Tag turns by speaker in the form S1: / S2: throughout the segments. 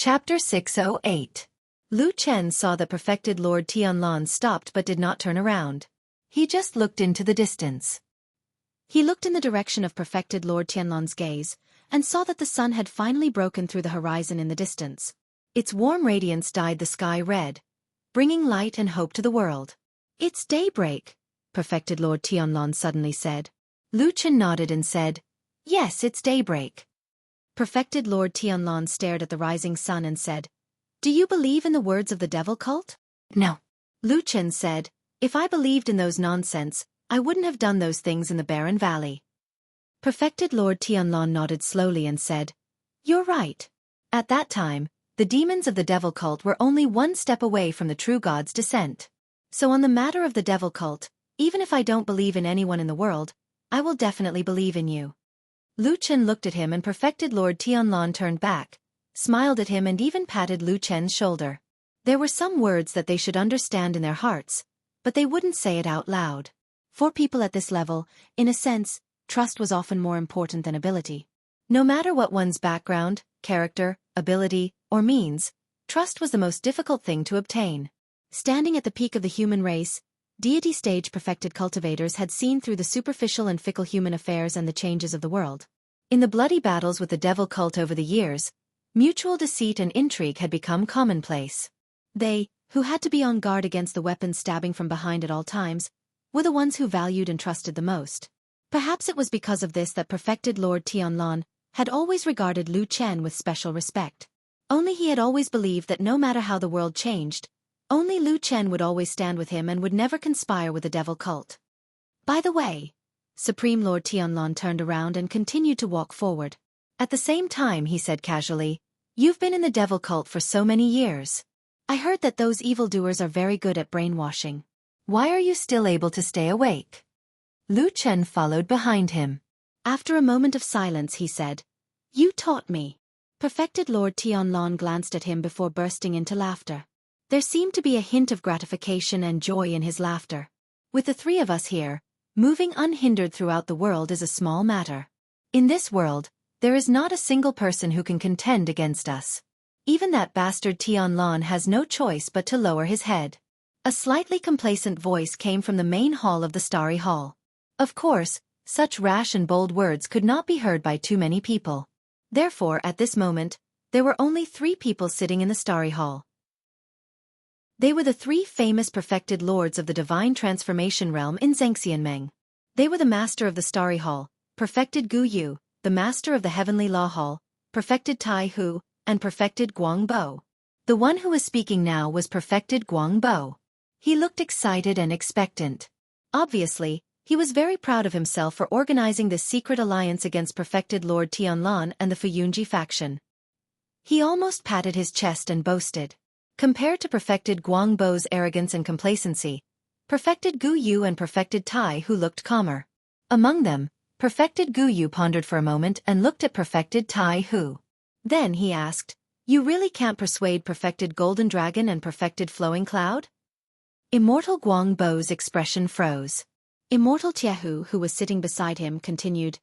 S1: Chapter 608. Lu Chen saw that perfected Lord Tianlan stopped but did not turn around. He just looked into the distance. He looked in the direction of perfected Lord Tianlan's gaze, and saw that the sun had finally broken through the horizon in the distance. Its warm radiance dyed the sky red, bringing light and hope to the world. "It's daybreak," perfected Lord Tianlan suddenly said. Lu Chen nodded and said, "Yes, it's daybreak." Perfected Lord Tianlan stared at the rising sun and said, "Do you believe in the words of the devil cult?" "No." Lu Chen said, "If I believed in those nonsense, I wouldn't have done those things in the barren valley." Perfected Lord Tianlan nodded slowly and said, "You're right." At that time, the demons of the devil cult were only one step away from the true God's descent. So on the matter of the devil cult, even if I don't believe in anyone in the world, I will definitely believe in you. Lu Chen looked at him and perfected Lord Tianlan turned back, smiled at him and even patted Lu Chen's shoulder. There were some words that they should understand in their hearts, but they wouldn't say it out loud. For people at this level, in a sense, trust was often more important than ability. No matter what one's background, character, ability, or means, trust was the most difficult thing to obtain. Standing at the peak of the human race, deity stage perfected cultivators had seen through the superficial and fickle human affairs and the changes of the world. In the bloody battles with the devil cult over the years, mutual deceit and intrigue had become commonplace. They, who had to be on guard against the weapons stabbing from behind at all times, were the ones who valued and trusted the most. Perhaps it was because of this that perfected Lord Tianlan had always regarded Lu Chen with special respect. Only he had always believed that no matter how the world changed, only Lu Chen would always stand with him and would never conspire with the devil cult. "By the way," Supreme Lord Tianlan turned around and continued to walk forward. At the same time he said casually, "You've been in the devil cult for so many years. I heard that those evildoers are very good at brainwashing. Why are you still able to stay awake?" Lu Chen followed behind him. After a moment of silence he said, "You taught me." Perfected Lord Tianlan glanced at him before bursting into laughter. There seemed to be a hint of gratification and joy in his laughter. "With the three of us here, moving unhindered throughout the world is a small matter. In this world, there is not a single person who can contend against us. Even that bastard Tianlan has no choice but to lower his head." A slightly complacent voice came from the main hall of the Starry Hall. Of course, such rash and bold words could not be heard by too many people. Therefore, at this moment, there were only 3 people sitting in the Starry Hall. They were the 3 famous perfected lords of the divine transformation realm in Zhengxianmeng. They were the master of the Starry Hall, perfected Gu Yu, the master of the Heavenly Law Hall, perfected Tai Hu, and perfected Guang Bo. The one who was speaking now was perfected Guang Bo. He looked excited and expectant. Obviously, he was very proud of himself for organizing this secret alliance against perfected Lord Tianlan and the Fuyunji faction. He almost patted his chest and boasted. Compared to perfected Guang Bo's arrogance and complacency, perfected Gu Yu and perfected Tai Hu looked calmer. Among them, perfected Gu Yu pondered for a moment and looked at perfected Tai Hu. Then he asked, "You really can't persuade perfected Golden Dragon and perfected Flowing Cloud?" Immortal Guang Bo's expression froze. Immortal Tiehu, who was sitting beside him, continued,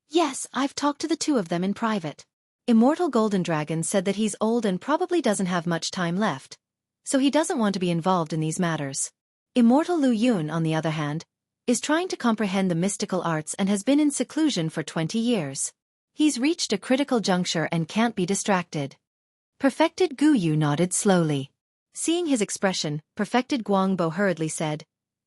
S1: "Yes, I've talked to the 2 of them in private. Immortal Golden Dragon said that he's old and probably doesn't have much time left, so he doesn't want to be involved in these matters. Immortal Lu Yun, on the other hand, is trying to comprehend the mystical arts and has been in seclusion for 20 years. He's reached a critical juncture and can't be distracted." Perfected Gu Yu nodded slowly. Seeing his expression, perfected Guang Bo hurriedly said,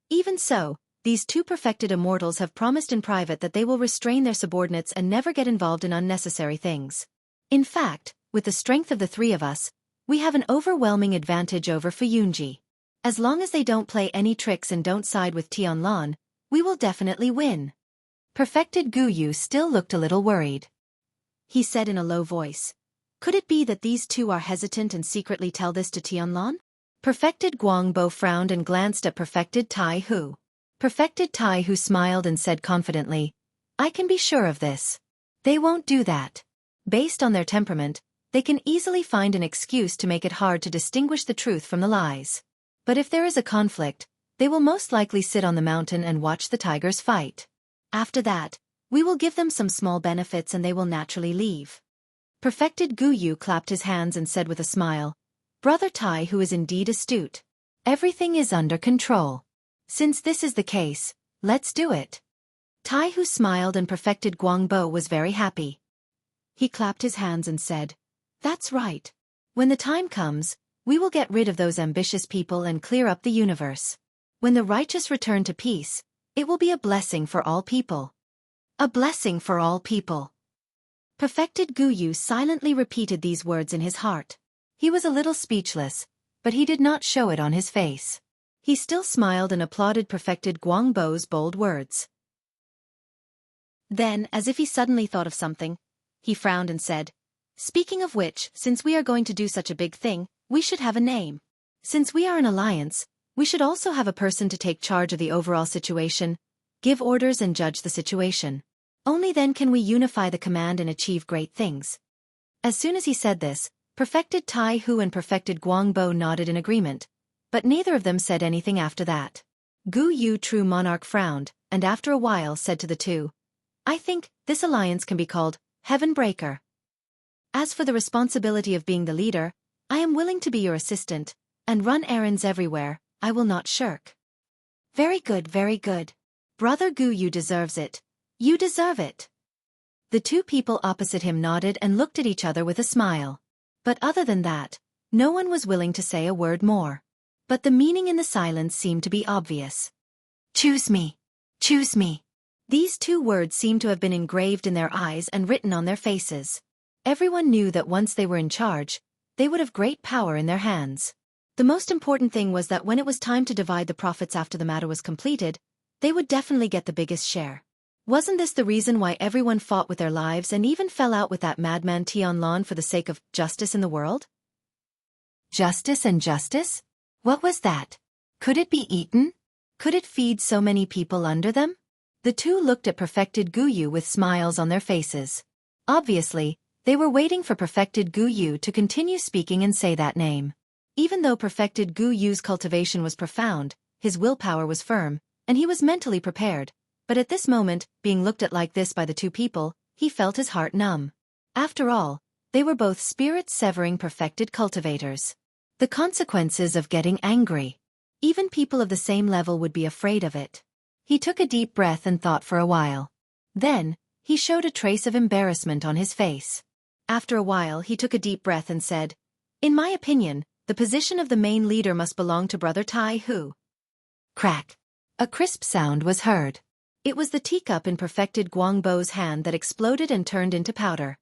S1: "Even so, these 2 perfected immortals have promised in private that they will restrain their subordinates and never get involved in unnecessary things. In fact, with the strength of the 3 of us, we have an overwhelming advantage over Fuyunji. As long as they don't play any tricks and don't side with Tianlan, we will definitely win." Perfected Gu Yu still looked a little worried. He said in a low voice, "Could it be that these 2 are hesitant and secretly tell this to Tianlan?" Perfected Guang Bo frowned and glanced at perfected Tai Hu. Perfected Tai Hu smiled and said confidently, "I can be sure of this. They won't do that. Based on their temperament, they can easily find an excuse to make it hard to distinguish the truth from the lies. But if there is a conflict, they will most likely sit on the mountain and watch the tigers fight. After that, we will give them some small benefits and they will naturally leave." Perfected Gu Yu clapped his hands and said with a smile, "Brother Tai, who is indeed astute. Everything is under control. Since this is the case, let's do it." Tai Hu smiled and Perfected Guangbo was very happy. He clapped his hands and said, "That's right. When the time comes, we will get rid of those ambitious people and clear up the universe. When the righteous return to peace, it will be a blessing for all people. A blessing for all people." Perfected Gu Yu silently repeated these words in his heart. He was a little speechless, but he did not show it on his face. He still smiled and applauded Perfected Guangbo's bold words. Then, as if he suddenly thought of something, he frowned and said, "Speaking of which, since we are going to do such a big thing, we should have a name. Since we are an alliance, we should also have a person to take charge of the overall situation, give orders and judge the situation. Only then can we unify the command and achieve great things." As soon as he said this, Perfected Tai Hu and Perfected Guangbo nodded in agreement, but neither of them said anything after that. Gu Yu, true monarch, frowned, and after a while said to the two, "I think this alliance can be called Heaven Breaker. As for the responsibility of being the leader, I am willing to be your assistant, and run errands everywhere. I will not shirk." "Very good, very good. Brother Gu Yu deserves it. You deserve it." The two people opposite him nodded and looked at each other with a smile. But other than that, no one was willing to say a word more. But the meaning in the silence seemed to be obvious. "Choose me. Choose me." These two words seemed to have been engraved in their eyes and written on their faces. Everyone knew that once they were in charge, they would have great power in their hands. The most important thing was that when it was time to divide the profits after the matter was completed, they would definitely get the biggest share. Wasn't this the reason why everyone fought with their lives and even fell out with that madman Tianlong for the sake of justice in the world? Justice and justice? What was that? Could it be eaten? Could it feed so many people under them? The two looked at Perfected Gu Yu with smiles on their faces. Obviously, they were waiting for Perfected Gu Yu to continue speaking and say that name. Even though Perfected Gu Yu's cultivation was profound, his willpower was firm, and he was mentally prepared. But at this moment, being looked at like this by the two people, he felt his heart numb. After all, they were both spirit-severing perfected cultivators. The consequences of getting angry. Even people of the same level would be afraid of it. He took a deep breath and thought for a while. Then, he showed a trace of embarrassment on his face. After a while he took a deep breath and said, "In my opinion, the position of the main leader must belong to Brother Tai Hu." Crack! A crisp sound was heard. It was the teacup in Perfected Guangbo's hand that exploded and turned into powder.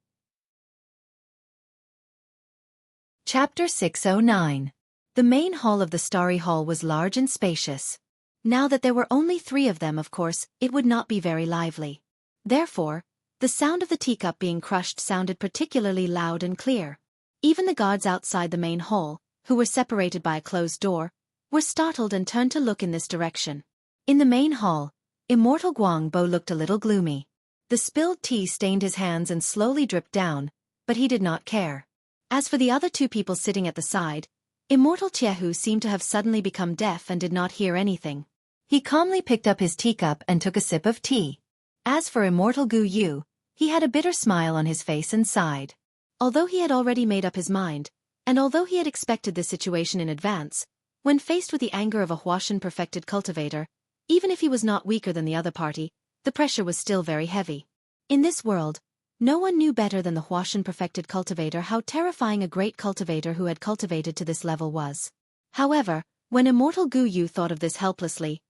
S1: Chapter 609. The main hall of the Starry Hall was large and spacious. Now that there were only 3 of them, of course, it would not be very lively. Therefore, the sound of the teacup being crushed sounded particularly loud and clear. Even the guards outside the main hall, who were separated by a closed door, were startled and turned to look in this direction. In the main hall, Immortal Guangbo looked a little gloomy. The spilled tea stained his hands and slowly dripped down, but he did not care. As for the other 2 people sitting at the side, Immortal Chiehu seemed to have suddenly become deaf and did not hear anything. He calmly picked up his teacup and took a sip of tea. As for Immortal Gu Yu, he had a bitter smile on his face and sighed. Although he had already made up his mind, and although he had expected this situation in advance, when faced with the anger of a Huashan perfected cultivator, even if he was not weaker than the other party, the pressure was still very heavy. In this world, no one knew better than the Huashan perfected cultivator how terrifying a great cultivator who had cultivated to this level was. However, when Immortal Gu Yu thought of this helplessly,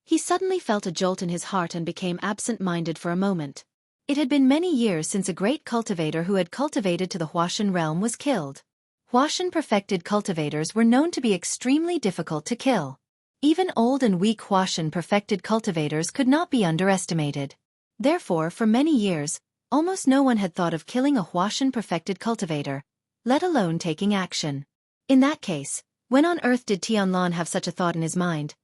S1: he suddenly felt a jolt in his heart and became absent-minded for a moment. It had been many years since a great cultivator who had cultivated to the Huashan realm was killed. Huashan perfected cultivators were known to be extremely difficult to kill. Even old and weak Huashan perfected cultivators could not be underestimated. Therefore, for many years, almost no one had thought of killing a Huashan perfected cultivator, let alone taking action. In that case, when on earth did Tianlong have such a thought in his mind?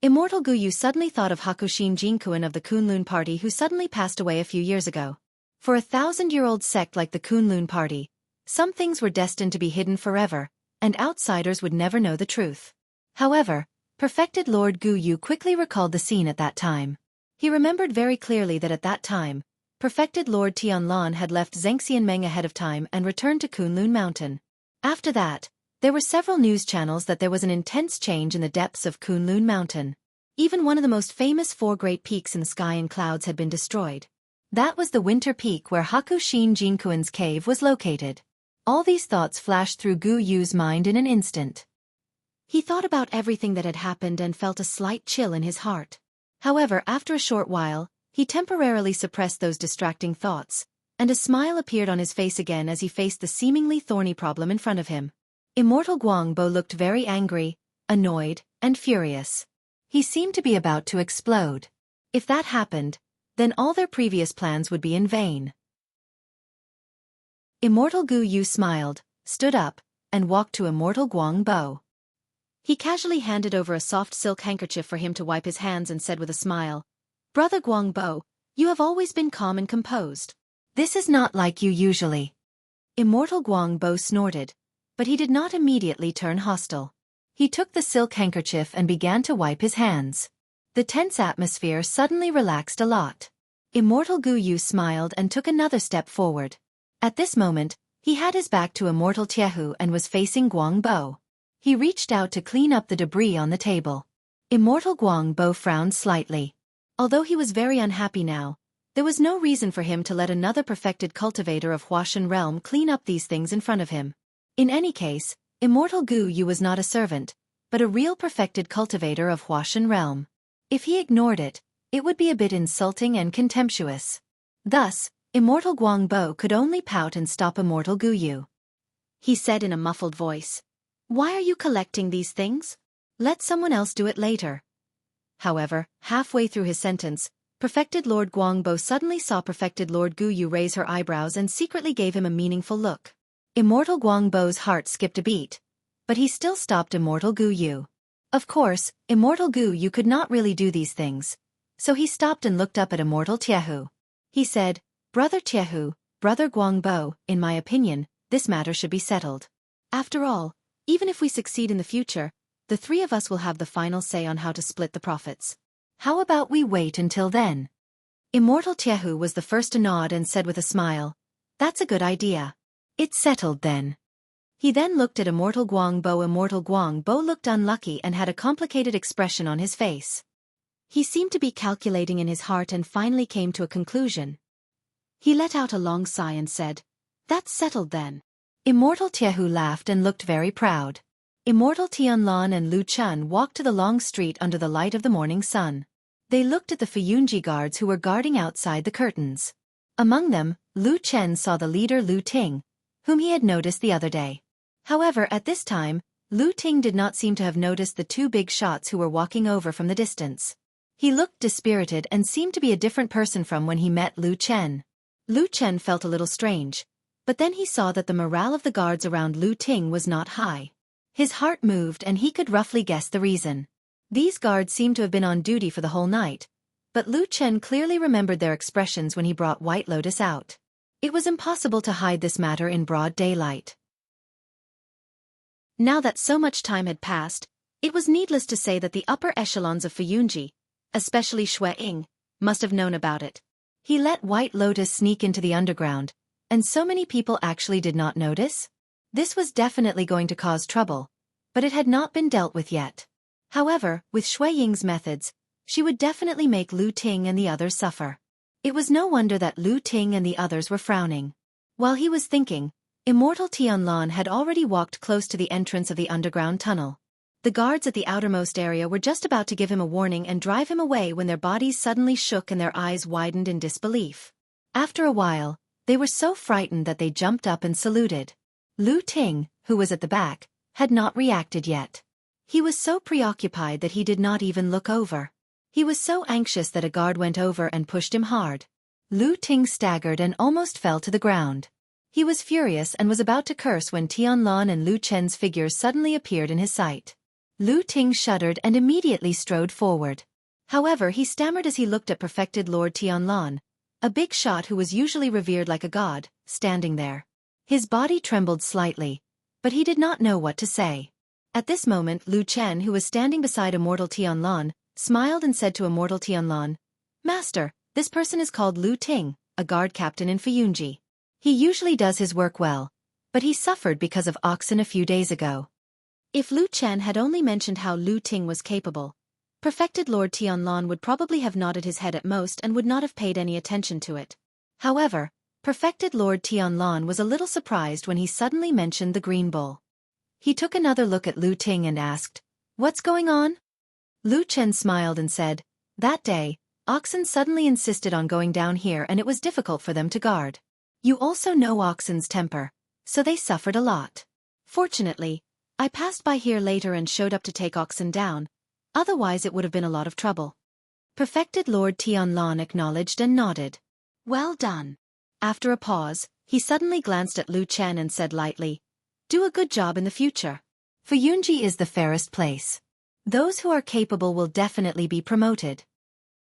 S1: Immortal Gu Yu suddenly thought of Hakushin Jinkuan of the Kunlun party who suddenly passed away a few years ago. For a 1,000-year-old sect like the Kunlun party, some things were destined to be hidden forever, and outsiders would never know the truth. However, Perfected Lord Gu Yu quickly recalled the scene at that time. He remembered very clearly that at that time, Perfected Lord Tianlan had left Zhengxianmeng ahead of time and returned to Kunlun Mountain. After that, there were several news channels that there was an intense change in the depths of Kunlun Mountain. Even one of the most famous four great peaks in the sky and clouds had been destroyed. That was the winter peak where Hakushin Jinkuan's cave was located. All these thoughts flashed through Gu Yu's mind in an instant. He thought about everything that had happened and felt a slight chill in his heart. However, after a short while, he temporarily suppressed those distracting thoughts, and a smile appeared on his face again as he faced the seemingly thorny problem in front of him. Immortal Guangbo looked very angry, annoyed, and furious. He seemed to be about to explode. If that happened, then all their previous plans would be in vain. Immortal Gu Yu smiled, stood up, and walked to Immortal Guangbo. He casually handed over a soft silk handkerchief for him to wipe his hands and said with a smile, "Brother Guangbo, you have always been calm and composed. This is not like you usually." Immortal Guangbo snorted, but he did not immediately turn hostile. He took the silk handkerchief and began to wipe his hands. The tense atmosphere suddenly relaxed a lot. Immortal Gu Yu smiled and took another step forward. At this moment, he had his back to Immortal Tiehu and was facing Guangbo. He reached out to clean up the debris on the table. Immortal Guangbo frowned slightly. Although he was very unhappy now, there was no reason for him to let another perfected cultivator of Huashan realm clean up these things in front of him. In any case, Immortal Gu Yu was not a servant, but a real perfected cultivator of Huashan realm. If he ignored it, it would be a bit insulting and contemptuous. Thus, Immortal Guangbo could only pout and stop Immortal Gu Yu. He said in a muffled voice, "Why are you collecting these things? Let someone else do it later." However, halfway through his sentence, Perfected Lord Guangbo suddenly saw Perfected Lord Gu Yu raise her eyebrows and secretly gave him a meaningful look. Immortal Guangbo's heart skipped a beat, but he still stopped Immortal Gu Yu. Of course, Immortal Gu Yu could not really do these things, so he stopped and looked up at Immortal Tiehu. He said, "Brother Tiehu, Brother Guangbo, in my opinion, this matter should be settled. After all, even if we succeed in the future, the three of us will have the final say on how to split the profits. How about we wait until then?" Immortal Tiehu was the first to nod and said with a smile, "That's a good idea. It's settled then." He then looked at Immortal Guangbo. Immortal Guangbo looked unlucky and had a complicated expression on his face. He seemed to be calculating in his heart and finally came to a conclusion. He let out a long sigh and said, "That's settled then." Immortal Tiehu laughed and looked very proud. Immortal Tianlan and Lu Chun walked to the long street under the light of the morning sun. They looked at the Fuyunji guards who were guarding outside the curtains. Among them, Lu Chen saw the leader Lu Ting, whom he had noticed the other day. However, at this time, Lu Ting did not seem to have noticed the two big shots who were walking over from the distance. He looked dispirited and seemed to be a different person from when he met Lu Chen. Lu Chen felt a little strange, but then he saw that the morale of the guards around Lu Ting was not high. His heart moved and he could roughly guess the reason. These guards seemed to have been on duty for the whole night, but Lu Chen clearly remembered their expressions when he brought White Lotus out. It was impossible to hide this matter in broad daylight. Now that so much time had passed, it was needless to say that the upper echelons of Fuyunji, especially Xue Ying, must have known about it. He let White Lotus sneak into the underground, and so many people actually did not notice? This was definitely going to cause trouble, but it had not been dealt with yet. However, with Xue Ying's methods, she would definitely make Lu Ting and the others suffer. It was no wonder that Lu Ting and the others were frowning. While he was thinking, Immortal Tianlan had already walked close to the entrance of the underground tunnel. The guards at the outermost area were just about to give him a warning and drive him away when their bodies suddenly shook and their eyes widened in disbelief. After a while, they were so frightened that they jumped up and saluted. Lu Ting, who was at the back, had not reacted yet. He was so preoccupied that he did not even look over. He was so anxious that a guard went over and pushed him hard. Lu Ting staggered and almost fell to the ground. He was furious and was about to curse when Tianlan and Lu Chen's figures suddenly appeared in his sight. Lu Ting shuddered and immediately strode forward. However, he stammered as he looked at Perfected Lord Tianlan, a big shot who was usually revered like a god, standing there. His body trembled slightly, but he did not know what to say. At this moment, Lu Chen, who was standing beside Immortal Tianlan, smiled and said to Immortal Tianlan, "Master, this person is called Lu Ting, a guard captain in Fuyunji. He usually does his work well, but he suffered because of oxen a few days ago. If Lu Chen had only mentioned how Lu Ting was capable, perfected Lord Tianlan would probably have nodded his head at most and would not have paid any attention to it. However, perfected Lord Tianlan was a little surprised when he suddenly mentioned the green bull. He took another look at Lu Ting and asked, "What's going on?" Lu Chen smiled and said, "That day, oxen suddenly insisted on going down here and it was difficult for them to guard. You also know oxen's temper, so they suffered a lot. Fortunately, I passed by here later and showed up to take oxen down, otherwise it would have been a lot of trouble." Perfected Lord Tianlan acknowledged and nodded. "Well done." After a pause, he suddenly glanced at Lu Chen and said lightly, "Do a good job in the future. Fuyunji is the fairest place. Those who are capable will definitely be promoted."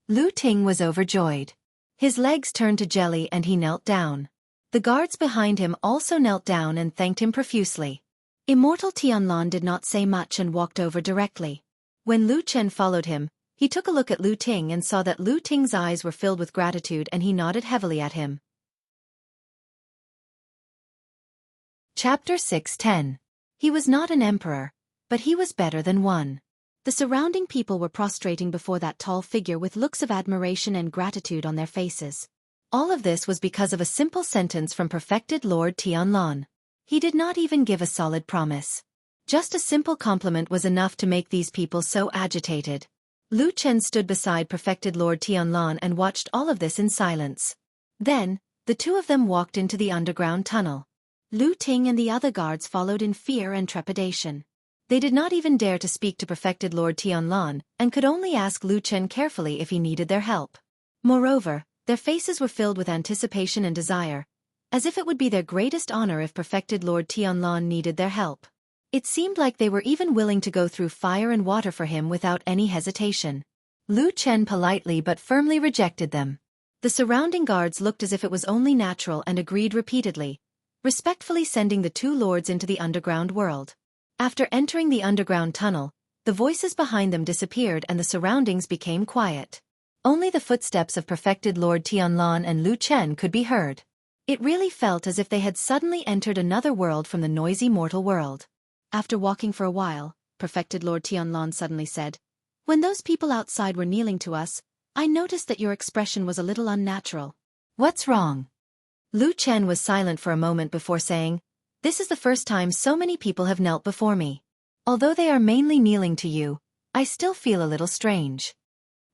S1: Lu Ting was overjoyed. His legs turned to jelly and he knelt down. The guards behind him also knelt down and thanked him profusely. Immortal Tianlan did not say much and walked over directly. When Lu Chen followed him, he took a look at Lu Ting and saw that Lu Ting's eyes were filled with gratitude and he nodded heavily at him. Chapter 6:10. He was not an emperor, but he was better than one. The surrounding people were prostrating before that tall figure with looks of admiration and gratitude on their faces. All of this was because of a simple sentence from perfected Lord Tianlan. He did not even give a solid promise. Just a simple compliment was enough to make these people so agitated. Lu Chen stood beside perfected Lord Tianlan and watched all of this in silence. Then, the two of them walked into the underground tunnel. Lu Ting and the other guards followed in fear and trepidation. They did not even dare to speak to perfected Lord Tianlan and could only ask Lu Chen carefully if he needed their help. Moreover, their faces were filled with anticipation and desire, as if it would be their greatest honor if perfected Lord Tianlan needed their help. It seemed like they were even willing to go through fire and water for him without any hesitation. Lu Chen politely but firmly rejected them. The surrounding guards looked as if it was only natural and agreed repeatedly, respectfully sending the two lords into the underground world. After entering the underground tunnel, the voices behind them disappeared and the surroundings became quiet. Only the footsteps of perfected Lord Tianlan and Lu Chen could be heard. It really felt as if they had suddenly entered another world from the noisy mortal world. After walking for a while, perfected Lord Tianlan suddenly said, "When those people outside were kneeling to us, I noticed that your expression was a little unnatural. What's wrong?" Lu Chen was silent for a moment before saying, "This is the first time so many people have knelt before me. Although they are mainly kneeling to you, I still feel a little strange."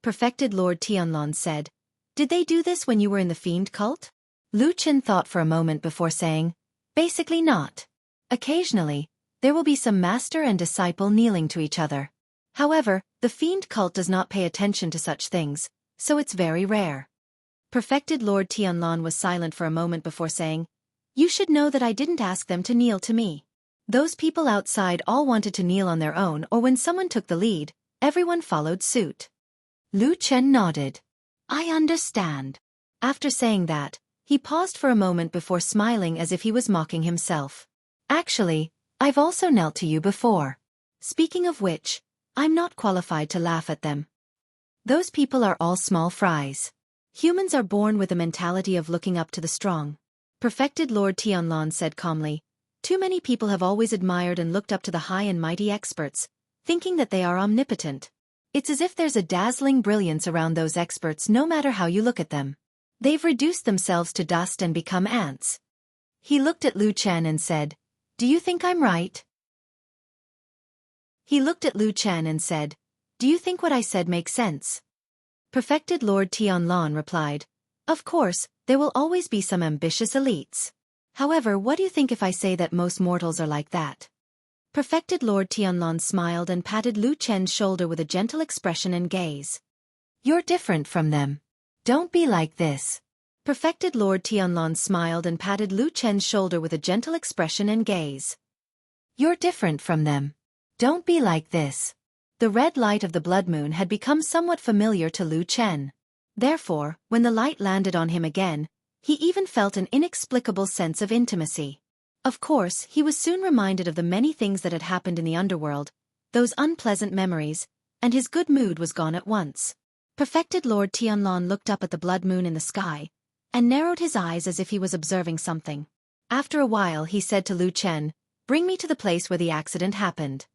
S1: Perfected Lord Tianlan said, "Did they do this when you were in the fiend cult?" Lu Chen thought for a moment before saying, "Basically not. Occasionally, there will be some master and disciple kneeling to each other. However, the fiend cult does not pay attention to such things, so it's very rare." Perfected Lord Tianlan was silent for a moment before saying, "You should know that I didn't ask them to kneel to me. Those people outside all wanted to kneel on their own, or when someone took the lead, everyone followed suit." Lu Chen nodded. "I understand." After saying that, he paused for a moment before smiling as if he was mocking himself. "Actually, I've also knelt to you before. Speaking of which, I'm not qualified to laugh at them. Those people are all small fries. Humans are born with a mentality of looking up to the strong." Perfected Lord Tianlan said calmly, "Too many people have always admired and looked up to the high and mighty experts, thinking that they are omnipotent. It's as if there's a dazzling brilliance around those experts no matter how you look at them. They've reduced themselves to dust and become ants." He looked at Lu Chen and said, "Do you think I'm right?" He looked at Lu Chen and said, "Do you think what I said makes sense?" Perfected Lord Tianlan replied, "Of course, there will always be some ambitious elites. However, what do you think if I say that most mortals are like that?" Perfected Lord Tianlan smiled and patted Lu Chen's shoulder with a gentle expression and gaze. "You're different from them. Don't be like this." Perfected Lord Tianlan smiled and patted Lu Chen's shoulder with a gentle expression and gaze. "You're different from them. Don't be like this." The red light of the blood moon had become somewhat familiar to Lu Chen. Therefore, when the light landed on him again, he even felt an inexplicable sense of intimacy. Of course, he was soon reminded of the many things that had happened in the underworld, those unpleasant memories, and his good mood was gone at once. Perfected Lord Tianlan looked up at the blood moon in the sky, and narrowed his eyes as if he was observing something. After a while he said to Lu Chen, "Bring me to the place where the accident happened."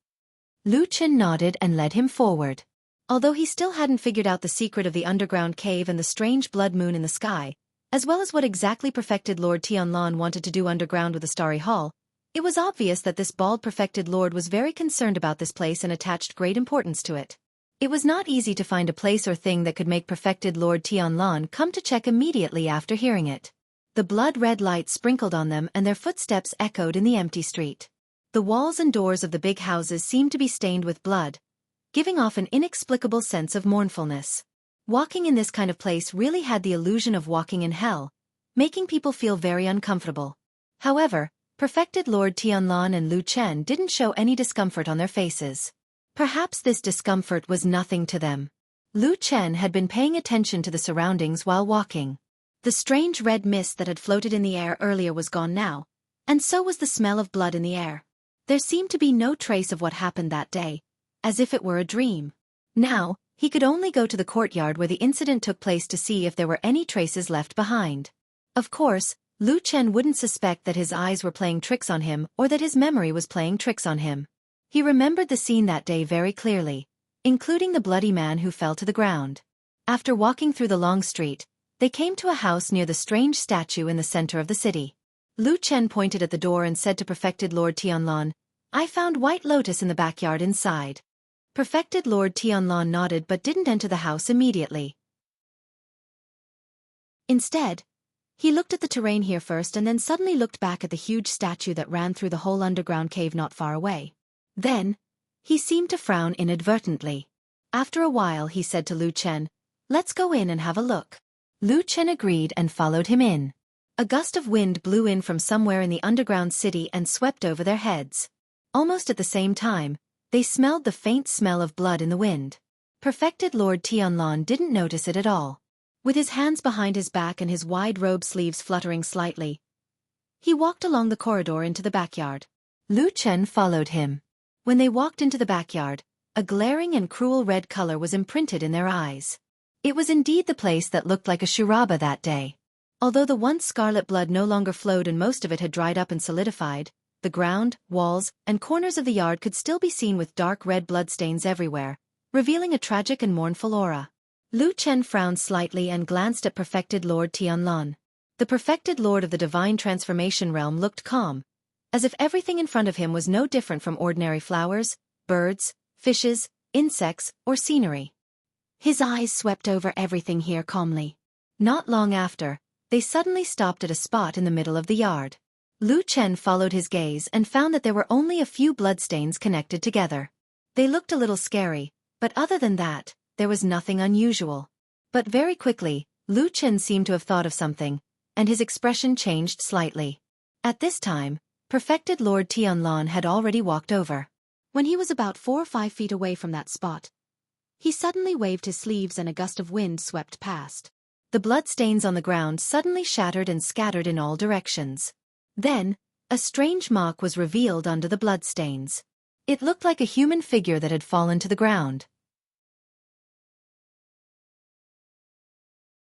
S1: Lu Chen nodded and led him forward. Although he still hadn't figured out the secret of the underground cave and the strange blood moon in the sky, as well as what exactly perfected Lord Tianlan wanted to do underground with the Starry Hall, it was obvious that this bald perfected lord was very concerned about this place and attached great importance to it. It was not easy to find a place or thing that could make perfected Lord Tianlan come to check immediately after hearing it. The blood-red light sprinkled on them and their footsteps echoed in the empty street. The walls and doors of the big houses seemed to be stained with blood, giving off an inexplicable sense of mournfulness. Walking in this kind of place really had the illusion of walking in hell, making people feel very uncomfortable. However, perfected Lord Tianlan and Lu Chen didn't show any discomfort on their faces. Perhaps this discomfort was nothing to them. Lu Chen had been paying attention to the surroundings while walking. The strange red mist that had floated in the air earlier was gone now, and so was the smell of blood in the air. There seemed to be no trace of what happened that day, as if it were a dream. Now, he could only go to the courtyard where the incident took place to see if there were any traces left behind. Of course, Lu Chen wouldn't suspect that his eyes were playing tricks on him or that his memory was playing tricks on him. He remembered the scene that day very clearly, including the bloody man who fell to the ground. After walking through the long street, they came to a house near the strange statue in the center of the city. Lu Chen pointed at the door and said to perfected Lord Tianlan, "I found White Lotus in the backyard inside." Perfected Lord Tianlan nodded but didn't enter the house immediately. Instead, he looked at the terrain here first and then suddenly looked back at the huge statue that ran through the whole underground cave not far away. Then, he seemed to frown inadvertently. After a while he said to Lu Chen, "Let's go in and have a look." Lu Chen agreed and followed him in. A gust of wind blew in from somewhere in the underground city and swept over their heads. Almost at the same time, they smelled the faint smell of blood in the wind. Perfected Lord Tianlan didn't notice it at all. With his hands behind his back and his wide robe sleeves fluttering slightly, he walked along the corridor into the backyard. Lu Chen followed him. When they walked into the backyard, a glaring and cruel red color was imprinted in their eyes. It was indeed the place that looked like a shuraba that day. Although the once scarlet blood no longer flowed and most of it had dried up and solidified, the ground, walls, and corners of the yard could still be seen with dark red bloodstains everywhere, revealing a tragic and mournful aura. Lu Chen frowned slightly and glanced at perfected Lord Tianlan. The perfected lord of the divine transformation realm looked calm, as if everything in front of him was no different from ordinary flowers, birds, fishes, insects, or scenery. His eyes swept over everything here calmly. Not long after, they suddenly stopped at a spot in the middle of the yard. Lu Chen followed his gaze and found that there were only a few bloodstains connected together. They looked a little scary, but other than that, there was nothing unusual. But very quickly, Lu Chen seemed to have thought of something, and his expression changed slightly. At this time, perfected Lord Tianlan had already walked over. When he was about 4 or 5 feet away from that spot, he suddenly waved his sleeves and a gust of wind swept past. The bloodstains on the ground suddenly shattered and scattered in all directions. Then, a strange mark was revealed under the bloodstains. It looked like a human figure that had fallen to the ground.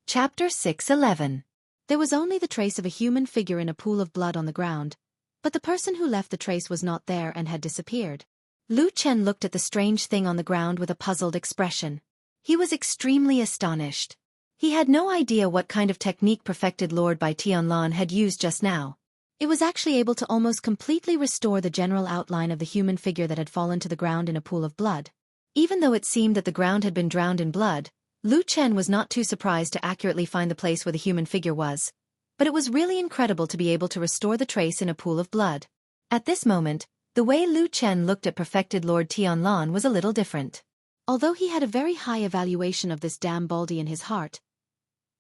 S1: Chapter 6:11. There was only the trace of a human figure in a pool of blood on the ground, but the person who left the trace was not there and had disappeared. Lu Chen looked at the strange thing on the ground with a puzzled expression. He was extremely astonished. He had no idea what kind of technique perfected Lord by Tianlan had used just now. It was actually able to almost completely restore the general outline of the human figure that had fallen to the ground in a pool of blood. Even though it seemed that the ground had been drowned in blood, Lu Chen was not too surprised to accurately find the place where the human figure was. But it was really incredible to be able to restore the trace in a pool of blood. At this moment, the way Lu Chen looked at perfected Lord Tianlan was a little different. Although he had a very high evaluation of this damn baldy in his heart,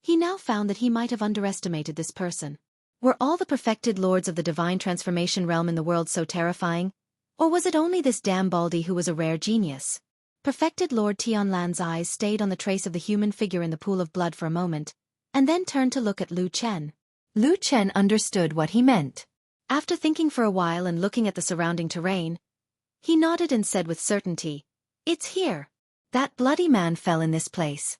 S1: he now found that he might have underestimated this person. Were all the perfected lords of the divine transformation realm in the world so terrifying? Or was it only this damn baldy who was a rare genius? Perfected Lord Tianlan's eyes stayed on the trace of the human figure in the pool of blood for a moment, and then turned to look at Lu Chen. Lu Chen understood what he meant. After thinking for a while and looking at the surrounding terrain, he nodded and said with certainty, "It's here. That bloody man fell in this place."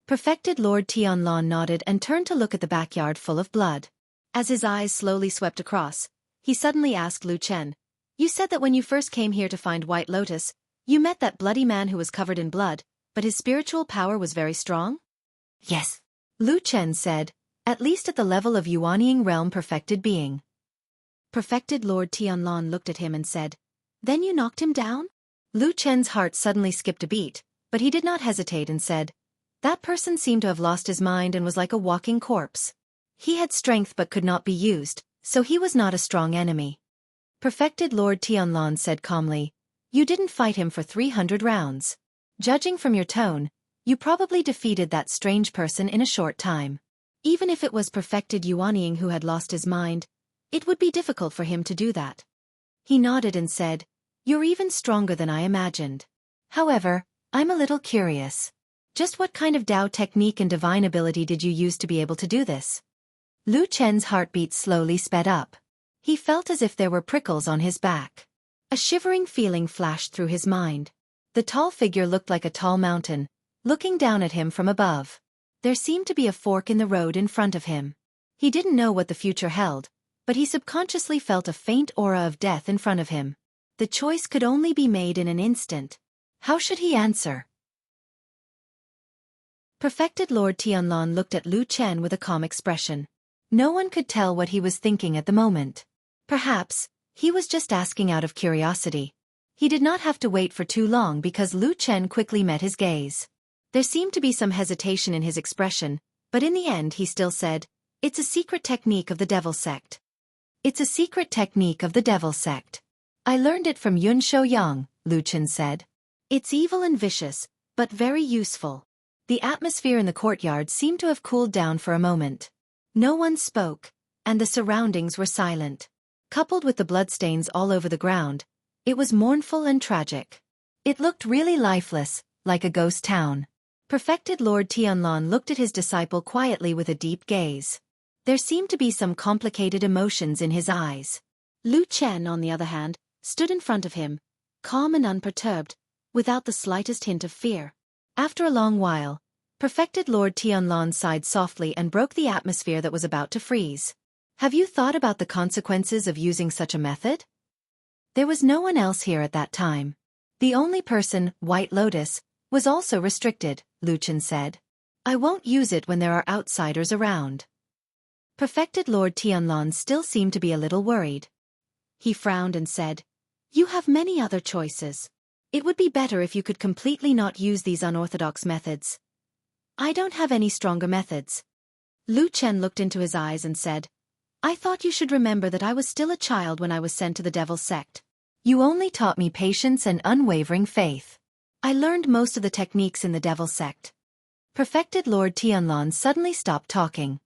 S1: Perfected Lord Tianlong nodded and turned to look at the backyard full of blood. As his eyes slowly swept across, he suddenly asked Lu Chen, "You said that when you first came here to find White Lotus, you met that bloody man who was covered in blood, but his spiritual power was very strong?"
S2: Yes,
S1: Lu Chen said, "At least at the level of Yuanying realm perfected being." Perfected Lord Tianlong looked at him and said, "Then you knocked him down?" Lu Chen's heart suddenly skipped a beat, but he did not hesitate and said, "That person seemed to have lost his mind and was like a walking corpse. He had strength but could not be used, so he was not a strong enemy." Perfected Lord Tianlong said calmly, "You didn't fight him for 300 rounds. Judging from your tone, you probably defeated that strange person in a short time. Even if it was Perfected Yuanying who had lost his mind, it would be difficult for him to do that." He nodded and said, "You're even stronger than I imagined. However, I'm a little curious. Just what kind of Dao technique and divine ability did you use to be able to do this?" Lu Chen's heartbeat slowly sped up. He felt as if there were prickles on his back. A shivering feeling flashed through his mind. The tall figure looked like a tall mountain, looking down at him from above. There seemed to be a fork in the road in front of him. He didn't know what the future held, but he subconsciously felt a faint aura of death in front of him. The choice could only be made in an instant. How should he answer? Perfected Lord Tianlong looked at Lu Chen with a calm expression. No one could tell what he was thinking at the moment. Perhaps, he was just asking out of curiosity. He did not have to wait for too long because Lu Chen quickly met his gaze. There seemed to be some hesitation in his expression, but in the end he still said, "It's a secret technique of the Devil Sect." "It's a secret technique of the Devil Sect. I learned it from Yun Shouyang," Lu Chen said. "It's evil and vicious, but very useful." The atmosphere in the courtyard seemed to have cooled down for a moment. No one spoke, and the surroundings were silent. Coupled with the bloodstains all over the ground, it was mournful and tragic. It looked really lifeless, like a ghost town. Perfected Lord Tianlong looked at his disciple quietly with a deep gaze. There seemed to be some complicated emotions in his eyes. Lu Chen, on the other hand, stood in front of him, calm and unperturbed, without the slightest hint of fear. After a long while, Perfected Lord Tianlong sighed softly and broke the atmosphere that was about to freeze. "Have you thought about the consequences of using such a method?" There was no one else here at that time. The only person, White Lotus, was also restricted, Lu Chen said. "I won't use it when there are outsiders around." Perfected Lord Tianlong still seemed to be a little worried. He frowned and said, "You have many other choices. It would be better if you could completely not use these unorthodox methods." "I don't have any stronger methods." Lu Chen looked into his eyes and said, "I thought you should remember that I was still a child when I was sent to the Devil's Sect. You only taught me patience and unwavering faith. I learned most of the techniques in the Devil's Sect." Perfected Lord Tianlong suddenly stopped talking.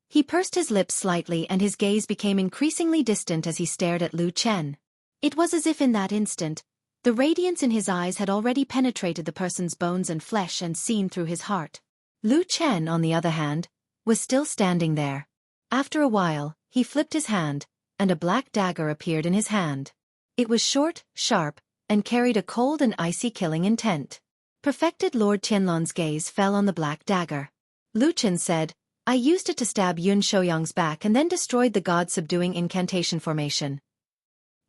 S1: He pursed his lips slightly and his gaze became increasingly distant as he stared at Lu Chen. It was as if in that instant, the radiance in his eyes had already penetrated the person's bones and flesh and seen through his heart. Lu Chen, on the other hand, was still standing there. After a while, he flipped his hand, and a black dagger appeared in his hand. It was short, sharp, and carried a cold and icy killing intent. Perfected Lord Tianlong's gaze fell on the black dagger. Lu Chen said, "I used it to stab Yun Shouyang's back and then destroyed the god-subduing incantation formation."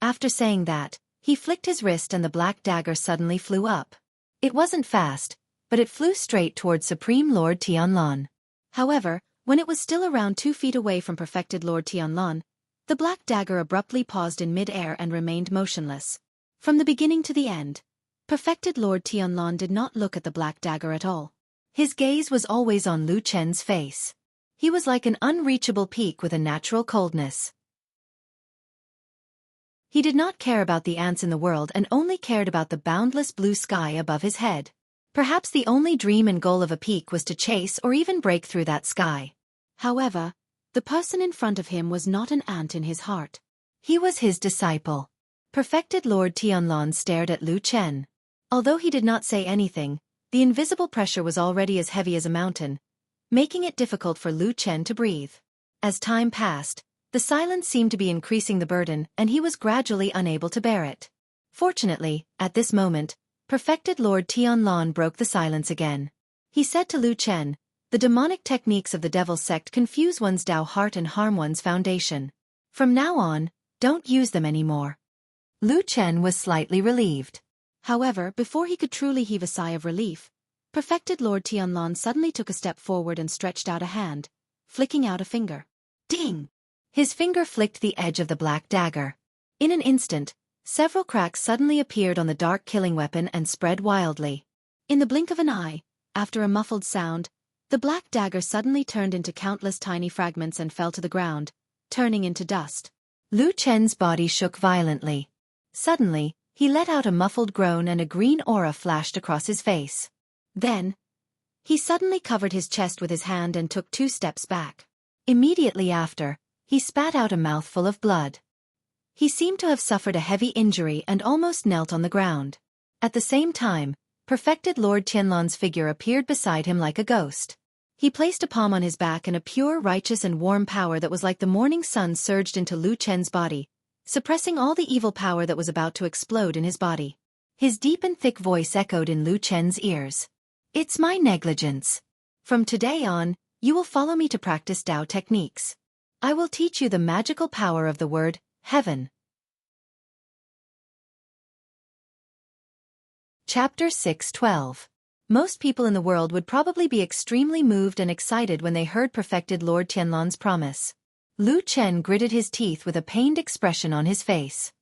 S1: After saying that, he flicked his wrist and the black dagger suddenly flew up. It wasn't fast, but it flew straight toward Supreme Lord Tianlong. However, when it was still around 2 feet away from Perfected Lord Tianlong, the black dagger abruptly paused in mid-air and remained motionless. From the beginning to the end, Perfected Lord Tianlong did not look at the black dagger at all. His gaze was always on Lu Chen's face. He was like an unreachable peak with a natural coldness. He did not care about the ants in the world and only cared about the boundless blue sky above his head. Perhaps the only dream and goal of a peak was to chase or even break through that sky. However, the person in front of him was not an ant in his heart. He was his disciple. Perfected Lord Tianlong stared at Lu Chen. Although he did not say anything, the invisible pressure was already as heavy as a mountain, making it difficult for Lu Chen to breathe. As time passed, the silence seemed to be increasing the burden and he was gradually unable to bear it. Fortunately, at this moment, Perfected Lord Tianlong broke the silence again. He said to Lu Chen, "The demonic techniques of the devil's sect confuse one's Tao heart and harm one's foundation. From now on, don't use them anymore." Lu Chen was slightly relieved. However, before he could truly heave a sigh of relief, Perfected Lord Tianlan suddenly took a step forward and stretched out a hand, flicking out a finger. Ding! His finger flicked the edge of the black dagger. In an instant, several cracks suddenly appeared on the dark killing weapon and spread wildly. In the blink of an eye, after a muffled sound, the black dagger suddenly turned into countless tiny fragments and fell to the ground, turning into dust. Lu Chen's body shook violently. Suddenly, he let out a muffled groan and a green aura flashed across his face. Then, he suddenly covered his chest with his hand and took 2 steps back. Immediately after, he spat out a mouthful of blood. He seemed to have suffered a heavy injury and almost knelt on the ground. At the same time, Perfected Lord Tianlan's figure appeared beside him like a ghost. He placed a palm on his back and a pure, righteous and warm power that was like the morning sun surged into Lu Chen's body, suppressing all the evil power that was about to explode in his body. His deep and thick voice echoed in Lu Chen's ears. "It's my negligence. From today on, you will follow me to practice Tao techniques. I will teach you the magical power of the word, heaven." Chapter 6:12. Most people in the world would probably be extremely moved and excited when they heard Perfected Lord Tianlan's promise. Lu Chen gritted his teeth with a pained expression on his face.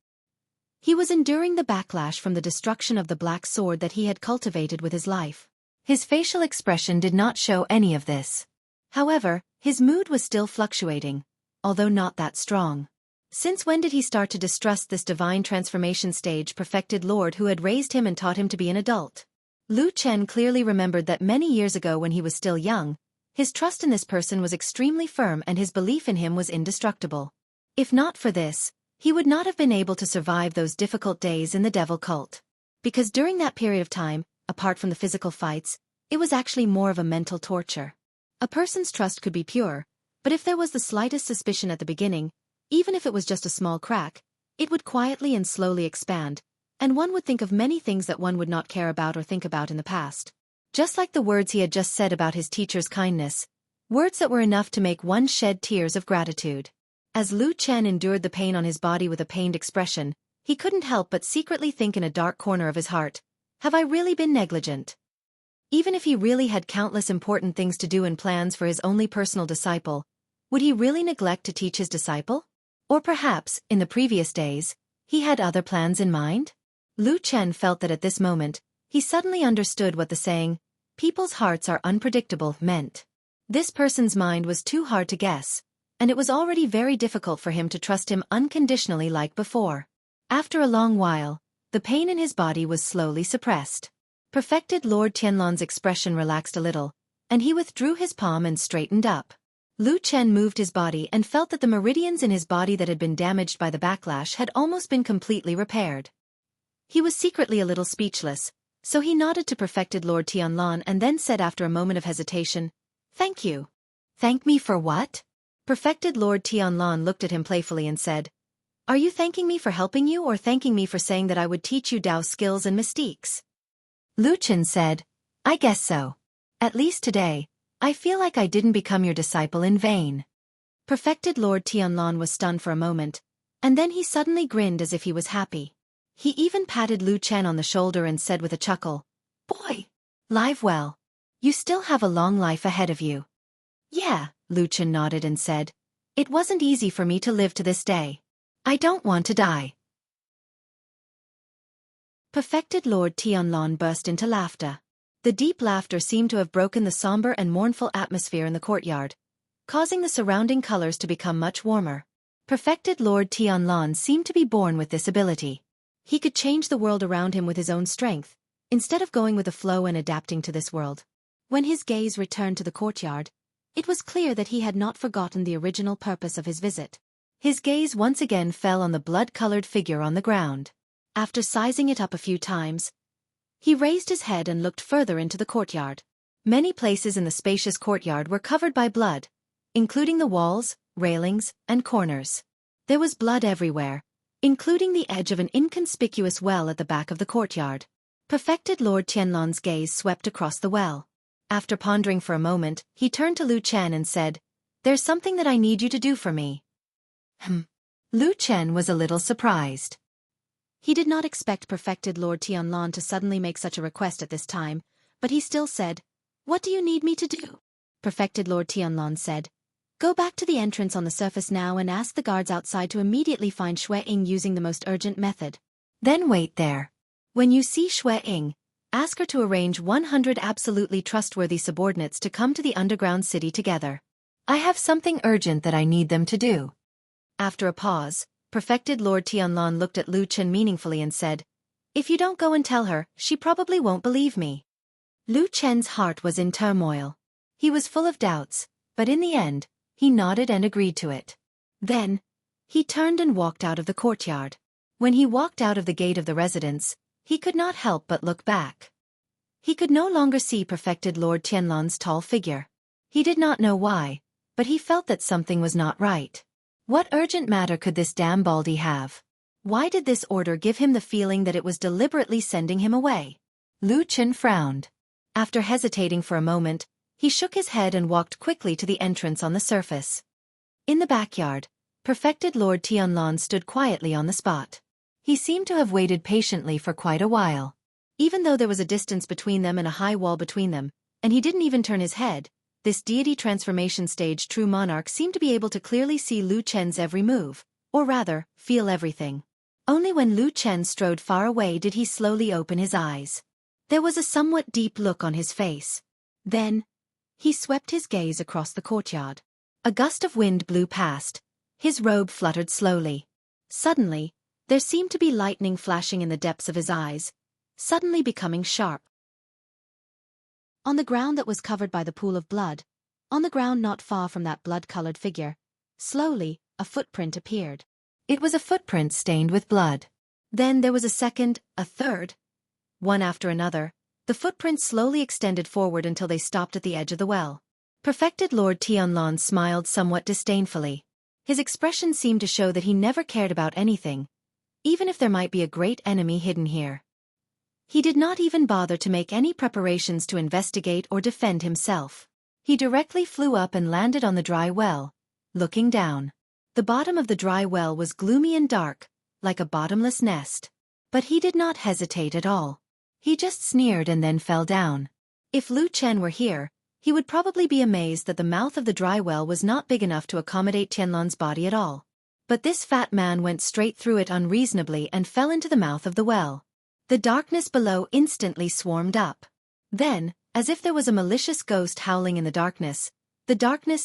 S1: He was enduring the backlash from the destruction of the black sword that he had cultivated with his life. His facial expression did not show any of this. However, his mood was still fluctuating, although not that strong. Since when did he start to distrust this divine transformation stage Perfected Lord who had raised him and taught him to be an adult? Lu Chen clearly remembered that many years ago when he was still young, his trust in this person was extremely firm and his belief in him was indestructible. If not for this, he would not have been able to survive those difficult days in the devil cult. Because during that period of time, apart from the physical fights, it was actually more of a mental torture. A person's trust could be pure, but if there was the slightest suspicion at the beginning, even if it was just a small crack, it would quietly and slowly expand, and one would think of many things that one would not care about or think about in the past. Just like the words he had just said about his teacher's kindness, words that were enough to make one shed tears of gratitude. As Lu Chen endured the pain on his body with a pained expression, he couldn't help but secretly think in a dark corner of his heart, "Have I really been negligent?" Even if he really had countless important things to do and plans for his only personal disciple, would he really neglect to teach his disciple? Or perhaps, in the previous days, he had other plans in mind? Lu Chen felt that at this moment, he suddenly understood what the saying, "People's hearts are unpredictable," meant. This person's mind was too hard to guess, and it was already very difficult for him to trust him unconditionally like before. After a long while, the pain in his body was slowly suppressed. Perfected Lord Tianlan's expression relaxed a little, and he withdrew his palm and straightened up. Lu Chen moved his body and felt that the meridians in his body that had been damaged by the backlash had almost been completely repaired. He was secretly a little speechless, so he nodded to Perfected Lord Tianlan and then said after a moment of hesitation, "Thank you." "Thank me for what?" Perfected Lord Tianlan looked at him playfully and said, "Are you thanking me for helping you or thanking me for saying that I would teach you Tao skills and mystiques?" Lu Chen said, "I guess so. At least today, I feel like I didn't become your disciple in vain." Perfected Lord Tianlan was stunned for a moment, and then he suddenly grinned as if he was happy. He even patted Lu Chen on the shoulder and said with a chuckle, "Boy, live well. You still have a long life ahead of you." "Yeah," Lu Chen nodded and said, "It wasn't easy for me to live to this day. I don't want to die." Perfected Lord Tianlan burst into laughter. The deep laughter seemed to have broken the somber and mournful atmosphere in the courtyard, causing the surrounding colors to become much warmer. Perfected Lord Tianlan seemed to be born with this ability. He could change the world around him with his own strength, instead of going with the flow and adapting to this world. When his gaze returned to the courtyard, it was clear that he had not forgotten the original purpose of his visit. His gaze once again fell on the blood-colored figure on the ground. After sizing it up a few times, he raised his head and looked further into the courtyard. Many places in the spacious courtyard were covered by blood, including the walls, railings, and corners. There was blood everywhere, including the edge of an inconspicuous well at the back of the courtyard. Perfected Lord Tianlan's gaze swept across the well. After pondering for a moment, he turned to Lu Chen and said, "There's something that I need you to do for me." Lu Chen was a little surprised. He did not expect perfected Lord Tianlan to suddenly make such a request at this time, but he still said, "What do you need me to do?" Perfected Lord Tianlan said, "Go back to the entrance on the surface now and ask the guards outside to immediately find Xue Ying using the most urgent method. Then wait there. When you see Xue Ying, ask her to arrange 100 absolutely trustworthy subordinates to come to the underground city together. I have something urgent that I need them to do." After a pause, perfected Lord Tianlan looked at Lu Chen meaningfully and said, "If you don't go and tell her, she probably won't believe me." Lu Chen's heart was in turmoil. He was full of doubts, but in the end, he nodded and agreed to it. Then, he turned and walked out of the courtyard. When he walked out of the gate of the residence, he could not help but look back. He could no longer see perfected Lord Tianlan's tall figure. He did not know why, but he felt that something was not right. What urgent matter could this damn Baldy have? Why did this order give him the feeling that it was deliberately sending him away? Lu Chen frowned. After hesitating for a moment, he shook his head and walked quickly to the entrance on the surface. In the backyard, perfected Lord Tianlan stood quietly on the spot. He seemed to have waited patiently for quite a while. Even though there was a distance between them and a high wall between them, and he didn't even turn his head, this deity transformation stage true monarch seemed to be able to clearly see Lu Chen's every move, or rather, feel everything. Only when Lu Chen strode far away did he slowly open his eyes. There was a somewhat deep look on his face. Then, he swept his gaze across the courtyard. A gust of wind blew past. His robe fluttered slowly. Suddenly, there seemed to be lightning flashing in the depths of his eyes, suddenly becoming sharp. On the ground that was covered by the pool of blood, on the ground not far from that blood-colored figure, slowly, a footprint appeared. It was a footprint stained with blood. Then there was a second, a third. One after another, the footprints slowly extended forward until they stopped at the edge of the well. Perfected Lord Tianlan smiled somewhat disdainfully. His expression seemed to show that he never cared about anything, even if there might be a great enemy hidden here. He did not even bother to make any preparations to investigate or defend himself. He directly flew up and landed on the dry well, looking down. The bottom of the dry well was gloomy and dark, like a bottomless nest. But he did not hesitate at all. He just sneered and then fell down. If Lu Chen were here, he would probably be amazed that the mouth of the dry well was not big enough to accommodate Tianlan's body at all. But this fat man went straight through it unreasonably and fell into the mouth of the well. The darkness below instantly swarmed up. Then, as if there was a malicious ghost howling in the darkness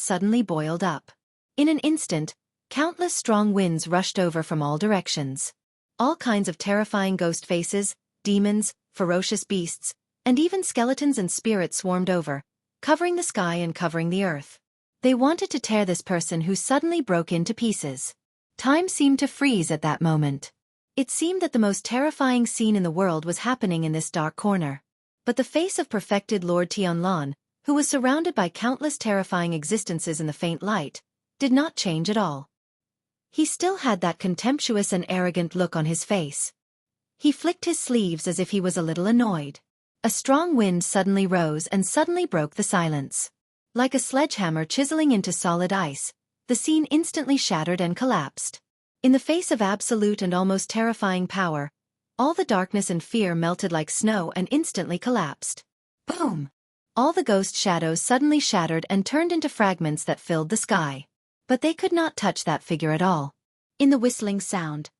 S1: suddenly boiled up. In an instant, countless strong winds rushed over from all directions. All kinds of terrifying ghost faces, demons, ferocious beasts, and even skeletons and spirits swarmed over, covering the sky and covering the earth. They wanted to tear this person who suddenly broke into pieces. Time seemed to freeze at that moment. It seemed that the most terrifying scene in the world was happening in this dark corner. But the face of perfected Lord Tianlan, who was surrounded by countless terrifying existences in the faint light, did not change at all. He still had that contemptuous and arrogant look on his face. He flicked his sleeves as if he was a little annoyed. A strong wind suddenly rose and suddenly broke the silence. Like a sledgehammer chiseling into solid ice, the scene instantly shattered and collapsed. In the face of absolute and almost terrifying power, all the darkness and fear melted like snow and instantly collapsed. Boom! All the ghost shadows suddenly shattered and turned into fragments that filled the sky. But they could not touch that figure at all. In the whistling sound,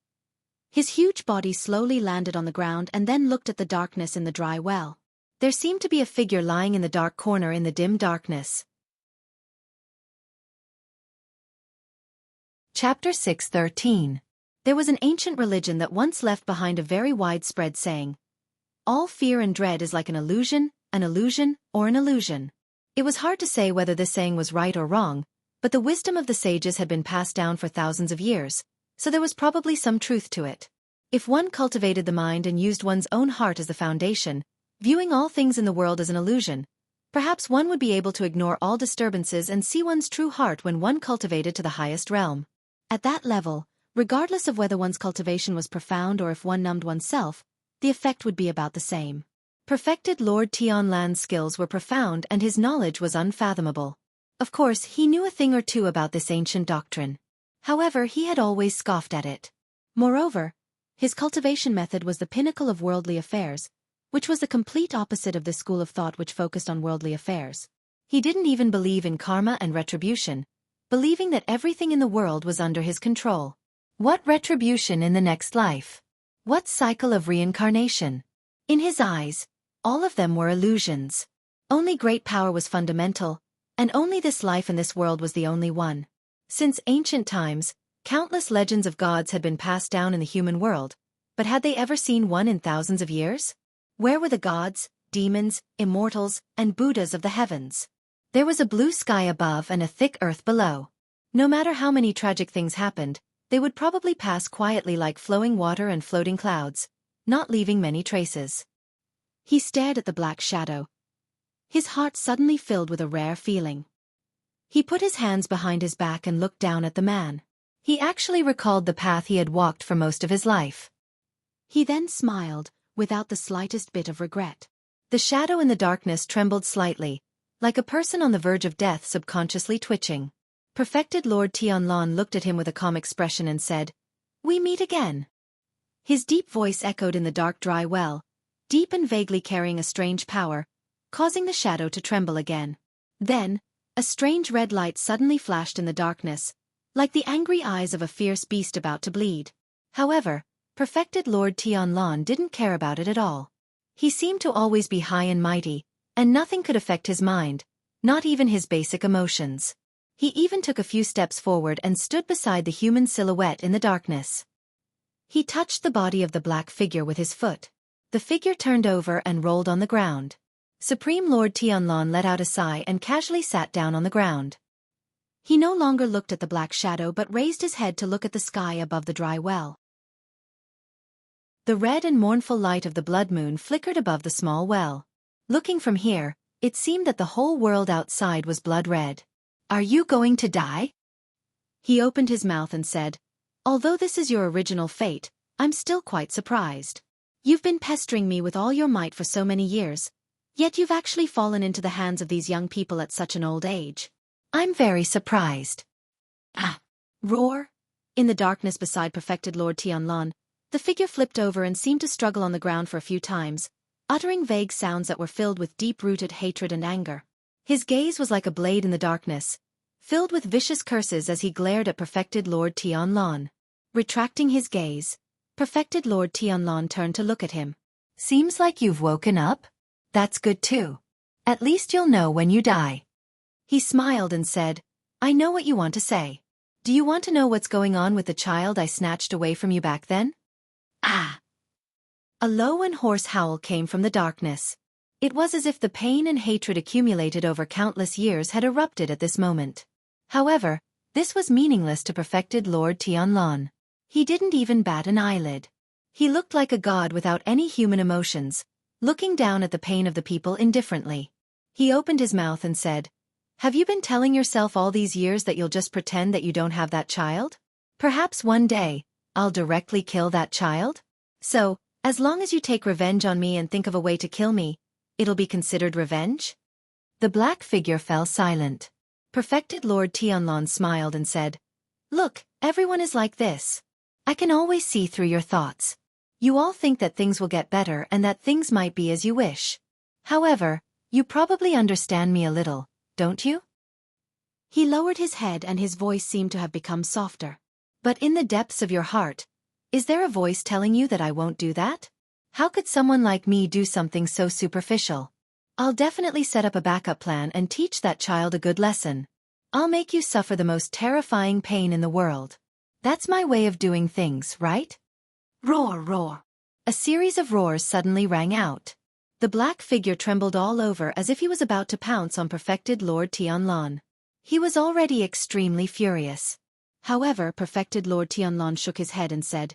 S1: his huge body slowly landed on the ground and then looked at the darkness in the dry well. There seemed to be a figure lying in the dark corner in the dim darkness. Chapter 6:13. There was an ancient religion that once left behind a very widespread saying, "All fear and dread is like an illusion, or an illusion." It was hard to say whether this saying was right or wrong, but the wisdom of the sages had been passed down for thousands of years, so there was probably some truth to it. If one cultivated the mind and used one's own heart as the foundation, viewing all things in the world as an illusion, perhaps one would be able to ignore all disturbances and see one's true heart when one cultivated to the highest realm. At that level, regardless of whether one's cultivation was profound or if one numbed oneself, the effect would be about the same. Perfected Lord Tianlan's skills were profound and his knowledge was unfathomable. Of course, he knew a thing or two about this ancient doctrine. However, he had always scoffed at it. Moreover, his cultivation method was the pinnacle of worldly affairs, which was the complete opposite of the school of thought which focused on worldly affairs. He didn't even believe in karma and retribution, believing that everything in the world was under his control. What retribution in the next life? What cycle of reincarnation? In his eyes, all of them were illusions. Only great power was fundamental, and only this life and this world was the only one. Since ancient times, countless legends of gods had been passed down in the human world, but had they ever seen one in thousands of years? Where were the gods, demons, immortals, and Buddhas of the heavens? There was a blue sky above and a thick earth below. No matter how many tragic things happened, they would probably pass quietly like flowing water and floating clouds, not leaving many traces. He stared at the black shadow. His heart suddenly filled with a rare feeling. He put his hands behind his back and looked down at the man. He actually recalled the path he had walked for most of his life. He then smiled, without the slightest bit of regret. The shadow in the darkness trembled slightly, like a person on the verge of death subconsciously twitching. Perfected Lord Tianlan looked at him with a calm expression and said, "We meet again." His deep voice echoed in the dark dry well, deep and vaguely carrying a strange power, causing the shadow to tremble again. Then, a strange red light suddenly flashed in the darkness, like the angry eyes of a fierce beast about to bleed. However, Perfected Lord Tianlan didn't care about it at all. He seemed to always be high and mighty, and nothing could affect his mind, not even his basic emotions. He even took a few steps forward and stood beside the human silhouette in the darkness. He touched the body of the black figure with his foot. The figure turned over and rolled on the ground. Supreme Lord Tianlan let out a sigh and casually sat down on the ground. He no longer looked at the black shadow but raised his head to look at the sky above the dry well. The red and mournful light of the blood moon flickered above the small well. Looking from here, it seemed that the whole world outside was blood red. "Are you going to die?" He opened his mouth and said, "Although this is your original fate, I'm still quite surprised. You've been pestering me with all your might for so many years, yet you've actually fallen into the hands of these young people at such an old age. I'm very surprised." "Ah!" Roar! In the darkness beside Perfected Lord Tianlan, the figure flipped over and seemed to struggle on the ground for a few times, uttering vague sounds that were filled with deep-rooted hatred and anger. His gaze was like a blade in the darkness, filled with vicious curses as he glared at Perfected Lord Tianlan. Retracting his gaze, Perfected Lord Tianlan turned to look at him. "Seems like you've woken up? That's good too. At least you'll know when you die." He smiled and said, "I know what you want to say. Do you want to know what's going on with the child I snatched away from you back then?" "Ah!" A low and hoarse howl came from the darkness. It was as if the pain and hatred accumulated over countless years had erupted at this moment. However, this was meaningless to Perfected Lord Tianlan. He didn't even bat an eyelid. He looked like a god without any human emotions, looking down at the pain of the people indifferently. He opened his mouth and said, "Have you been telling yourself all these years that you'll just pretend that you don't have that child? Perhaps one day, I'll directly kill that child? So, as long as you take revenge on me and think of a way to kill me, it'll be considered revenge?" The black figure fell silent. Perfected Lord Tianlan smiled and said, "Look, everyone is like this. I can always see through your thoughts. You all think that things will get better and that things might be as you wish. However, you probably understand me a little, don't you?" He lowered his head and his voice seemed to have become softer. "But in the depths of your heart, is there a voice telling you that I won't do that? How could someone like me do something so superficial? I'll definitely set up a backup plan and teach that child a good lesson. I'll make you suffer the most terrifying pain in the world. That's my way of doing things, right?" Roar, roar. A series of roars suddenly rang out. The black figure trembled all over as if he was about to pounce on Perfected Lord Tianlan. He was already extremely furious. However, Perfected Lord Tianlan shook his head and said,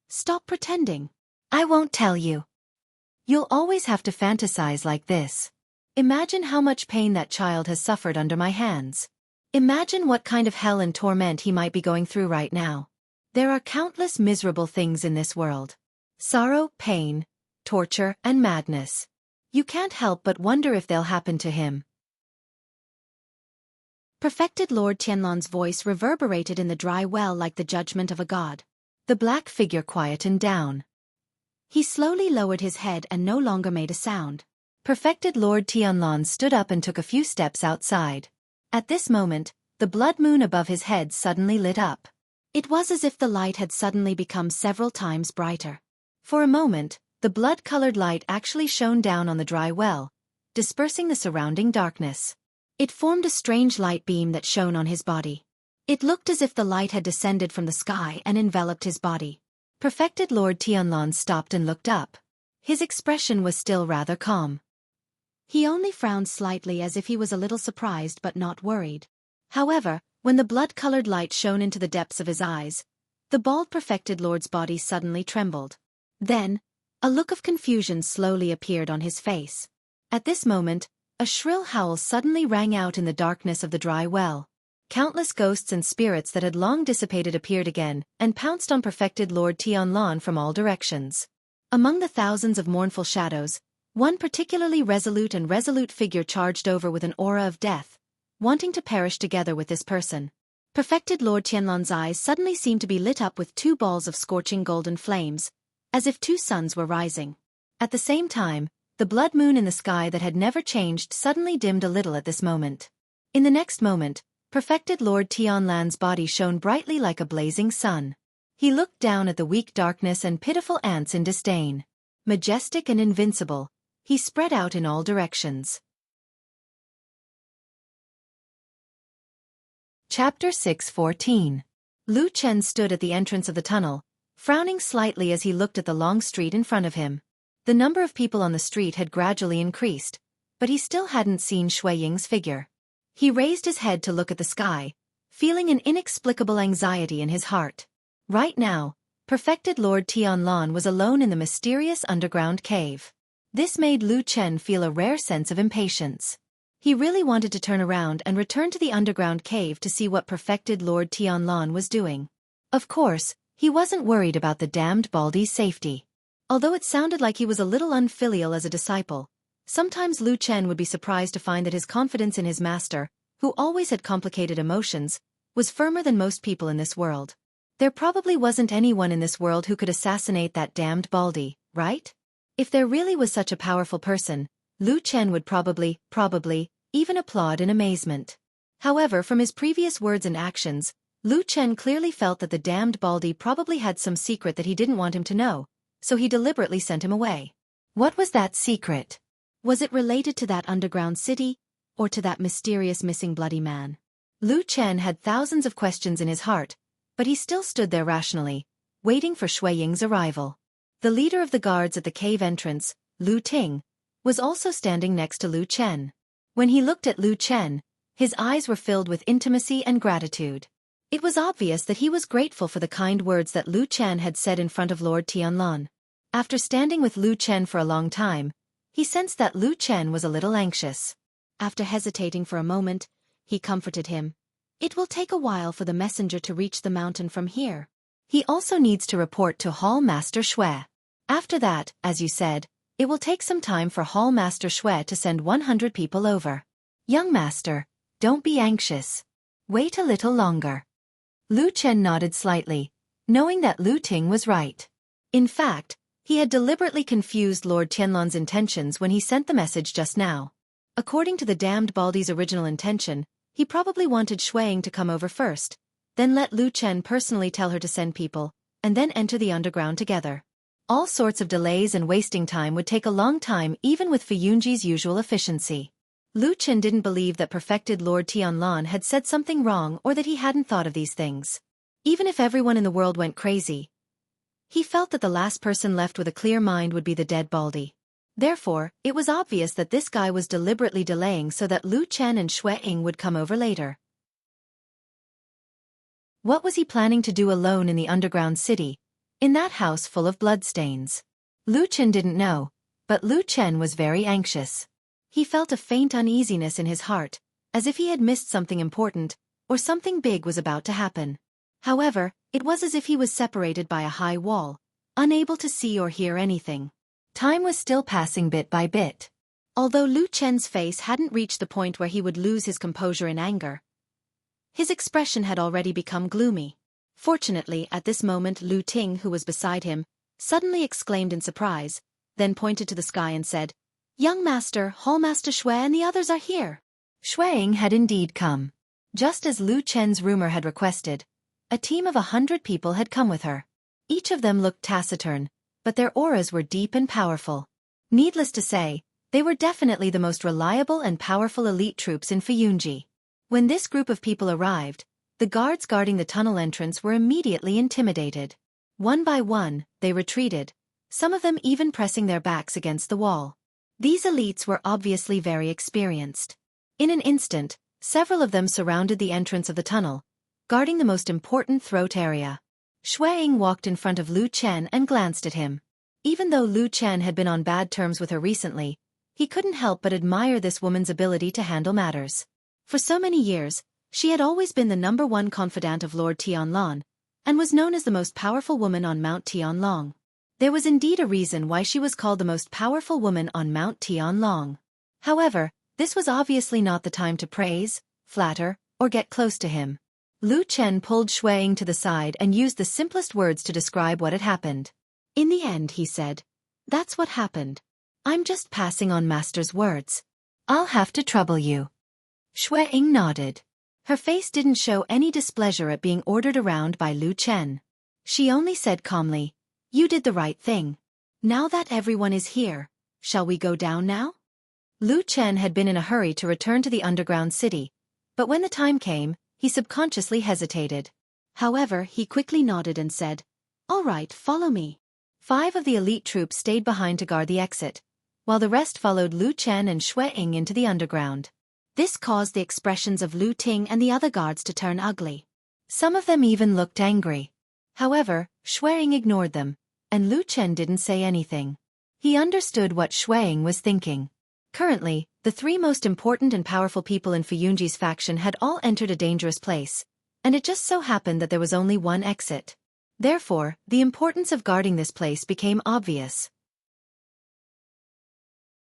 S1: "Stop pretending. I won't tell you. You'll always have to fantasize like this. Imagine how much pain that child has suffered under my hands. Imagine what kind of hell and torment he might be going through right now. There are countless miserable things in this world. Sorrow, pain, torture, and madness. You can't help but wonder if they'll happen to him. Perfected Lord Tianlan's voice reverberated in the dry well like the judgment of a god. The black figure quietened down. He slowly lowered his head and no longer made a sound. Perfected Lord Tianlan stood up and took a few steps outside. At this moment, the blood moon above his head suddenly lit up. It was as if the light had suddenly become several times brighter. For a moment, the blood-colored light actually shone down on the dry well, dispersing the surrounding darkness. It formed a strange light beam that shone on his body. It looked as if the light had descended from the sky and enveloped his body. Perfected Lord Tianlan stopped and looked up. His expression was still rather calm. He only frowned slightly as if he was a little surprised but not worried. However, when the blood-colored light shone into the depths of his eyes, the bald Perfected Lord's body suddenly trembled. Then, a look of confusion slowly appeared on his face. At this moment, a shrill howl suddenly rang out in the darkness of the dry well. Countless ghosts and spirits that had long dissipated appeared again and pounced on Perfected Lord Tianlan from all directions. Among the thousands of mournful shadows, one particularly resolute figure charged over with an aura of death, wanting to perish together with this person. Perfected Lord Tianlan's eyes suddenly seemed to be lit up with two balls of scorching golden flames, as if two suns were rising. At the same time, the blood moon in the sky that had never changed suddenly dimmed a little at this moment. In the next moment, Perfected Lord Tianlan's body shone brightly like a blazing sun. He looked down at the weak darkness and pitiful ants in disdain. Majestic and invincible, he spread out in all directions. Chapter 6:14. Lu Chen stood at the entrance of the tunnel, frowning slightly as he looked at the long street in front of him. The number of people on the street had gradually increased, but he still hadn't seen Shui Ying's figure. He raised his head to look at the sky, feeling an inexplicable anxiety in his heart. Right now, Perfected Lord Tianlan was alone in the mysterious underground cave. This made Lu Chen feel a rare sense of impatience. He really wanted to turn around and return to the underground cave to see what Perfected Lord Tianlan was doing. Of course, he wasn't worried about the damned Baldy's safety. Although it sounded like he was a little unfilial as a disciple, sometimes Lu Chen would be surprised to find that his confidence in his master, who always had complicated emotions, was firmer than most people in this world. There probably wasn't anyone in this world who could assassinate that damned Baldy, right? If there really was such a powerful person, Lu Chen would probably even applaud in amazement. However, from his previous words and actions, Lu Chen clearly felt that the damned Baldy probably had some secret that he didn't want him to know, so he deliberately sent him away. What was that secret? Was it related to that underground city, or to that mysterious missing bloody man? Lu Chen had thousands of questions in his heart, but he still stood there rationally, waiting for Shui Ying's arrival. The leader of the guards at the cave entrance, Lu Ting, was also standing next to Lu Chen. When he looked at Lu Chen, his eyes were filled with intimacy and gratitude. It was obvious that he was grateful for the kind words that Lu Chen had said in front of Lord Tianlan. After standing with Lu Chen for a long time, he sensed that Lu Chen was a little anxious. After hesitating for a moment, he comforted him. It will take a while for the messenger to reach the mountain from here. He also needs to report to Hall Master Shui. After that, as you said, it will take some time for Hall Master Shui to send 100 people over. Young master, don't be anxious. Wait a little longer. Lu Chen nodded slightly, knowing that Lu Ting was right. In fact, he had deliberately confused Lord Tianlan's intentions when he sent the message just now. According to the damned Baldy's original intention, he probably wanted Shui Ying to come over first, then let Lu Chen personally tell her to send people, and then enter the underground together. All sorts of delays and wasting time would take a long time even with Fu Yunji's usual efficiency. Lu Chen didn't believe that Perfected Lord Tianlan had said something wrong or that he hadn't thought of these things. Even if everyone in the world went crazy, he felt that the last person left with a clear mind would be the dead Baldy. Therefore, it was obvious that this guy was deliberately delaying so that Lu Chen and Shui Ying would come over later. What was he planning to do alone in the underground city, in that house full of bloodstains? Lu Chen didn't know, but Lu Chen was very anxious. He felt a faint uneasiness in his heart, as if he had missed something important, or something big was about to happen. However, it was as if he was separated by a high wall, unable to see or hear anything. Time was still passing bit by bit. Although Lu Chen's face hadn't reached the point where he would lose his composure in anger, his expression had already become gloomy. Fortunately, at this moment Lu Ting, who was beside him, suddenly exclaimed in surprise, then pointed to the sky and said, "Young master, Hallmaster Shui and the others are here." Shuiying had indeed come. Just as Lu Chen's rumor had requested, a team of 100 people had come with her. Each of them looked taciturn, but their auras were deep and powerful. Needless to say, they were definitely the most reliable and powerful elite troops in Fuyunji. When this group of people arrived, the guards guarding the tunnel entrance were immediately intimidated. One by one, they retreated, some of them even pressing their backs against the wall. These elites were obviously very experienced. In an instant, several of them surrounded the entrance of the tunnel, guarding the most important throat area. Shuiying walked in front of Lu Chen and glanced at him. Even though Lu Chen had been on bad terms with her recently, he couldn't help but admire this woman's ability to handle matters. For so many years, she had always been the #1 confidant of Lord Tianlan, and was known as the most powerful woman on Mount Tianlong. There was indeed a reason why she was called the most powerful woman on Mount Tianlong. However, this was obviously not the time to praise, flatter, or get close to him. Lu Chen pulled Shuiying to the side and used the simplest words to describe what had happened. "In the end," he said, "that's what happened. I'm just passing on master's words. I'll have to trouble you." Shuiying nodded. Her face didn't show any displeasure at being ordered around by Lu Chen. She only said calmly, "You did the right thing. Now that everyone is here, shall we go down now?" Lu Chen had been in a hurry to return to the underground city, but when the time came, he subconsciously hesitated. However, he quickly nodded and said, "All right, follow me." 5 of the elite troops stayed behind to guard the exit, while the rest followed Lu Chen and Shuiying into the underground. This caused the expressions of Lu Ting and the other guards to turn ugly. Some of them even looked angry. However, Shuiying ignored them, and Lu Chen didn't say anything. He understood what Shuiying was thinking. Currently, the 3 most important and powerful people in Fuyunji's faction had all entered a dangerous place, and it just so happened that there was only one exit. Therefore, the importance of guarding this place became obvious.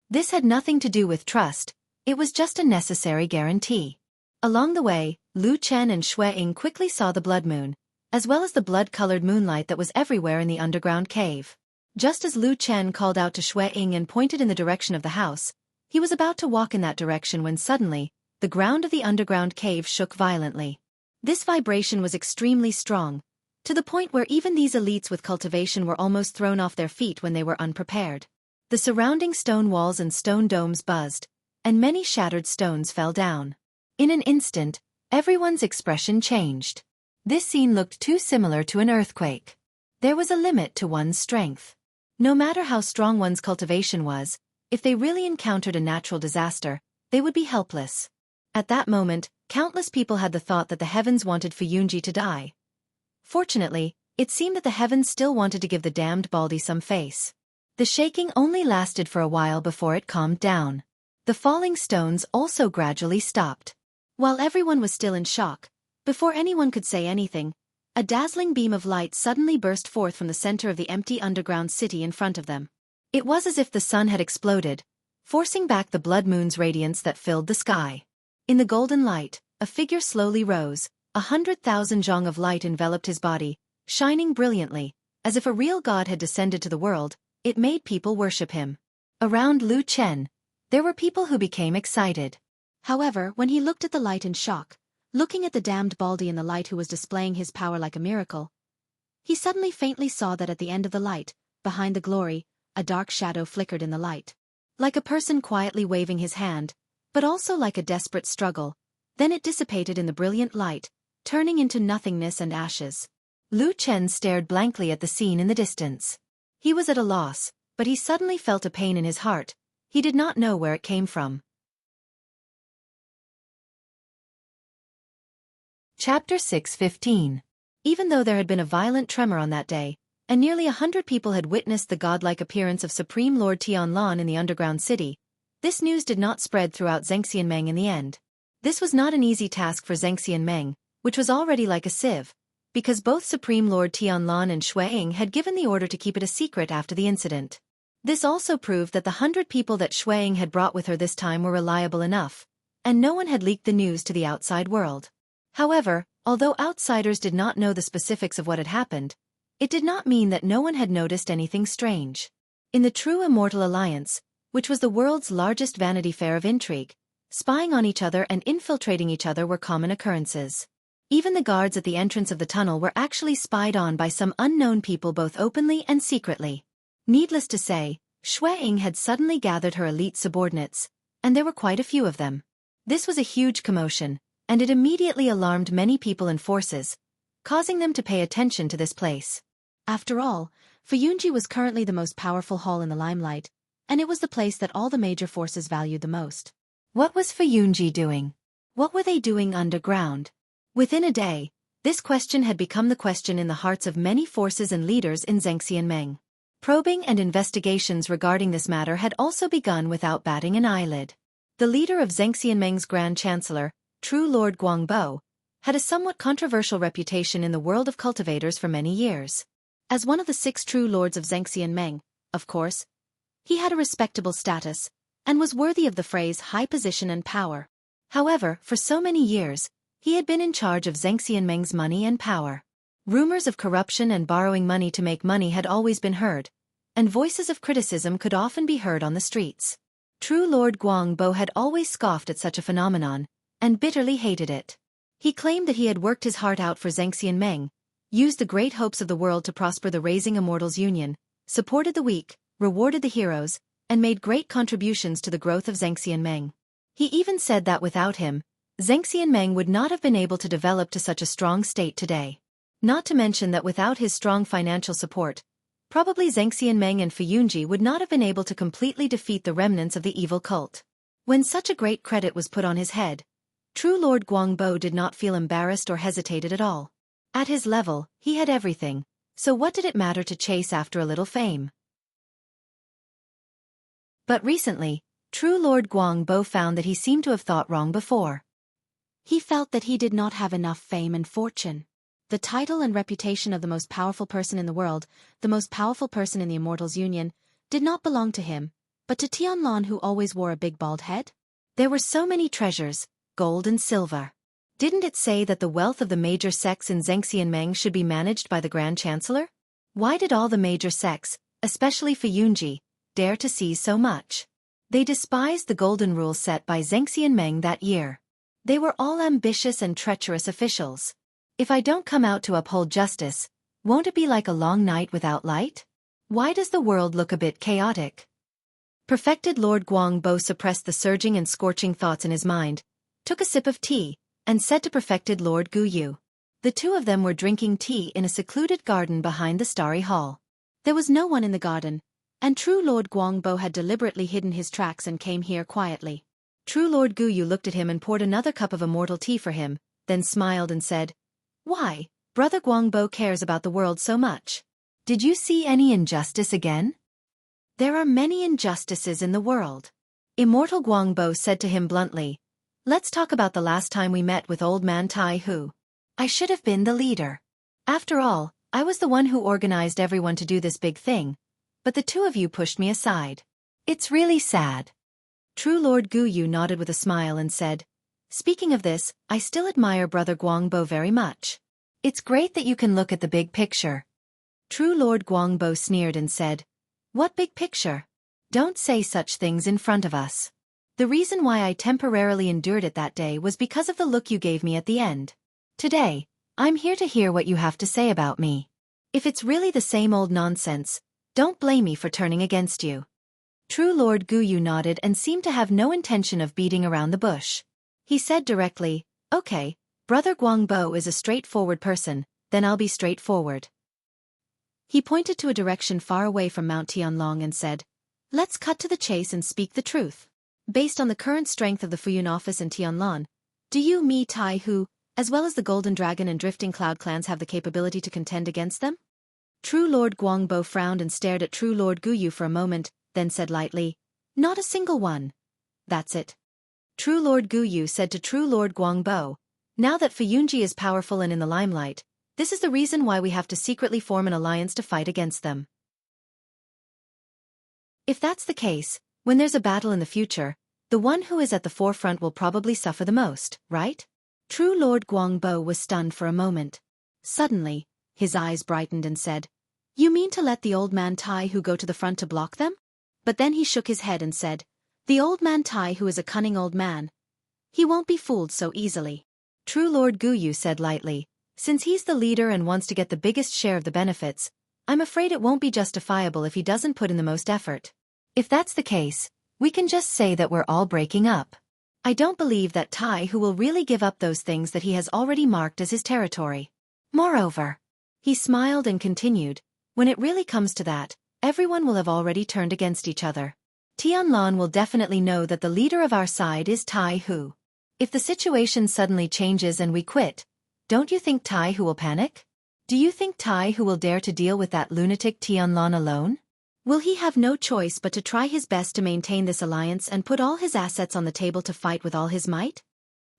S1: This had nothing to do with trust, it was just a necessary guarantee. Along the way, Lu Chen and Shuiying quickly saw the blood moon, as well as the blood-colored moonlight that was everywhere in the underground cave. Just as Lu Chen called out to Shuiying and pointed in the direction of the house, he was about to walk in that direction when suddenly, the ground of the underground cave shook violently. This vibration was extremely strong, to the point where even these elites with cultivation were almost thrown off their feet when they were unprepared. The surrounding stone walls and stone domes buzzed, and many shattered stones fell down. In an instant, everyone's expression changed. This scene looked too similar to an earthquake. There was a limit to one's strength. No matter how strong one's cultivation was, if they really encountered a natural disaster, they would be helpless. At that moment, countless people had the thought that the heavens wanted Fuyunji to die. Fortunately, it seemed that the heavens still wanted to give the damned Baldy some face. The shaking only lasted for a while before it calmed down. The falling stones also gradually stopped. While everyone was still in shock, before anyone could say anything, a dazzling beam of light suddenly burst forth from the center of the empty underground city in front of them. It was as if the sun had exploded, forcing back the blood moon's radiance that filled the sky. In the golden light, a figure slowly rose, 100,000 zhong of light enveloped his body, shining brilliantly, as if a real god had descended to the world. It made people worship him. Around Lu Chen, there were people who became excited. However, when he looked at the light in shock, looking at the damned Baldy in the light who was displaying his power like a miracle, he suddenly faintly saw that at the end of the light, behind the glory, a dark shadow flickered in the light. Like a person quietly waving his hand, but also like a desperate struggle. Then it dissipated in the brilliant light, turning into nothingness and ashes. Lu Chen stared blankly at the scene in the distance. He was at a loss, but he suddenly felt a pain in his heart. He did not know where it came from. Chapter 6:15. Even though there had been a violent tremor on that day, and nearly 100 people had witnessed the godlike appearance of Supreme Lord Tianlan in the underground city, this news did not spread throughout Zhengxianmeng in the end. This was not an easy task for Zhengxianmeng, which was already like a sieve, because both Supreme Lord Tianlan and Shuiying had given the order to keep it a secret after the incident. This also proved that the 100 people that Xueying had brought with her this time were reliable enough, and no one had leaked the news to the outside world. However, although outsiders did not know the specifics of what had happened, it did not mean that no one had noticed anything strange. In the true Immortal Alliance, which was the world's largest Vanity Fair of intrigue, spying on each other and infiltrating each other were common occurrences. Even the guards at the entrance of the tunnel were actually spied on by some unknown people both openly and secretly. Needless to say, Xueying had suddenly gathered her elite subordinates, and there were quite a few of them. This was a huge commotion, and it immediately alarmed many people and forces, causing them to pay attention to this place. After all, Fuyunji was currently the most powerful hall in the limelight, and it was the place that all the major forces valued the most. What was Fuyunji doing? What were they doing underground? Within a day, this question had become the question in the hearts of many forces and leaders in Zhengxianmeng. Probing and investigations regarding this matter had also begun without batting an eyelid. The leader of Zhengxianmeng's Grand Chancellor, True Lord Guangbo, had a somewhat controversial reputation in the world of cultivators for many years. As one of the 6 true lords of Zhengxianmeng, of course, he had a respectable status, and was worthy of the phrase high position and power. However, for so many years, he had been in charge of Zhengxianmeng's money and power. Rumors of corruption and borrowing money to make money had always been heard, and voices of criticism could often be heard on the streets. True Lord Guangbo had always scoffed at such a phenomenon, and bitterly hated it. He claimed that he had worked his heart out for Zhengxianmeng, used the great hopes of the world to prosper the Raising Immortals Union, supported the weak, rewarded the heroes, and made great contributions to the growth of Zhengxianmeng. He even said that without him, Zhengxianmeng would not have been able to develop to such a strong state today. Not to mention that without his strong financial support, probably Zhengxianmeng and Fuyunji would not have been able to completely defeat the remnants of the evil cult. When such a great credit was put on his head, True Lord Guangbo did not feel embarrassed or hesitated at all. At his level, he had everything, so what did it matter to chase after a little fame? But recently, True Lord Guangbo found that he seemed to have thought wrong before. He felt that he did not have enough fame and fortune. The title and reputation of the most powerful person in the world, the most powerful person in the Immortals Union, did not belong to him, but to Tianlong, who always wore a big bald head. There were so many treasures, gold and silver. Didn't it say that the wealth of the major sects in Zhengxianmeng should be managed by the Grand Chancellor? Why did all the major sects, especially Fuyunji, dare to seize so much? They despised the golden rules set by Zhengxianmeng that year. They were all ambitious and treacherous officials. If I don't come out to uphold justice, won't it be like a long night without light? Why does the world look a bit chaotic? Perfected Lord Guangbo suppressed the surging and scorching thoughts in his mind, took a sip of tea, and said to Perfected Lord Guyu. The two of them were drinking tea in a secluded garden behind the starry hall. There was no one in the garden, and True Lord Guangbo had deliberately hidden his tracks and came here quietly. True Lord Guyu looked at him and poured another cup of immortal tea for him, then smiled and said, "Why, Brother Guangbo cares about the world so much? Did you see any injustice again?" "There are many injustices in the world." Immortal Guangbo said to him bluntly, "Let's talk about the last time we met with old man Tai Hu. I should have been the leader. After all, I was the one who organized everyone to do this big thing, but the two of you pushed me aside. It's really sad." True Lord Guyu nodded with a smile and said, "Speaking of this, I still admire Brother Guangbo very much. It's great that you can look at the big picture." True Lord Guangbo sneered and said, "What big picture? Don't say such things in front of us. The reason why I temporarily endured it that day was because of the look you gave me at the end. Today, I'm here to hear what you have to say about me. If it's really the same old nonsense, don't blame me for turning against you." True Lord Guyu nodded and seemed to have no intention of beating around the bush. He said directly, "Okay, Brother Guangbo is a straightforward person, then I'll be straightforward." He pointed to a direction far away from Mount Tianlong and said, "Let's cut to the chase and speak the truth. Based on the current strength of the Fuyun office in Tianlong, do you, me, Tai Hu, as well as the Golden Dragon and Drifting Cloud clans have the capability to contend against them?" True Lord Guangbo frowned and stared at True Lord Guyu for a moment, then said lightly, "Not a single one." "That's it." True Lord Guyu said to True Lord Guangbo, "Now that Fuyunji is powerful and in the limelight, this is the reason why we have to secretly form an alliance to fight against them." If that's the case, when there's a battle in the future, the one who is at the forefront will probably suffer the most, right? True Lord Guangbo was stunned for a moment. Suddenly, his eyes brightened and said, "You mean to let the old man Tai who go to the front to block them?" But then he shook his head and said, "The old man Tai who is a cunning old man. He won't be fooled so easily." True Lord Guyu said lightly, "Since he's the leader and wants to get the biggest share of the benefits, I'm afraid it won't be justifiable if he doesn't put in the most effort. If that's the case, we can just say that we're all breaking up. I don't believe that Tai who will really give up those things that he has already marked as his territory. Moreover," he smiled and continued, "when it really comes to that, everyone will have already turned against each other. Tianlan will definitely know that the leader of our side is Tai Hu. If the situation suddenly changes and we quit, don't you think Tai Hu will panic? Do you think Tai Hu will dare to deal with that lunatic Tianlan alone? Will he have no choice but to try his best to maintain this alliance and put all his assets on the table to fight with all his might?"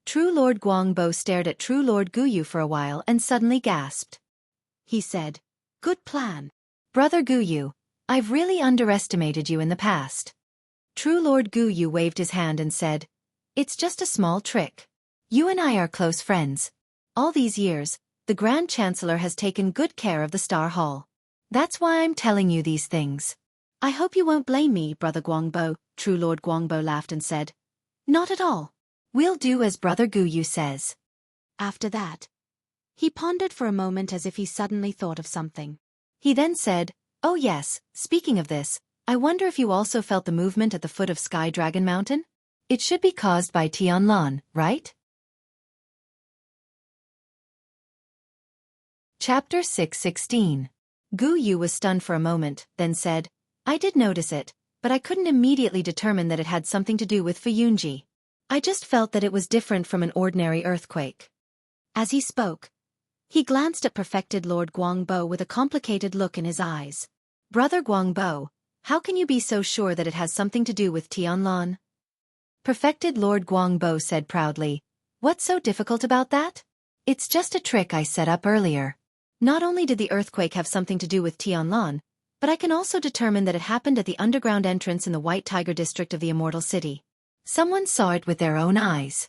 S1: True Lord Guangbo stared at True Lord Guyu for a while and suddenly gasped. He said, "Good plan. Brother Guyu, I've really underestimated you in the past." True Lord Guyu waved his hand and said, "It's just a small trick. You and I are close friends. All these years, the Grand Chancellor has taken good care of the Star Hall. That's why I'm telling you these things. I hope you won't blame me, Brother Guangbo." True Lord Guangbo laughed and said, "Not at all. We'll do as Brother Guyu says." After that, he pondered for a moment as if he suddenly thought of something. He then said, "Oh yes, speaking of this, I wonder if you also felt the movement at the foot of Sky Dragon Mountain? It should be caused by Tianlan, right?" Chapter 6:16. Gu Yu was stunned for a moment, then said, "I did notice it, but I couldn't immediately determine that it had something to do with Fuyunji. I just felt that it was different from an ordinary earthquake." As he spoke, he glanced at Perfected Lord Guangbo with a complicated look in his eyes. "Brother Guangbo, how can you be so sure that it has something to do with Tianlan?" Perfected Lord Guangbo said proudly, "What's so difficult about that? It's just a trick I set up earlier. Not only did the earthquake have something to do with Tianlan, but I can also determine that it happened at the underground entrance in the White Tiger district of the Immortal City. Someone saw it with their own eyes."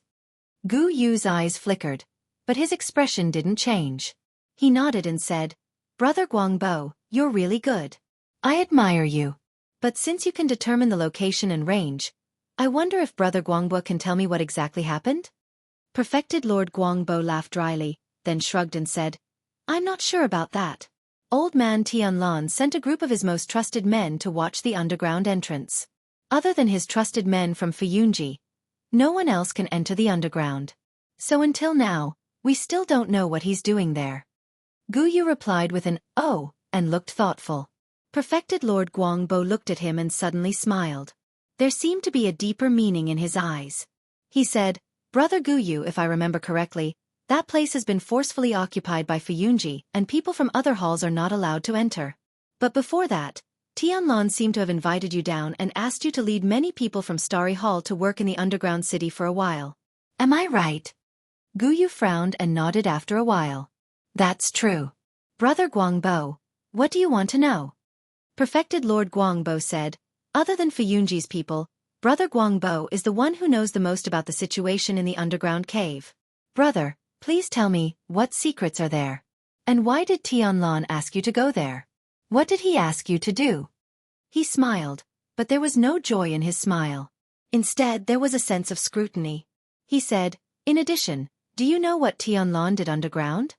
S1: Gu Yu's eyes flickered, but his expression didn't change. He nodded and said, "Brother Guangbo, you're really good. I admire you. But since you can determine the location and range, I wonder if Brother Guangbo can tell me what exactly happened?" Perfected Lord Guangbo laughed dryly, then shrugged and said, "I'm not sure about that. Old man Tianlan sent a group of his most trusted men to watch the underground entrance. Other than his trusted men from Fuyunji, no one else can enter the underground. So until now, we still don't know what he's doing there." Guyu replied with an "oh" and looked thoughtful. Perfected Lord Guangbo looked at him and suddenly smiled. There seemed to be a deeper meaning in his eyes. He said, "Brother Guyu, if I remember correctly, that place has been forcefully occupied by Fuyunji and people from other halls are not allowed to enter. But before that, Tianlan seemed to have invited you down and asked you to lead many people from Starry Hall to work in the underground city for a while. Am I right?" Guyu frowned and nodded after a while. "That's true. Brother Guangbo, what do you want to know?" Perfected Lord Guangbo said, "Other than Fuyunji's people, Brother Guangbo is the one who knows the most about the situation in the underground cave. Brother, please tell me, what secrets are there? And why did Tianlan ask you to go there? What did he ask you to do?" He smiled, but there was no joy in his smile. Instead, there was a sense of scrutiny. He said, "In addition, do you know what Tianlan did underground?"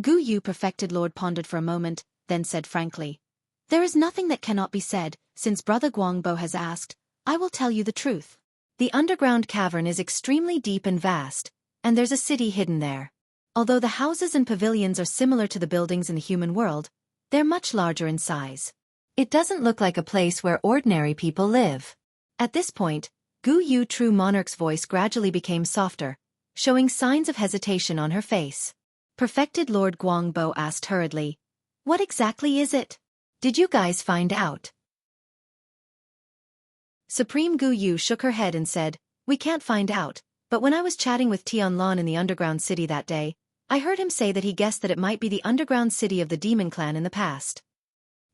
S1: Gu Yu Perfected Lord pondered for a moment, then said frankly, "There is nothing that cannot be said. Since Brother Guangbo has asked, I will tell you the truth. The underground cavern is extremely deep and vast, and there's a city hidden there. Although the houses and pavilions are similar to the buildings in the human world, they're much larger in size. It doesn't look like a place where ordinary people live." At this point, Gu Yu True Monarch's voice gradually became softer, showing signs of hesitation on her face. Perfected Lord Guangbo asked hurriedly, "What exactly is it? Did you guys find out?" Supreme Gu Yu shook her head and said, "We can't find out, but when I was chatting with Tianlan in the underground city that day, I heard him say that he guessed that it might be the underground city of the demon clan in the past."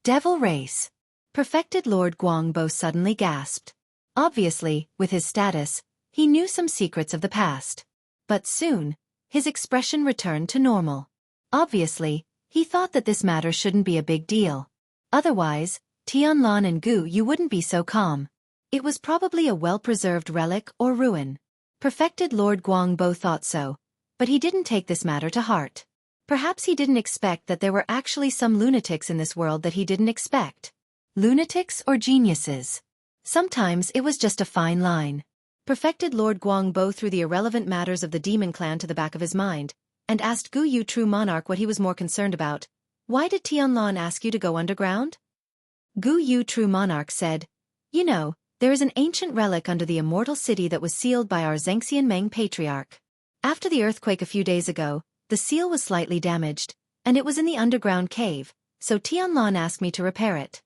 S1: "Devil race." Perfected Lord Guangbo suddenly gasped. Obviously, with his status, he knew some secrets of the past. But soon, his expression returned to normal. Obviously, he thought that this matter shouldn't be a big deal. Otherwise, Tianlan and Gu Yu wouldn't be so calm. It was probably a well-preserved relic or ruin. Perfected Lord Guangbo thought so, but he didn't take this matter to heart. Perhaps he didn't expect that there were actually some lunatics in this world that he didn't expect. Lunatics or geniuses? Sometimes it was just a fine line. Perfected Lord Guangbo threw the irrelevant matters of the demon clan to the back of his mind, and asked Gu Yu, true monarch, what he was more concerned about. Why did Tianlan ask you to go underground? Gu Yu, true monarch, said, You know, there is an ancient relic under the immortal city that was sealed by our Zhengxian Meng patriarch. After the earthquake a few days ago, the seal was slightly damaged, and it was in the underground cave, so Tianlan asked me to repair it.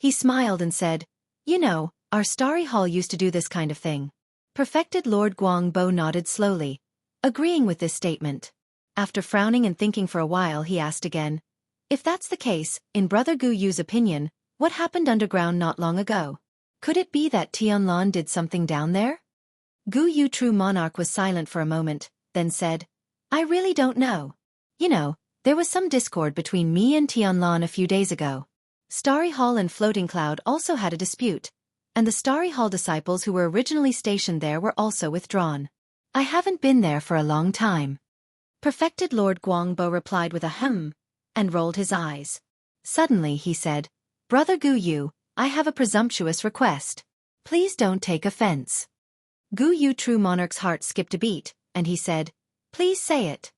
S1: He smiled and said, You know, our Starry Hall used to do this kind of thing. Perfected Lord Guangbo nodded slowly, agreeing with this statement. After frowning and thinking for a while, he asked again, If that's the case, in Brother Gu Yu's opinion, what happened underground not long ago? Could it be that Tianlan did something down there? Gu Yu, true monarch, was silent for a moment, then said, I really don't know. You know, there was some discord between me and Tianlan a few days ago. Starry Hall and Floating Cloud also had a dispute, and the Starry Hall disciples who were originally stationed there were also withdrawn. I haven't been there for a long time. Perfected Lord Guangbo replied with a and rolled his eyes. Suddenly he said, Brother Gu Yu, I have a presumptuous request. Please don't take offense. Gu Yu, true monarch's heart skipped a beat, and he said, Please say it.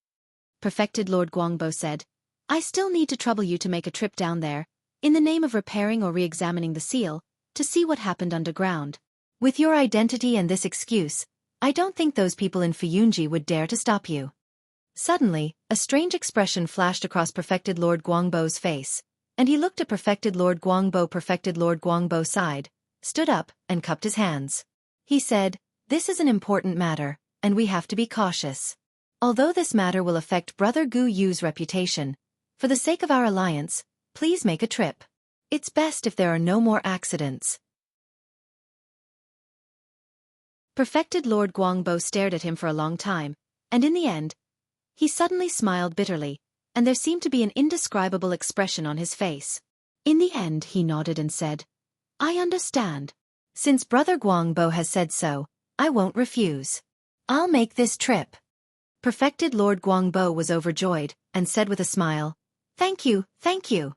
S1: Perfected Lord Guangbo said, I still need to trouble you to make a trip down there, in the name of repairing or re-examining the seal, to see what happened underground. With your identity and this excuse, I don't think those people in Fuyunji would dare to stop you. Suddenly, a strange expression flashed across Perfected Lord Guangbo's face, and he looked at Perfected Lord Guangbo. Perfected Lord Guangbo sighed, stood up, and cupped his hands. He said, This is an important matter, and we have to be cautious. Although this matter will affect Brother Gu Yu's reputation, for the sake of our alliance, please make a trip. It's best if there are no more accidents. Perfected Lord Guangbo stared at him for a long time, and in the end, he suddenly smiled bitterly, and there seemed to be an indescribable expression on his face. In the end he nodded and said, I understand. Since Brother Guangbo has said so, I won't refuse. I'll make this trip. Perfected Lord Guangbo was overjoyed, and said with a smile, Thank you, thank you.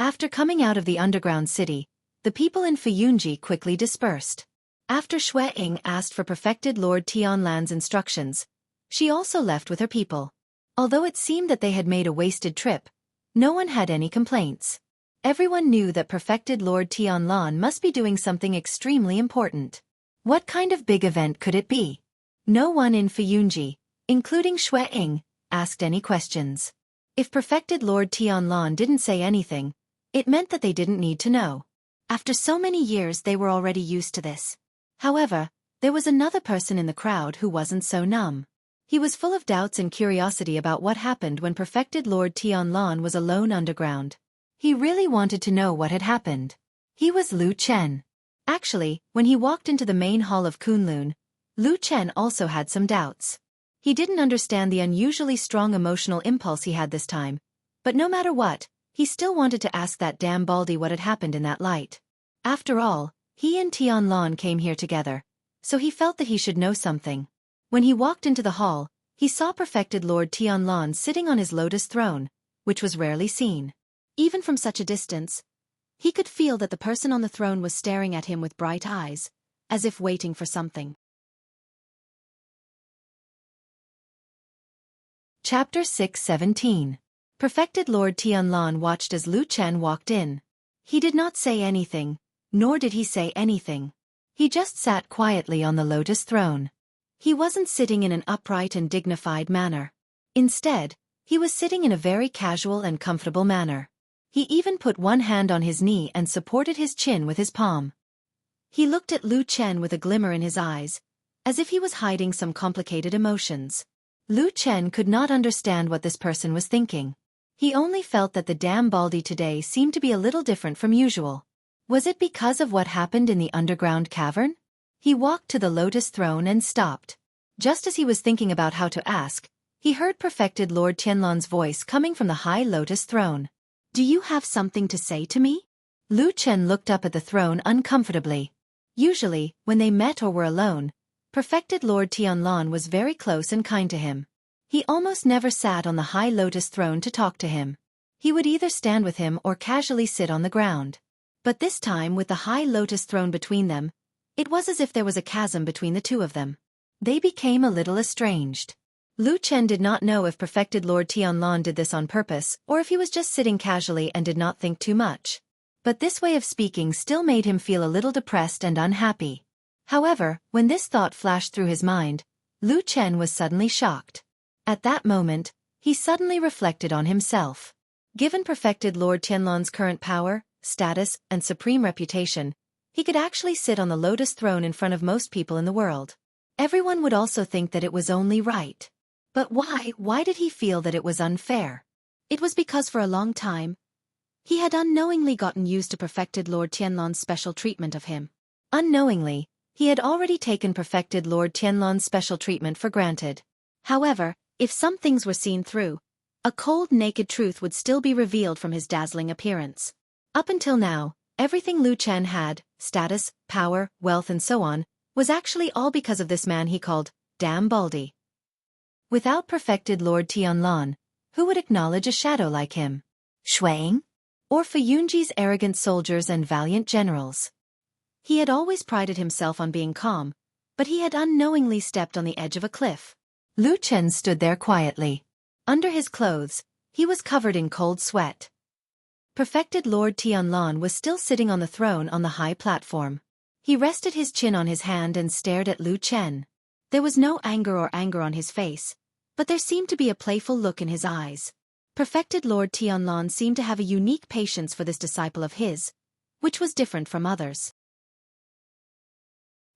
S1: After coming out of the underground city, the people in Fuyunji quickly dispersed. After Xue Ying asked for Perfected Lord Tianlan's instructions, she also left with her people. Although it seemed that they had made a wasted trip, no one had any complaints. Everyone knew that Perfected Lord Tianlan must be doing something extremely important. What kind of big event could it be? No one in Fuyunji, including Xue Ying, asked any questions. If Perfected Lord Tianlan didn't say anything, it meant that they didn't need to know. After so many years they were already used to this. However, there was another person in the crowd who wasn't so numb. He was full of doubts and curiosity about what happened when Perfected Lord Tianlan was alone underground. He really wanted to know what had happened. He was Lu Chen. Actually, when he walked into the main hall of Kunlun, Lu Chen also had some doubts. He didn't understand the unusually strong emotional impulse he had this time, but no matter what, he still wanted to ask that damn Baldy what had happened in that light. After all, he and Tianlan came here together, so he felt that he should know something. When he walked into the hall, he saw Perfected Lord Tianlan sitting on his lotus throne, which was rarely seen. Even from such a distance, he could feel that the person on the throne was staring at him with bright eyes, as if waiting for something. Chapter 6:17. Perfected Lord Tianlan watched as Lu Chen walked in. He did not say anything, nor did he say anything. He just sat quietly on the lotus throne. He wasn't sitting in an upright and dignified manner. Instead, he was sitting in a very casual and comfortable manner. He even put one hand on his knee and supported his chin with his palm. He looked at Lu Chen with a glimmer in his eyes, as if he was hiding some complicated emotions. Lu Chen could not understand what this person was thinking. He only felt that the damn Baldy today seemed to be a little different from usual. Was it because of what happened in the underground cavern? He walked to the lotus throne and stopped. Just as he was thinking about how to ask, he heard perfected Lord Tianlan's voice coming from the high lotus throne. Do you have something to say to me? Lu Chen looked up at the throne uncomfortably. Usually, when they met or were alone, perfected Lord Tianlan was very close and kind to him. He almost never sat on the high lotus throne to talk to him. He would either stand with him or casually sit on the ground. But this time, with the high lotus throne between them, it was as if there was a chasm between the two of them. They became a little estranged. Lu Chen did not know if perfected Lord Tianlan did this on purpose or if he was just sitting casually and did not think too much. But this way of speaking still made him feel a little depressed and unhappy. However, when this thought flashed through his mind, Lu Chen was suddenly shocked. At that moment, he suddenly reflected on himself. Given perfected Lord Tianlan's current power, status, and supreme reputation, he could actually sit on the lotus throne in front of most people in the world. Everyone would also think that it was only right. But why did he feel that it was unfair? It was because for a long time, he had unknowingly gotten used to perfected Lord Tianlan's special treatment of him. Unknowingly, he had already taken perfected Lord Tianlan's special treatment for granted. However, if some things were seen through, a cold naked truth would still be revealed from his dazzling appearance. Up until now, everything Lu Chen had, status, power, wealth and so on, was actually all because of this man he called Damn Baldy. Without perfected Lord Tianlan, who would acknowledge a shadow like him? Shuang? Or Fuyunji's arrogant soldiers and valiant generals? He had always prided himself on being calm, but he had unknowingly stepped on the edge of a cliff. Lu Chen stood there quietly. Under his clothes, he was covered in cold sweat. Perfected Lord Tianlan was still sitting on the throne on the high platform. He rested his chin on his hand and stared at Lu Chen. There was no anger on his face, but there seemed to be a playful look in his eyes. Perfected Lord Tianlan seemed to have a unique patience for this disciple of his, which was different from others.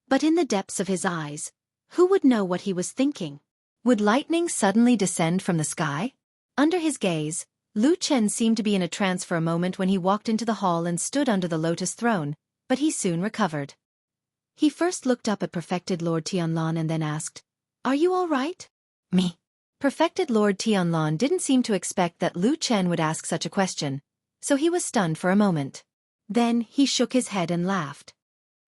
S1: But in the depths of his eyes, who would know what he was thinking? Would lightning suddenly descend from the sky? Under his gaze, Lu Chen seemed to be in a trance for a moment when he walked into the hall and stood under the lotus throne, but he soon recovered. He first looked up at perfected Lord Tianlan and then asked, "Are you all right?" "Me?" Perfected Lord Tianlan didn't seem to expect that Lu Chen would ask such a question, so he was stunned for a moment. Then he shook his head and laughed.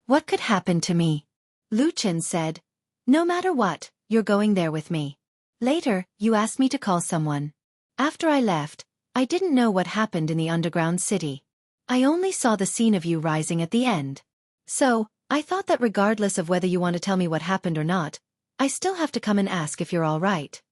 S1: "What could happen to me?" Lu Chen said, "No matter what, you're going there with me. Later, you asked me to call someone. After I left, I didn't know what happened in the underground city. I only saw the scene of you rising at the end. So, I thought that regardless of whether you want to tell me what happened or not, I still have to come and ask if you're all right."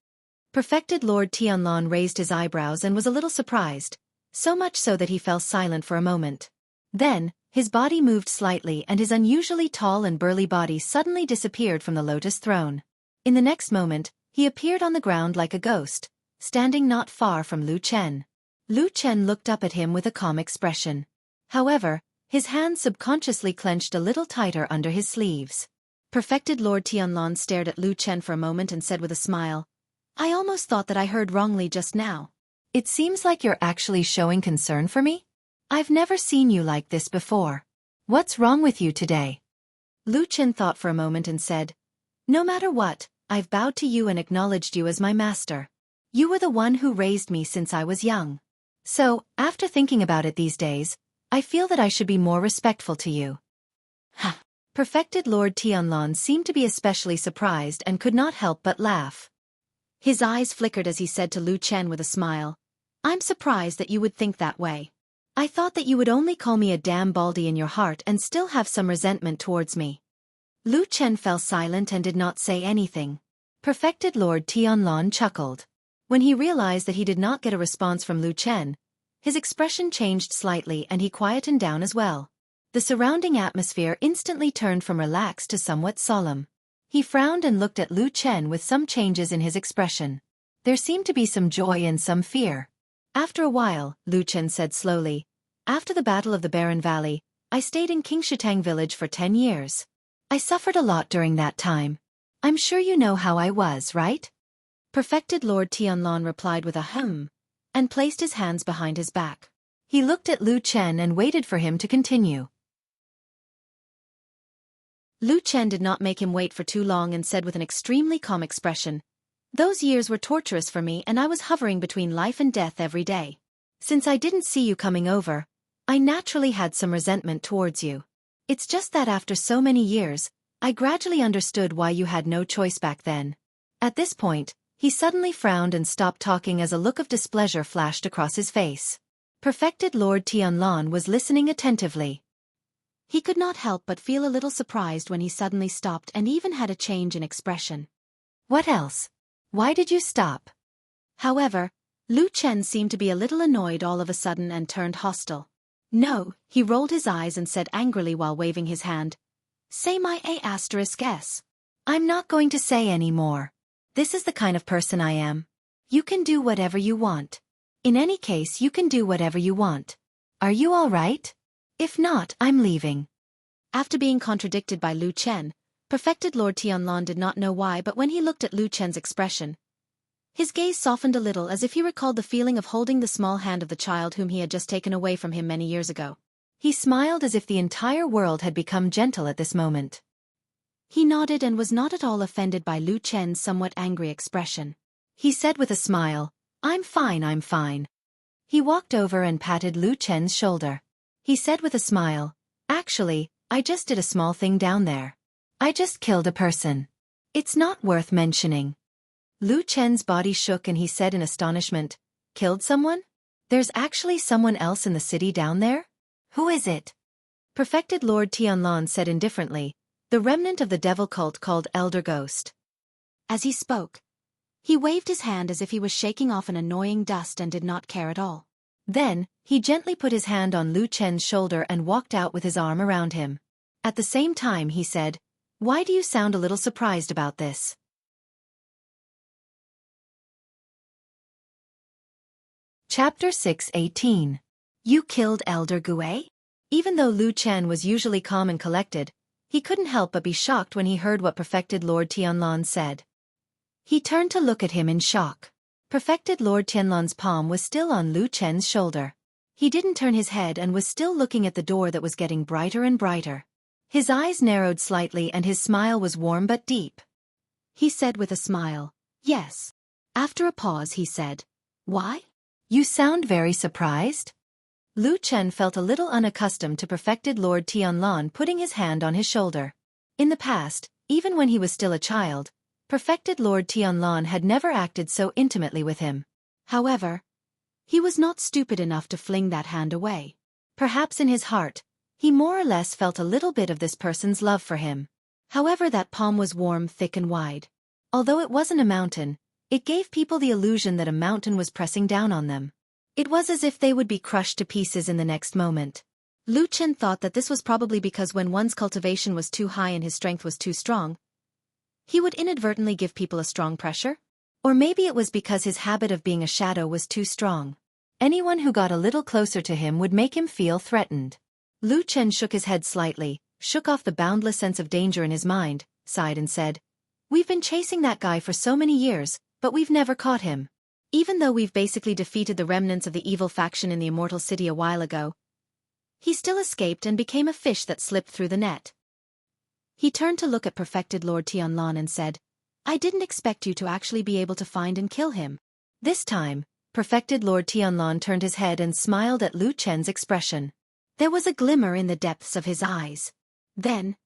S1: Perfected Lord Tianlan raised his eyebrows and was a little surprised, so much so that he fell silent for a moment. Then, his body moved slightly and his unusually tall and burly body suddenly disappeared from the lotus throne. In the next moment, he appeared on the ground like a ghost, standing not far from Lu Chen. Lu Chen looked up at him with a calm expression. However, his hands subconsciously clenched a little tighter under his sleeves. Perfected Lord Tianlan stared at Lu Chen for a moment and said with a smile, "I almost thought that I heard wrongly just now. It seems like you're actually showing concern for me? I've never seen you like this before. What's wrong with you today?" Lu Chen thought for a moment and said, "No matter what, I've bowed to you and acknowledged you as my master. You were the one who raised me since I was young. So, after thinking about it these days, I feel that I should be more respectful to you." Perfected Lord Tianlan seemed to be especially surprised and could not help but laugh. His eyes flickered as he said to Lu Chen with a smile, "I'm surprised that you would think that way. I thought that you would only call me a damn baldy in your heart and still have some resentment towards me." Lu Chen fell silent and did not say anything. Perfected Lord Tianlan chuckled. When he realized that he did not get a response from Lu Chen, his expression changed slightly and he quietened down as well. The surrounding atmosphere instantly turned from relaxed to somewhat solemn. He frowned and looked at Lu Chen with some changes in his expression. There seemed to be some joy and some fear. After a while, Lu Chen said slowly, "After the Battle of the Barren Valley, I stayed in Qingshitang village for 10 years. I suffered a lot during that time. I'm sure you know how I was, right?" Perfected Lord Tianlan replied with a and placed his hands behind his back. He looked at Lu Chen and waited for him to continue. Lu Chen did not make him wait for too long and said with an extremely calm expression, "Those years were torturous for me and I was hovering between life and death every day. Since I didn't see you coming over, I naturally had some resentment towards you. It's just that after so many years, I gradually understood why you had no choice back then." At this point, he suddenly frowned and stopped talking as a look of displeasure flashed across his face. Perfected Lord Tianlan was listening attentively. He could not help but feel a little surprised when he suddenly stopped and even had a change in expression. "What else? Why did you stop?" However, Lu Chen seemed to be a little annoyed all of a sudden and turned hostile. "No," he rolled his eyes and said angrily while waving his hand. "Say my A*S. I'm not going to say any more. This is the kind of person I am. You can do whatever you want. In any case, you can do whatever you want. Are you all right? If not, I'm leaving." After being contradicted by Lu Chen, Perfected Lord Tianlan did not know why, but when he looked at Lu Chen's expression, his gaze softened a little as if he recalled the feeling of holding the small hand of the child whom he had just taken away from him many years ago. He smiled as if the entire world had become gentle at this moment. He nodded and was not at all offended by Lu Chen's somewhat angry expression. He said with a smile, I'm fine. He walked over and patted Lu Chen's shoulder. He said with a smile, "Actually, I just did a small thing down there. I just killed a person. It's not worth mentioning." Lu Chen's body shook and he said in astonishment, "Killed someone? There's actually someone else in the city down there? Who is it?" Perfected Lord Tianlan said indifferently, "The remnant of the devil cult called Elder Ghost." As he spoke, he waved his hand as if he was shaking off an annoying dust and did not care at all. Then, he gently put his hand on Lu Chen's shoulder and walked out with his arm around him. At the same time he said, "Why do you sound a little surprised about this?" Chapter 6:18. You killed Elder Gue? Even though Lu Chen was usually calm and collected, he couldn't help but be shocked when he heard what Perfected Lord Tianlan said. He turned to look at him in shock. Perfected Lord Tianlan's palm was still on Lu Chen's shoulder. He didn't turn his head and was still looking at the door that was getting brighter and brighter. His eyes narrowed slightly and his smile was warm but deep. He said with a smile, "Yes." After a pause he said, "Why? You sound very surprised." Lu Chen felt a little unaccustomed to Perfected Lord Tianlan putting his hand on his shoulder. In the past, even when he was still a child, Perfected Lord Tianlan had never acted so intimately with him. However, he was not stupid enough to fling that hand away. Perhaps in his heart, he more or less felt a little bit of this person's love for him. However, that palm was warm, thick and wide. Although it wasn't a mountain, it gave people the illusion that a mountain was pressing down on them. It was as if they would be crushed to pieces in the next moment. Lu Chen thought that this was probably because when one's cultivation was too high and his strength was too strong, he would inadvertently give people a strong pressure? Or maybe it was because his habit of being a shadow was too strong. Anyone who got a little closer to him would make him feel threatened. Lu Chen shook his head slightly, shook off the boundless sense of danger in his mind, sighed and said, "We've been chasing that guy for so many years, but we've never caught him. Even though we've basically defeated the remnants of the evil faction in the Immortal City a while ago, he still escaped and became a fish that slipped through the net." He turned to look at Perfected Lord Tianlan and said, "I didn't expect you to actually be able to find and kill him." This time, Perfected Lord Tianlan turned his head and smiled at Lu Chen's expression. There was a glimmer in the depths of his eyes. Then,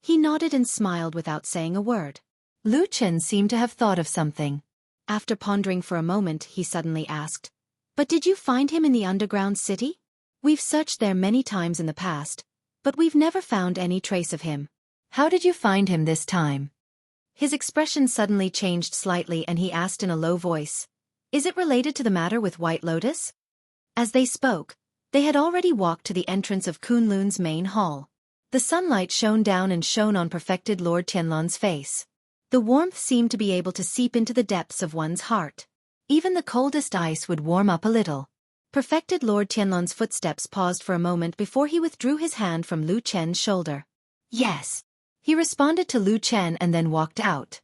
S1: he nodded and smiled without saying a word. Lu Chen seemed to have thought of something. After pondering for a moment, he suddenly asked, "But did you find him in the underground city? We've searched there many times in the past, but we've never found any trace of him. How did you find him this time?" His expression suddenly changed slightly and he asked in a low voice, "Is it related to the matter with White Lotus?" As they spoke, they had already walked to the entrance of Kunlun's main hall. The sunlight shone down and shone on Perfected Lord Tianlan's face. The warmth seemed to be able to seep into the depths of one's heart. Even the coldest ice would warm up a little. Perfected Lord Tianlan's footsteps paused for a moment before he withdrew his hand from Lu Chen's shoulder. "Yes." He responded to Lu Chen and then walked out.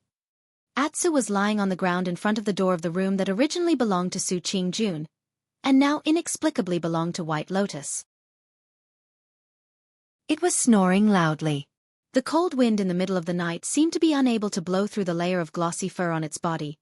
S1: Atsu was lying on the ground in front of the door of the room that originally belonged to Su Qingjun, and now inexplicably belonged to White Lotus. It was snoring loudly. The cold wind in the middle of the night seemed to be unable to blow through the layer of glossy fur on its body,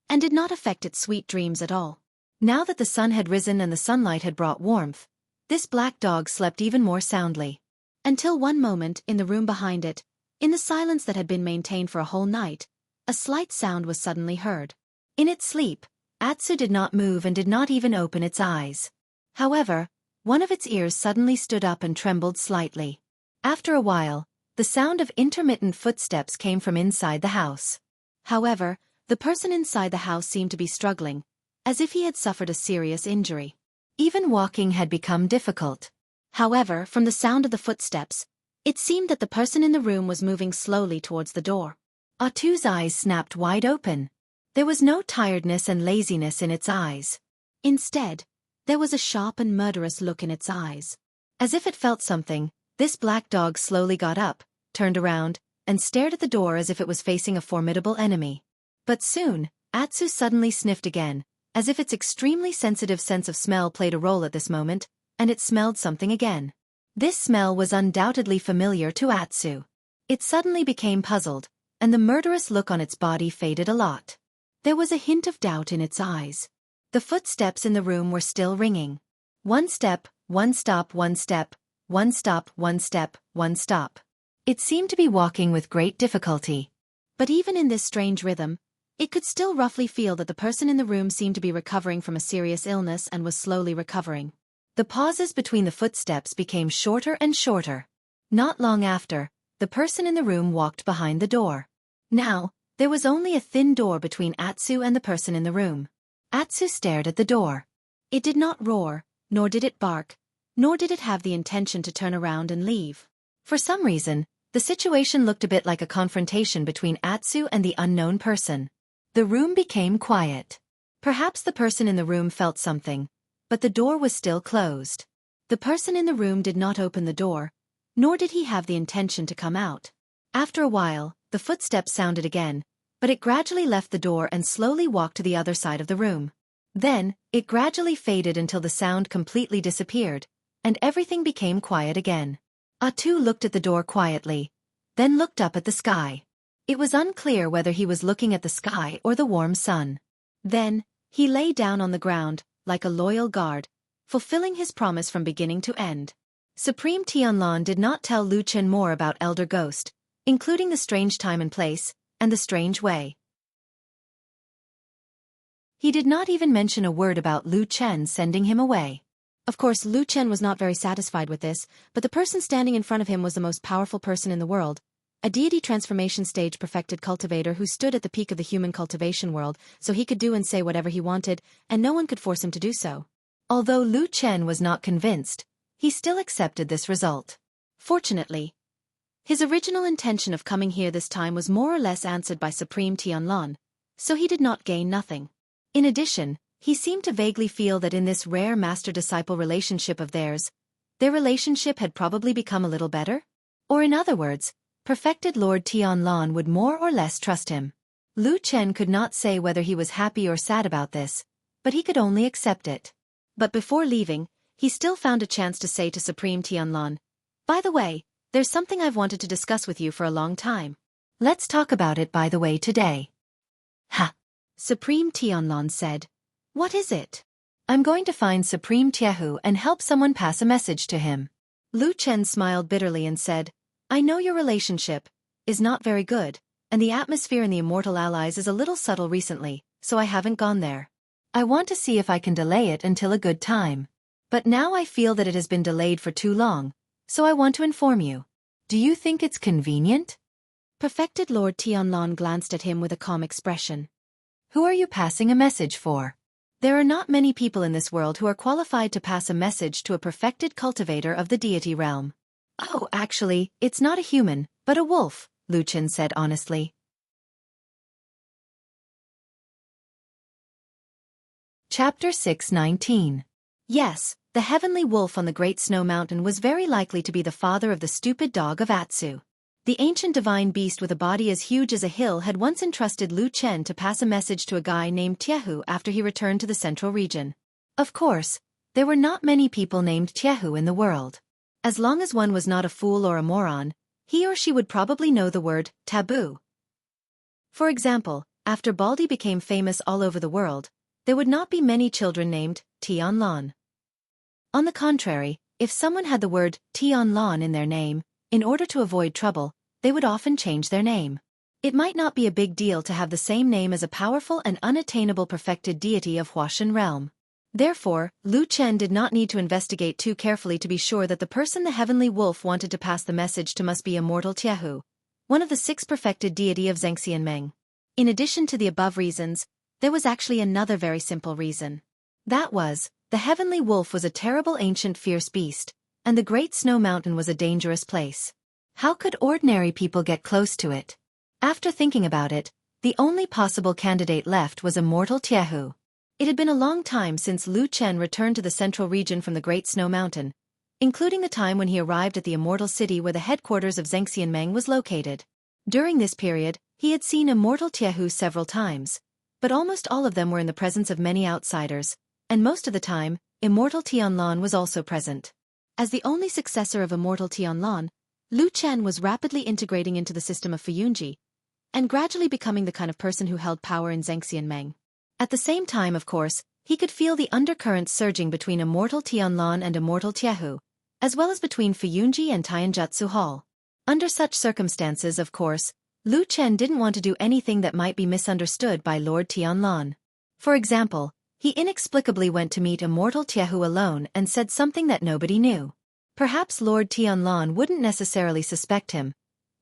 S1: and did not affect its sweet dreams at all. Now that the sun had risen and the sunlight had brought warmth, this black dog slept even more soundly. Until one moment, in the room behind it, in the silence that had been maintained for a whole night, a slight sound was suddenly heard. In its sleep, Atsu did not move and did not even open its eyes. However, one of its ears suddenly stood up and trembled slightly. After a while, the sound of intermittent footsteps came from inside the house. However, the person inside the house seemed to be struggling, as if he had suffered a serious injury. Even walking had become difficult. However, from the sound of the footsteps, it seemed that the person in the room was moving slowly towards the door. Atsu's eyes snapped wide open. There was no tiredness and laziness in its eyes. Instead, there was a sharp and murderous look in its eyes. As if it felt something, this black dog slowly got up, turned around, and stared at the door as if it was facing a formidable enemy. But soon, Atsu suddenly sniffed again, as if its extremely sensitive sense of smell played a role at this moment, and it smelled something again. This smell was undoubtedly familiar to Atsu. It suddenly became puzzled, and the murderous look on its body faded a lot. There was a hint of doubt in its eyes. The footsteps in the room were still ringing. One step, one stop, one step, one stop, one step, one stop. It seemed to be walking with great difficulty. But even in this strange rhythm, it could still roughly feel that the person in the room seemed to be recovering from a serious illness and was slowly recovering. The pauses between the footsteps became shorter and shorter. Not long after, the person in the room walked behind the door. Now, there was only a thin door between Atsu and the person in the room. Atsu stared at the door. It did not roar, nor did it bark, nor did it have the intention to turn around and leave. For some reason, the situation looked a bit like a confrontation between Atsu and the unknown person. The room became quiet. Perhaps the person in the room felt something, but the door was still closed. The person in the room did not open the door, nor did he have the intention to come out. After a while, the footsteps sounded again, but it gradually left the door and slowly walked to the other side of the room. Then, it gradually faded until the sound completely disappeared, and everything became quiet again. Atsu looked at the door quietly, then looked up at the sky. It was unclear whether he was looking at the sky or the warm sun. Then, he lay down on the ground, like a loyal guard, fulfilling his promise from beginning to end. Supreme Tianlan did not tell Lu Chen more about Elder Ghost, including the strange time and place, and the strange way. He did not even mention a word about Lu Chen sending him away. Of course, Lu Chen was not very satisfied with this, but the person standing in front of him was the most powerful person in the world, a deity transformation stage perfected cultivator who stood at the peak of the human cultivation world, so he could do and say whatever he wanted, and no one could force him to do so. Although Lu Chen was not convinced, he still accepted this result. Fortunately, his original intention of coming here this time was more or less answered by Supreme Tianlan, so he did not gain nothing. In addition, he seemed to vaguely feel that in this rare master-disciple relationship of theirs, their relationship had probably become a little better? Or in other words, perfected Lord Tianlan would more or less trust him. Lu Chen could not say whether he was happy or sad about this, but he could only accept it. But before leaving, he still found a chance to say to Supreme Tianlan, "By the way, there's something I've wanted to discuss with you for a long time. Let's talk about it by the way today." "Ha!" Supreme Tianlan said. "What is it?" "I'm going to find Supreme Tiehu and help someone pass a message to him." Lu Chen smiled bitterly and said, "I know your relationship is not very good, and the atmosphere in the Immortal Allies is a little subtle recently, so I haven't gone there. I want to see if I can delay it until a good time. But now I feel that it has been delayed for too long, so I want to inform you. Do you think it's convenient?" Perfected Lord Tianlan glanced at him with a calm expression. "Who are you passing a message for?" "There are not many people in this world who are qualified to pass a message to a perfected cultivator of the deity realm." "Oh, actually, it's not a human, but a wolf," Lu Chen said honestly. Chapter 619. Yes, the heavenly wolf on the Great Snow Mountain was very likely to be the father of the stupid dog of Atsu. The ancient divine beast with a body as huge as a hill had once entrusted Lu Chen to pass a message to a guy named Tiehu after he returned to the central region. Of course, there were not many people named Tiehu in the world. As long as one was not a fool or a moron, he or she would probably know the word taboo. For example, after Baldi became famous all over the world, there would not be many children named Tianlan. On the contrary, if someone had the word Tianlan in their name, in order to avoid trouble, they would often change their name. It might not be a big deal to have the same name as a powerful and unattainable perfected deity of Huashan realm. Therefore, Lu Chen did not need to investigate too carefully to be sure that the person the heavenly wolf wanted to pass the message to must be immortal Tiahu, one of the 6 perfected deity of Zhengxianmeng. In addition to the above reasons, there was actually another very simple reason. That was, the heavenly wolf was a terrible ancient fierce beast, and the Great Snow Mountain was a dangerous place. How could ordinary people get close to it? After thinking about it, the only possible candidate left was immortal Tiahu. It had been a long time since Lu Chen returned to the central region from the Great Snow Mountain, including the time when he arrived at the immortal city where the headquarters of Zhengxianmeng was located. During this period, he had seen immortal Tiahu several times, but almost all of them were in the presence of many outsiders, and most of the time, immortal Tianlan was also present. As the only successor of immortal Tianlan, Lu Chen was rapidly integrating into the system of Fuyunji, and gradually becoming the kind of person who held power in Zhengxianmeng. At the same time, of course, he could feel the undercurrents surging between immortal Tianlan and immortal Tiahu, as well as between Fuyunji and Tianjutsu Hall. Under such circumstances, of course, Lu Chen didn't want to do anything that might be misunderstood by Lord Tianlan. For example, he inexplicably went to meet immortal Tiahu alone and said something that nobody knew. Perhaps Lord Tianlan wouldn't necessarily suspect him,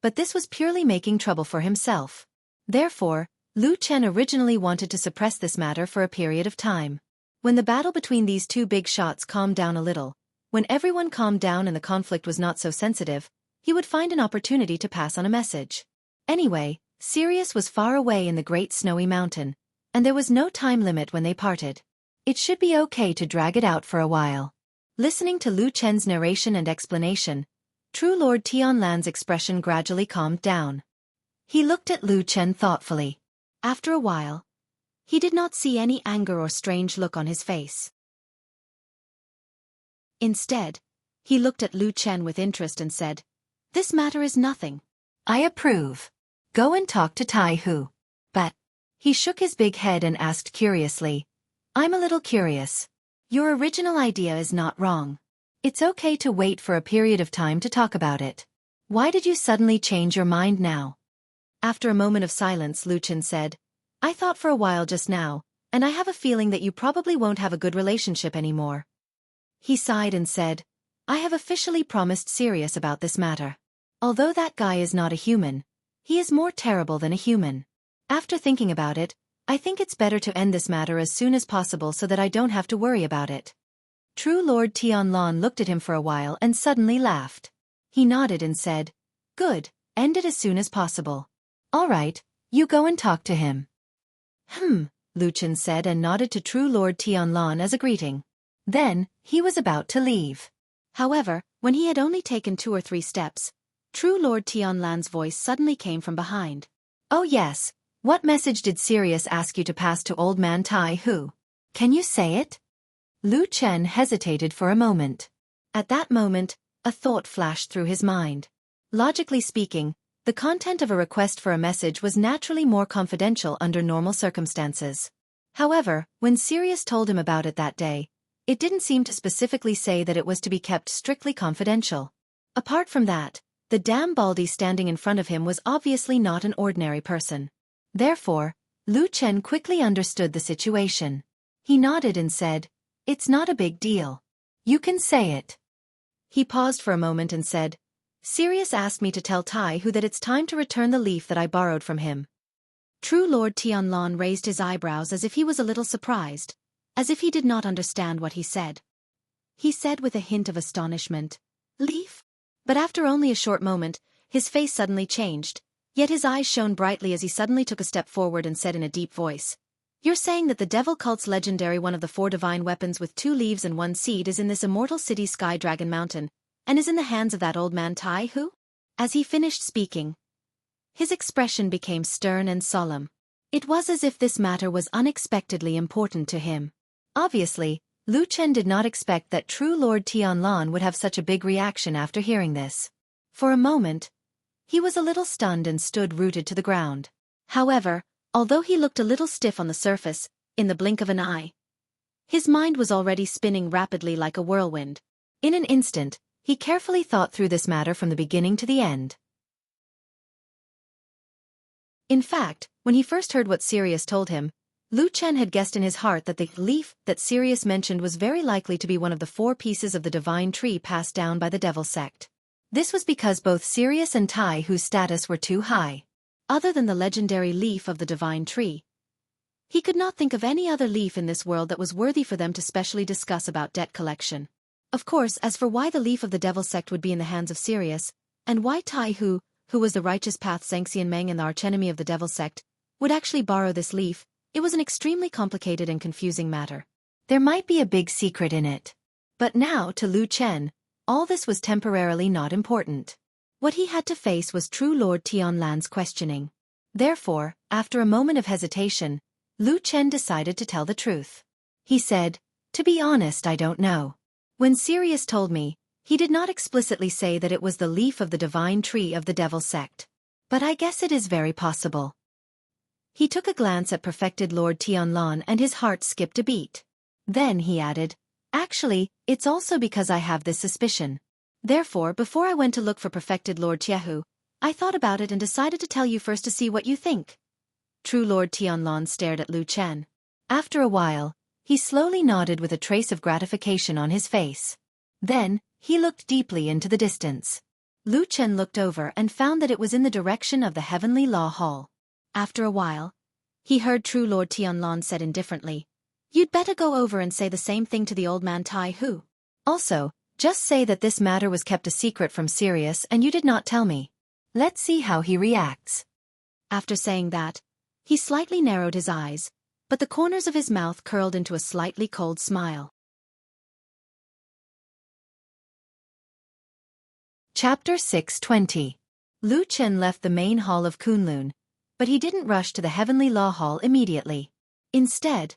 S1: but this was purely making trouble for himself. Therefore, Lu Chen originally wanted to suppress this matter for a period of time. When the battle between these two big shots calmed down a little, when everyone calmed down and the conflict was not so sensitive, he would find an opportunity to pass on a message. Anyway, Sirius was far away in the Great Snowy Mountain, and there was no time limit when they parted. It should be okay to drag it out for a while. Listening to Lu Chen's narration and explanation, True Lord Tianlan's expression gradually calmed down. He looked at Lu Chen thoughtfully. After a while, he did not see any anger or strange look on his face. Instead, he looked at Lu Chen with interest and said, "This matter is nothing. I approve. Go and talk to Tai Hu." But, he shook his big head and asked curiously, "I'm a little curious. Your original idea is not wrong. It's okay to wait for a period of time to talk about it. Why did you suddenly change your mind now?" After a moment of silence, Lu Chen said, "I thought for a while just now, and I have a feeling that you probably won't have a good relationship anymore." He sighed and said, "I have officially promised Sirius about this matter. Although that guy is not a human, he is more terrible than a human. After thinking about it, I think it's better to end this matter as soon as possible so that I don't have to worry about it." True Lord Tianlan looked at him for a while and suddenly laughed. He nodded and said, "Good, end it as soon as possible. All right, you go and talk to him." Lu Chen said and nodded to True Lord Tianlan as a greeting. Then, he was about to leave. However, when he had only taken 2 or 3 steps, True Lord Tianlan's voice suddenly came from behind. "Oh yes, what message did Sirius ask you to pass to old man Tai Hu? Can you say it?" Lu Chen hesitated for a moment. At that moment, a thought flashed through his mind. Logically speaking, the content of a request for a message was naturally more confidential under normal circumstances. However, when Sirius told him about it that day, it didn't seem to specifically say that it was to be kept strictly confidential. Apart from that, the damn Baldi standing in front of him was obviously not an ordinary person. Therefore, Lu Chen quickly understood the situation. He nodded and said, "It's not a big deal. You can say it." He paused for a moment and said, "Sirius asked me to tell Tai Hu that it's time to return the leaf that I borrowed from him." True Lord Tianlan raised his eyebrows as if he was a little surprised, as if he did not understand what he said. He said with a hint of astonishment, "Leaf?" But after only a short moment, his face suddenly changed, yet his eyes shone brightly as he suddenly took a step forward and said in a deep voice, "You're saying that the devil cult's legendary one of the 4 divine weapons with 2 leaves and 1 seed is in this immortal city Sky Dragon Mountain, and is in the hands of that old man Tai Hu?" As he finished speaking, his expression became stern and solemn. It was as if this matter was unexpectedly important to him. Obviously, Lu Chen did not expect that True Lord Tianlan would have such a big reaction after hearing this. For a moment, He was a little stunned and stood rooted to the ground. However, although he looked a little stiff on the surface, in the blink of an eye, his mind was already spinning rapidly like a whirlwind. In an instant, he carefully thought through this matter from the beginning to the end. In fact, when he first heard what Sirius told him, Lu Chen had guessed in his heart that the leaf that Sirius mentioned was very likely to be one of the 4 pieces of the divine tree passed down by the devil sect. This was because both Sirius and Tai Hu's status were too high. Other than the legendary leaf of the divine tree, he could not think of any other leaf in this world that was worthy for them to specially discuss about debt collection. Of course, as for why the leaf of the devil sect would be in the hands of Sirius, and why Tai Hu, who was the righteous path Zhengxian Meng and the archenemy of the devil sect, would actually borrow this leaf, it was an extremely complicated and confusing matter. There might be a big secret in it. But now, to Lu Chen, all this was temporarily not important. What he had to face was true Lord Tianlan's questioning. Therefore, after a moment of hesitation, Lu Chen decided to tell the truth. He said, "To be honest, I don't know. When Sirius told me, he did not explicitly say that it was the leaf of the divine tree of the devil sect. But I guess it is very possible." He took a glance at perfected Lord Tianlan and his heart skipped a beat. Then he added, "Actually, it's also because I have this suspicion. Therefore, before I went to look for perfected Lord Tiehu, I thought about it and decided to tell you first to see what you think." True Lord Tianlan stared at Lu Chen. After a while, he slowly nodded with a trace of gratification on his face. Then, he looked deeply into the distance. Lu Chen looked over and found that it was in the direction of the Heavenly Law Hall. After a while, he heard True Lord Tianlan said indifferently, "You'd better go over and say the same thing to the old man Tai Hu. Also, just say that this matter was kept a secret from Sirius and you did not tell me. Let's see how he reacts." After saying that, he slightly narrowed his eyes, but the corners of his mouth curled into a slightly cold smile. Chapter 620. Lu Chen left the main hall of Kunlun, but he didn't rush to the Heavenly Law Hall immediately. Instead,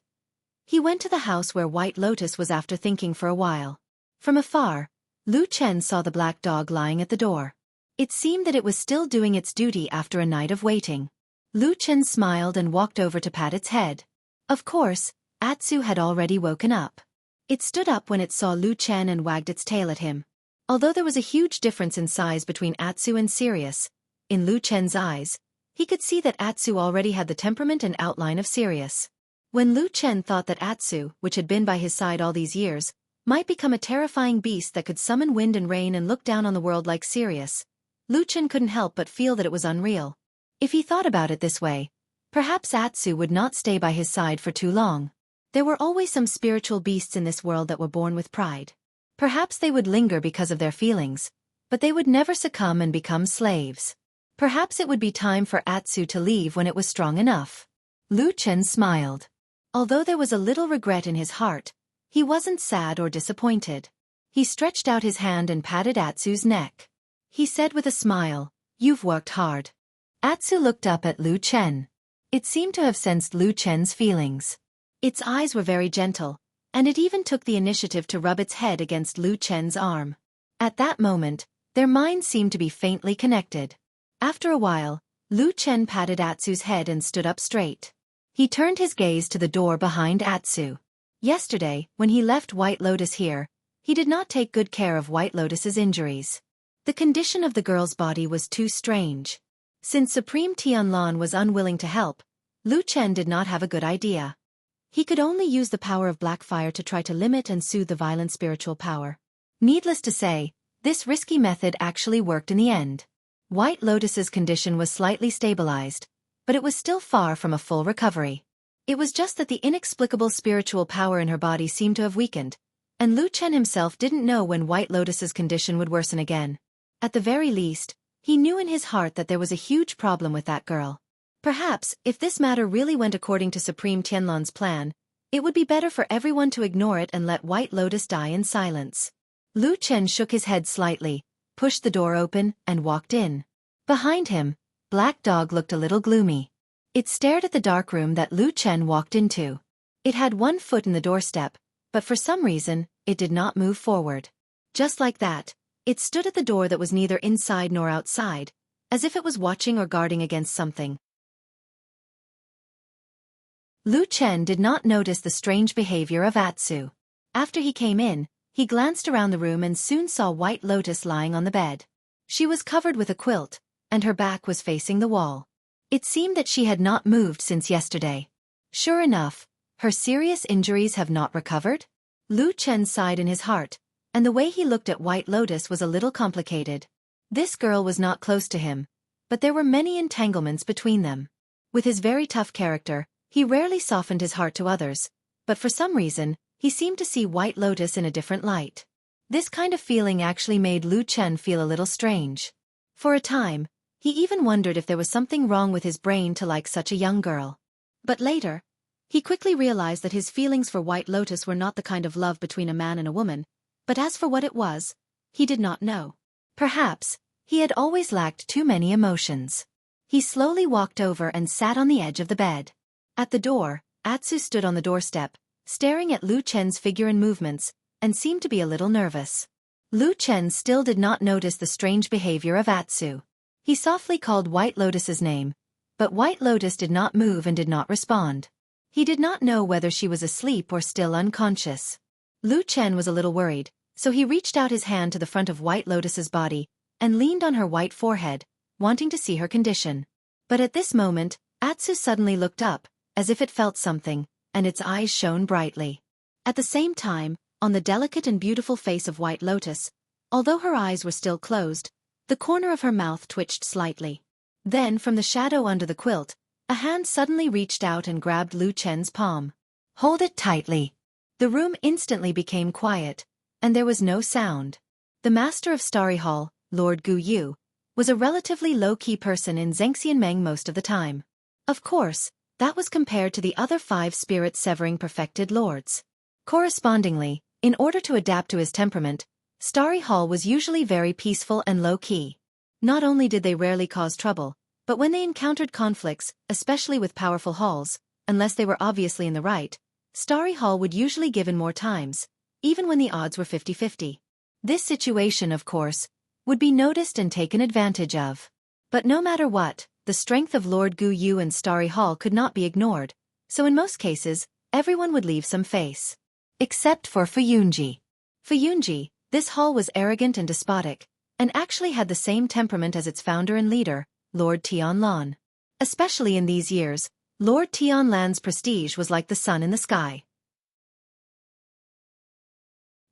S1: he went to the house where White Lotus was. After thinking for a while, from afar, Lu Chen saw the black dog lying at the door. It seemed that it was still doing its duty after a night of waiting. Lu Chen smiled and walked over to pat its head. Of course, Atsu had already woken up. It stood up when it saw Lu Chen and wagged its tail at him. Although there was a huge difference in size between Atsu and Sirius, in Lu Chen's eyes, he could see that Atsu already had the temperament and outline of Sirius. When Lu Chen thought that Atsu, which had been by his side all these years, might become a terrifying beast that could summon wind and rain and look down on the world like Sirius, Lu Chen couldn't help but feel that it was unreal. If he thought about it this way, perhaps Atsu would not stay by his side for too long. There were always some spiritual beasts in this world that were born with pride. Perhaps they would linger because of their feelings, but they would never succumb and become slaves. Perhaps it would be time for Atsu to leave when it was strong enough. Lu Chen smiled. Although there was a little regret in his heart, he wasn't sad or disappointed. He stretched out his hand and patted Atsu's neck. He said with a smile, "You've worked hard." Atsu looked up at Lu Chen. It seemed to have sensed Lu Chen's feelings. Its eyes were very gentle, and it even took the initiative to rub its head against Lu Chen's arm. At that moment, their minds seemed to be faintly connected. After a while, Lu Chen patted Atsu's head and stood up straight. He turned his gaze to the door behind Atsu. Yesterday, when he left White Lotus here, he did not take good care of White Lotus's injuries. The condition of the girl's body was too strange. Since Supreme Tianlan was unwilling to help, Lu Chen did not have a good idea. He could only use the power of black fire to try to limit and soothe the violent spiritual power. Needless to say, this risky method actually worked in the end. White Lotus's condition was slightly stabilized, but it was still far from a full recovery. It was just that the inexplicable spiritual power in her body seemed to have weakened, and Lu Chen himself didn't know when White Lotus's condition would worsen again. At the very least, he knew in his heart that there was a huge problem with that girl. Perhaps, if this matter really went according to Supreme Tianlan's plan, it would be better for everyone to ignore it and let White Lotus die in silence. Lu Chen shook his head slightly, pushed the door open, and walked in. Behind him, Black Dog looked a little gloomy. It stared at the dark room that Lu Chen walked into. It had one foot in the doorstep, but for some reason, it did not move forward. Just like that, it stood at the door that was neither inside nor outside, as if it was watching or guarding against something. Lu Chen did not notice the strange behavior of Atsu. After he came in, he glanced around the room and soon saw White Lotus lying on the bed. She was covered with a quilt, and her back was facing the wall. It seemed that she had not moved since yesterday. Sure enough, her serious injuries have not recovered? Lu Chen sighed in his heart, and the way he looked at White Lotus was a little complicated. This girl was not close to him, but there were many entanglements between them. With his very tough character, he rarely softened his heart to others, but for some reason, he seemed to see White Lotus in a different light. This kind of feeling actually made Lu Chen feel a little strange. For a time, he even wondered if there was something wrong with his brain to like such a young girl. But later, he quickly realized that his feelings for White Lotus were not the kind of love between a man and a woman, but as for what it was, he did not know. Perhaps, he had always lacked too many emotions. He slowly walked over and sat on the edge of the bed. At the door, Atsu stood on the doorstep, staring at Lu Chen's figure and movements, and seemed to be a little nervous. Lu Chen still did not notice the strange behavior of Atsu. He softly called White Lotus's name, but White Lotus did not move and did not respond. He did not know whether she was asleep or still unconscious. Lu Chen was a little worried, so he reached out his hand to the front of White Lotus's body, and leaned on her white forehead, wanting to see her condition. But at this moment, Atsu suddenly looked up, as if it felt something, and its eyes shone brightly. At the same time, on the delicate and beautiful face of White Lotus, although her eyes were still closed, the corner of her mouth twitched slightly. Then from the shadow under the quilt, a hand suddenly reached out and grabbed Lu Chen's palm. "Hold it tightly." The room instantly became quiet, and there was no sound. The master of Starry Hall, Lord Gu Yu, was a relatively low-key person in Zhengxianmeng most of the time. Of course, that was compared to the other 5 spirit-severing perfected lords. Correspondingly, in order to adapt to his temperament, Starry Hall was usually very peaceful and low-key. Not only did they rarely cause trouble, but when they encountered conflicts, especially with powerful halls, unless they were obviously in the right, Starry Hall would usually give in more times, even when the odds were 50-50. This situation, of course, would be noticed and taken advantage of. But no matter what, the strength of Lord Gu Yu and Starry Hall could not be ignored, so in most cases, everyone would leave some face. Except for Fuyunji. Fuyunji, this hall was arrogant and despotic, and actually had the same temperament as its founder and leader, Lord Tianlan. Especially in these years, Lord Tianlan's prestige was like the sun in the sky.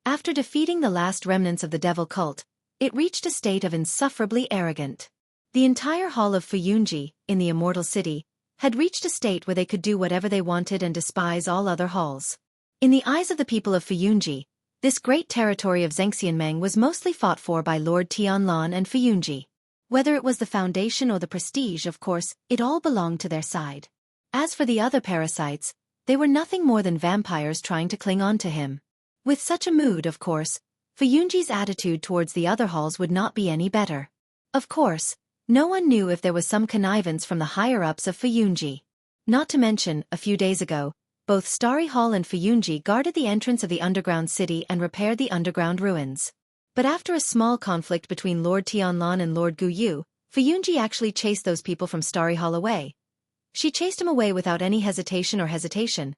S1: After defeating the last remnants of the devil cult, it reached a state of insufferably arrogant. The entire hall of Fuyunji, in the immortal city, had reached a state where they could do whatever they wanted and despise all other halls. In the eyes of the people of Fuyunji, this great territory of Zhengxianmeng was mostly fought for by Lord Tianlan and Fuyunji. Whether it was the foundation or the prestige, of course, it all belonged to their side. As for the other parasites, they were nothing more than vampires trying to cling on to him. With such a mood, of course, Fuyunji's attitude towards the other halls would not be any better. Of course, no one knew if there was some connivance from the higher-ups of Fuyunji. Not to mention, a few days ago, both Starry Hall and Fuyunji guarded the entrance of the underground city and repaired the underground ruins. But after a small conflict between Lord Tianlan and Lord Gu Yu, Fuyunji actually chased those people from Starry Hall away. She chased him away without any hesitation.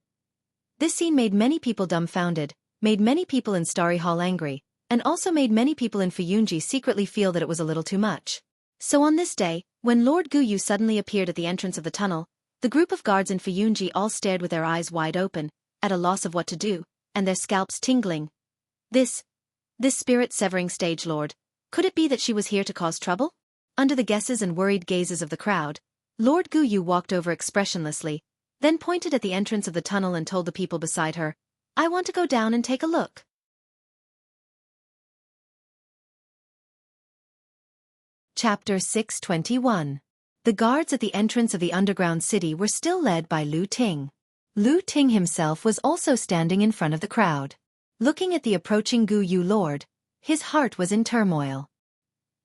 S1: This scene made many people dumbfounded, made many people in Starry Hall angry, and also made many people in Fuyunji secretly feel that it was a little too much. So on this day, when Lord Gu Yu suddenly appeared at the entrance of the tunnel, the group of guards in Fuyunji all stared with their eyes wide open, at a loss of what to do, and their scalps tingling. This spirit-severing stage lord, could it be that she was here to cause trouble? Under the guesses and worried gazes of the crowd, Lord Gu Yu walked over expressionlessly, then pointed at the entrance of the tunnel and told the people beside her, "I want to go down and take a look." Chapter 621. The guards at the entrance of the underground city were still led by Lu Ting. Lu Ting himself was also standing in front of the crowd. Looking at the approaching Gu Yu lord, his heart was in turmoil.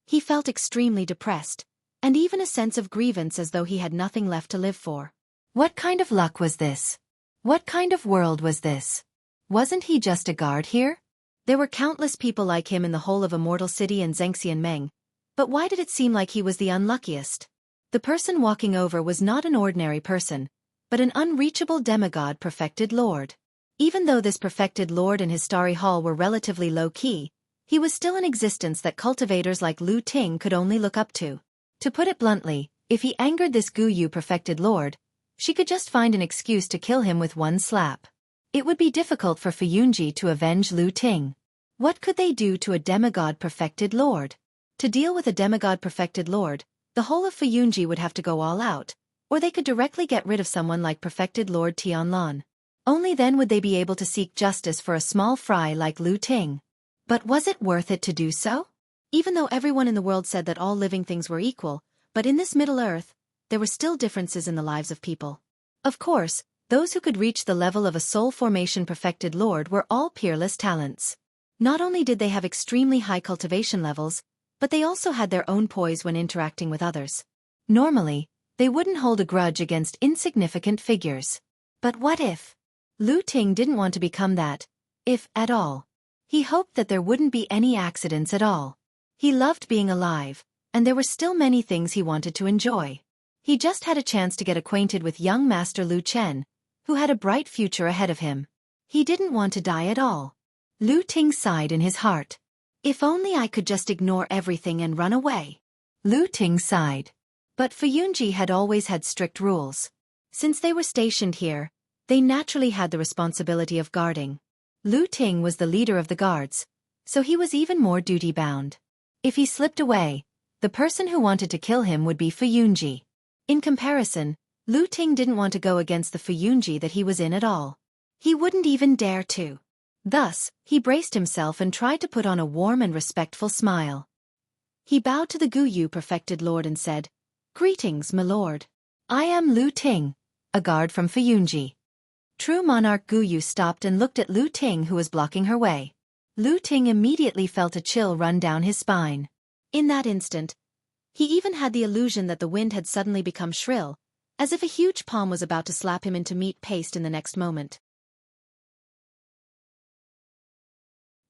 S1: He felt extremely depressed, and even a sense of grievance as though he had nothing left to live for. What kind of luck was this? What kind of world was this? Wasn't he just a guard here? There were countless people like him in the whole of Immortal City and Zhengxianmeng, But why did it seem like he was the unluckiest? The person walking over was not an ordinary person, but an unreachable demigod perfected lord. Even though this perfected lord and his starry hall were relatively low-key, he was still an existence that cultivators like Lu Ting could only look up to. To put it bluntly, if he angered this Guyu perfected lord, she could just find an excuse to kill him with one slap. It would be difficult for Fuyunji to avenge Lu Ting. What could they do to a demigod perfected lord? To deal with a demigod perfected lord, the whole of Fuyunji would have to go all out, or they could directly get rid of someone like perfected Lord Tianlan. Only then would they be able to seek justice for a small fry like Lu Ting. But was it worth it to do so? Even though everyone in the world said that all living things were equal, but in this Middle Earth, there were still differences in the lives of people. Of course, those who could reach the level of a soul formation perfected lord were all peerless talents. Not only did they have extremely high cultivation levels, but they also had their own poise when interacting with others. Normally, they wouldn't hold a grudge against insignificant figures. But what if? Lu Ting didn't want to become that, if at all. He hoped that there wouldn't be any accidents at all. He loved being alive, and there were still many things he wanted to enjoy. He just had a chance to get acquainted with young Master Lu Chen, who had a bright future ahead of him. He didn't want to die at all. Lu Ting sighed in his heart. If only I could just ignore everything and run away. Lu Ting sighed. But Fuyunji had always had strict rules. Since they were stationed here, they naturally had the responsibility of guarding. Lu Ting was the leader of the guards, so he was even more duty-bound. If he slipped away, the person who wanted to kill him would be Fuyunji. In comparison, Lu Ting didn't want to go against the Fuyunji that he was in at all. He wouldn't even dare to. Thus, he braced himself and tried to put on a warm and respectful smile. He bowed to the Guyu perfected lord and said, "Greetings, my lord. I am Lu Ting, a guard from Fuyunji." True monarch Guyu stopped and looked at Lu Ting, who was blocking her way. Lu Ting immediately felt a chill run down his spine. In that instant, he even had the illusion that the wind had suddenly become shrill, as if a huge palm was about to slap him into meat paste in the next moment.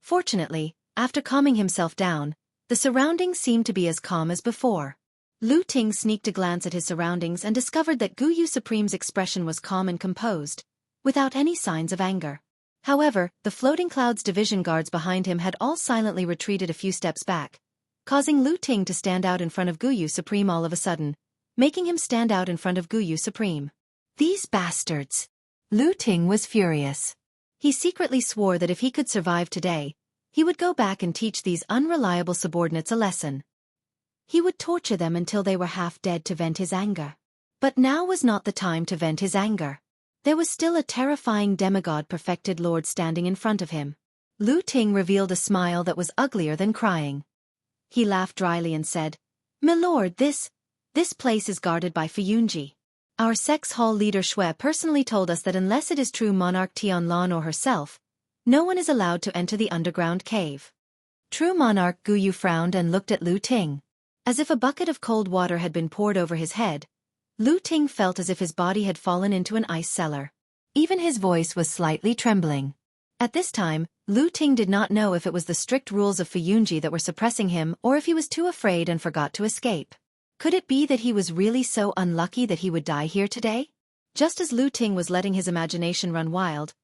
S1: Fortunately, after calming himself down, the surroundings seemed to be as calm as before. Lu Ting sneaked a glance at his surroundings and discovered that Guyu Supreme's expression was calm and composed, without any signs of anger. However, the floating clouds division guards behind him had all silently retreated a few steps back, causing Lu Ting to stand out in front of Guyu Supreme all of a sudden, making him stand out in front of Guyu Supreme. These bastards! Lu Ting was furious. He secretly swore that if he could survive today, he would go back and teach these unreliable subordinates a lesson. He would torture them until they were half dead to vent his anger. But now was not the time to vent his anger. There was still a terrifying demigod perfected lord standing in front of him. Lu Ting revealed a smile that was uglier than crying. He laughed dryly and said, "My lord, this place is guarded by Fuyunji. Our sex hall leader Shui personally told us that unless it is true monarch Tianlan or herself, no one is allowed to enter the underground cave." True monarch Guyu frowned and looked at Lu Ting. As if a bucket of cold water had been poured over his head, Lu Ting felt as if his body had fallen into an ice cellar. Even his voice was slightly trembling. At this time, Lu Ting did not know if it was the strict rules of Fuyunji that were suppressing him or if he was too afraid and forgot to escape. Could it be that he was really so unlucky that he would die here today? Just as Lu Ting was letting his imagination run wild,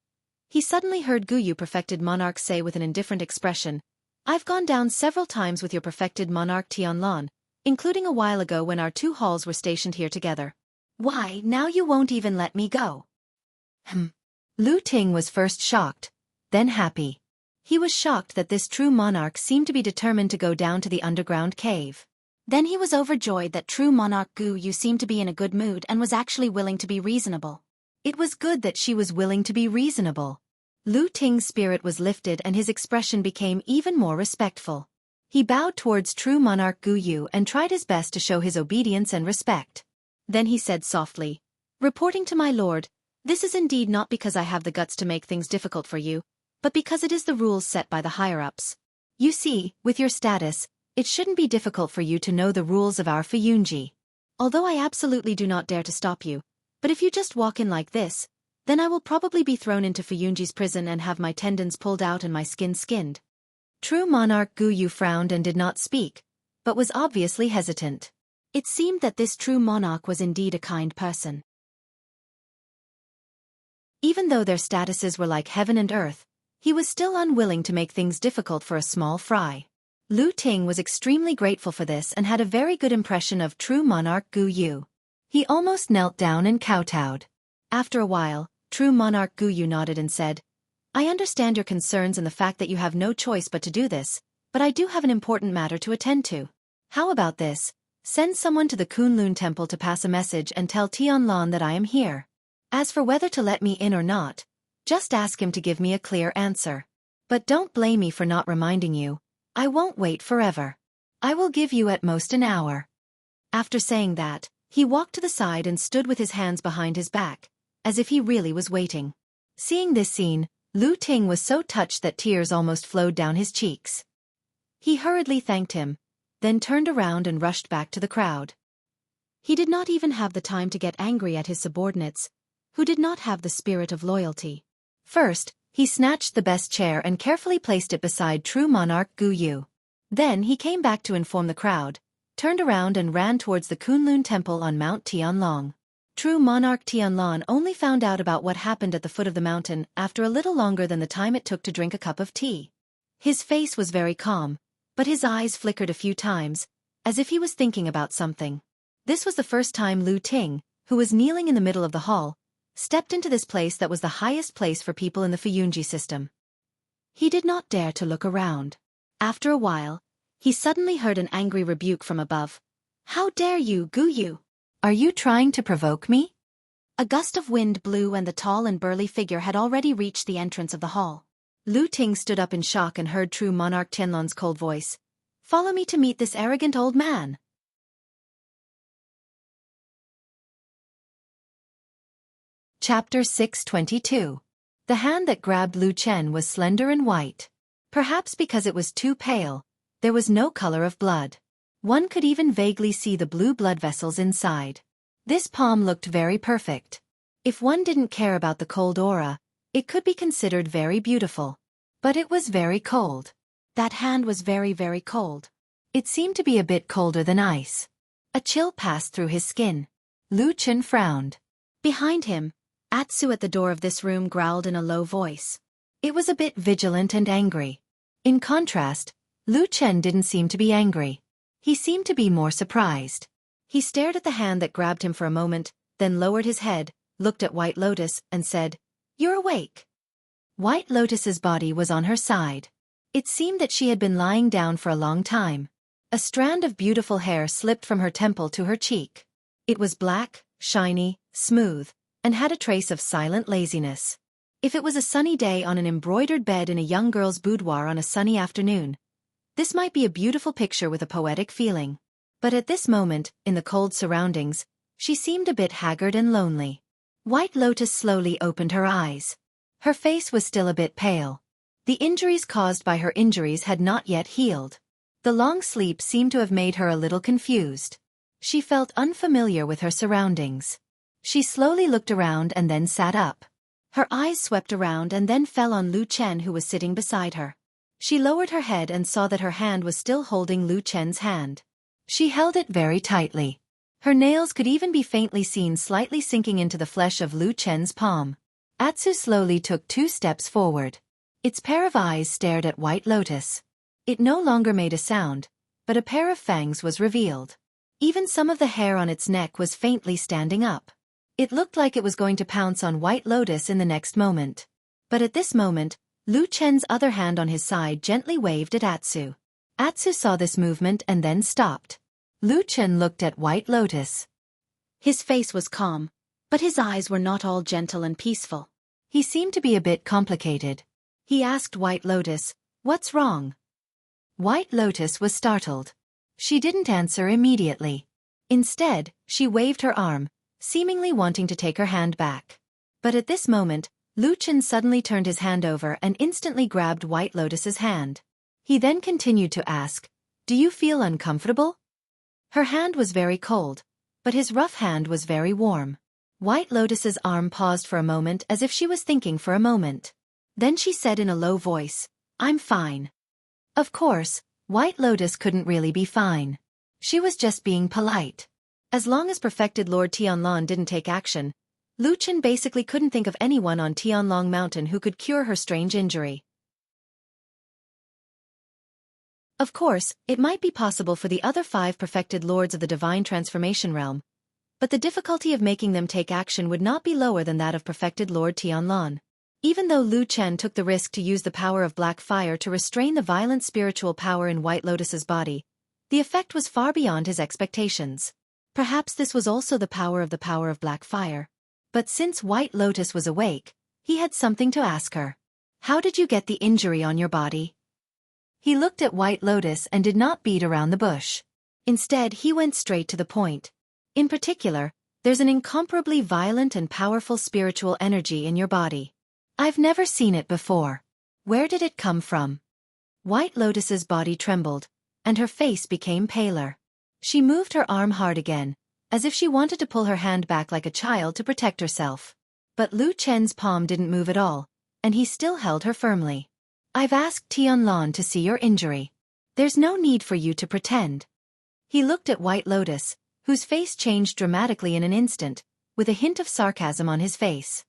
S1: he suddenly heard Guyu perfected monarch say with an indifferent expression, "I've gone down several times with your perfected monarch Tianlan, including a while ago when our two halls were stationed here together. Why, now you won't even let me go?" Lu Ting was first shocked, then happy. He was shocked that this true monarch seemed to be determined to go down to the underground cave. Then he was overjoyed that true monarch Guyu seemed to be in a good mood and was actually willing to be reasonable. It was good that she was willing to be reasonable. Lu Ting's spirit was lifted and his expression became even more respectful. He bowed towards true monarch Guyu and tried his best to show his obedience and respect. Then he said softly, "Reporting to my lord, this is indeed not because I have the guts to make things difficult for you, but because it is the rules set by the higher-ups. You see, with your status, it shouldn't be difficult for you to know the rules of our Fuyunji. Although I absolutely do not dare to stop you, but if you just walk in like this, then I will probably be thrown into Fuyunji's prison and have my tendons pulled out and my skin skinned." True monarch Guyu frowned and did not speak, but was obviously hesitant. It seemed that this true monarch was indeed a kind person. Even though their statuses were like heaven and earth, he was still unwilling to make things difficult for a small fry. Lu Ting was extremely grateful for this and had a very good impression of true monarch Gu Yu. He almost knelt down and kowtowed. After a while, true monarch Gu Yu nodded and said, "I understand your concerns and the fact that you have no choice but to do this, but I do have an important matter to attend to. How about this? Send someone to the Kunlun temple to pass a message and tell Tianlan that I am here. As for whether to let me in or not, just ask him to give me a clear answer. But don't blame me for not reminding you. I won't wait forever. I will give you at most an hour." After saying that, he walked to the side and stood with his hands behind his back, as if he really was waiting. Seeing this scene, Lu Ting was so touched that tears almost flowed down his cheeks. He hurriedly thanked him, then turned around and rushed back to the crowd. He did not even have the time to get angry at his subordinates, who did not have the spirit of loyalty. First, he snatched the best chair and carefully placed it beside true monarch Gu Yu. Then he came back to inform the crowd, turned around and ran towards the Kunlun temple on Mount Tianlong. True monarch Tianlan only found out about what happened at the foot of the mountain after a little longer than the time it took to drink a cup of tea. His face was very calm, but his eyes flickered a few times, as if he was thinking about something. This was the first time Lu Ting, who was kneeling in the middle of the hall, stepped into this place that was the highest place for people in the Fuyunji system. He did not dare to look around. After a while, he suddenly heard an angry rebuke from above. "How dare you, Gu Yu? Are you trying to provoke me?" A gust of wind blew and the tall and burly figure had already reached the entrance of the hall. Lu Ting stood up in shock and heard true monarch Tianlan's cold voice. "Follow me to meet this arrogant old man." Chapter 622. The hand that grabbed Lu Chen was slender and white. Perhaps because it was too pale, there was no color of blood. One could even vaguely see the blue blood vessels inside. This palm looked very perfect. If one didn't care about the cold aura, it could be considered very beautiful. But it was very cold. That hand was very, very cold. It seemed to be a bit colder than ice. A chill passed through his skin. Lu Chen frowned. Behind him, Atsu at the door of this room growled in a low voice. It was a bit vigilant and angry. In contrast, Lu Chen didn't seem to be angry. He seemed to be more surprised. He stared at the hand that grabbed him for a moment, then lowered his head, looked at White Lotus, and said, "You're awake." White Lotus's body was on her side. It seemed that she had been lying down for a long time. A strand of beautiful hair slipped from her temple to her cheek. It was black, shiny, smooth, and had a trace of silent laziness. If it was a sunny day on an embroidered bed in a young girl's boudoir on a sunny afternoon, this might be a beautiful picture with a poetic feeling. But at this moment, in the cold surroundings, she seemed a bit haggard and lonely. White Lotus slowly opened her eyes. Her face was still a bit pale. The injuries caused by her injuries had not yet healed. The long sleep seemed to have made her a little confused. She felt unfamiliar with her surroundings. She slowly looked around and then sat up. Her eyes swept around and then fell on Lu Chen, who was sitting beside her. She lowered her head and saw that her hand was still holding Lu Chen's hand. She held it very tightly. Her nails could even be faintly seen slightly sinking into the flesh of Lu Chen's palm. Atsu slowly took 2 steps forward. Its pair of eyes stared at White Lotus. It no longer made a sound, but a pair of fangs was revealed. Even some of the hair on its neck was faintly standing up. It looked like it was going to pounce on White Lotus in the next moment. But at this moment, Lu Chen's other hand on his side gently waved at Atsu. Atsu saw this movement and then stopped. Lu Chen looked at White Lotus. His face was calm, but his eyes were not all gentle and peaceful. He seemed to be a bit complicated. He asked White Lotus, "What's wrong?" White Lotus was startled. She didn't answer immediately. Instead, she waved her arm, seemingly wanting to take her hand back. But at this moment, Lu Chen suddenly turned his hand over and instantly grabbed White Lotus's hand. He then continued to ask, "Do you feel uncomfortable?" Her hand was very cold, but his rough hand was very warm. White Lotus's arm paused for a moment as if she was thinking for a moment. Then she said in a low voice, "I'm fine." Of course, White Lotus couldn't really be fine. She was just being polite. As long as perfected Lord Tianlan didn't take action, Lu Chen basically couldn't think of anyone on Tianlong Mountain who could cure her strange injury. Of course, it might be possible for the other 5 perfected lords of the divine transformation realm, but the difficulty of making them take action would not be lower than that of perfected Lord Tianlan. Even though Lu Chen took the risk to use the power of black fire to restrain the violent spiritual power in White Lotus's body, the effect was far beyond his expectations. Perhaps this was also the power of black fire. But since White Lotus was awake, he had something to ask her. How did you get the injury on your body? He looked at White Lotus and did not beat around the bush. Instead, he went straight to the point. In particular, there's an incomparably violent and powerful spiritual energy in your body. I've never seen it before. Where did it come from? White Lotus's body trembled, and her face became paler. She moved her arm hard again, as if she wanted to pull her hand back like a child to protect herself. But Lu Chen's palm didn't move at all, and he still held her firmly. I've asked Tianlan to see your injury. There's no need for you to pretend. He looked at White Lotus, whose face changed dramatically in an instant, with a hint of sarcasm on his face.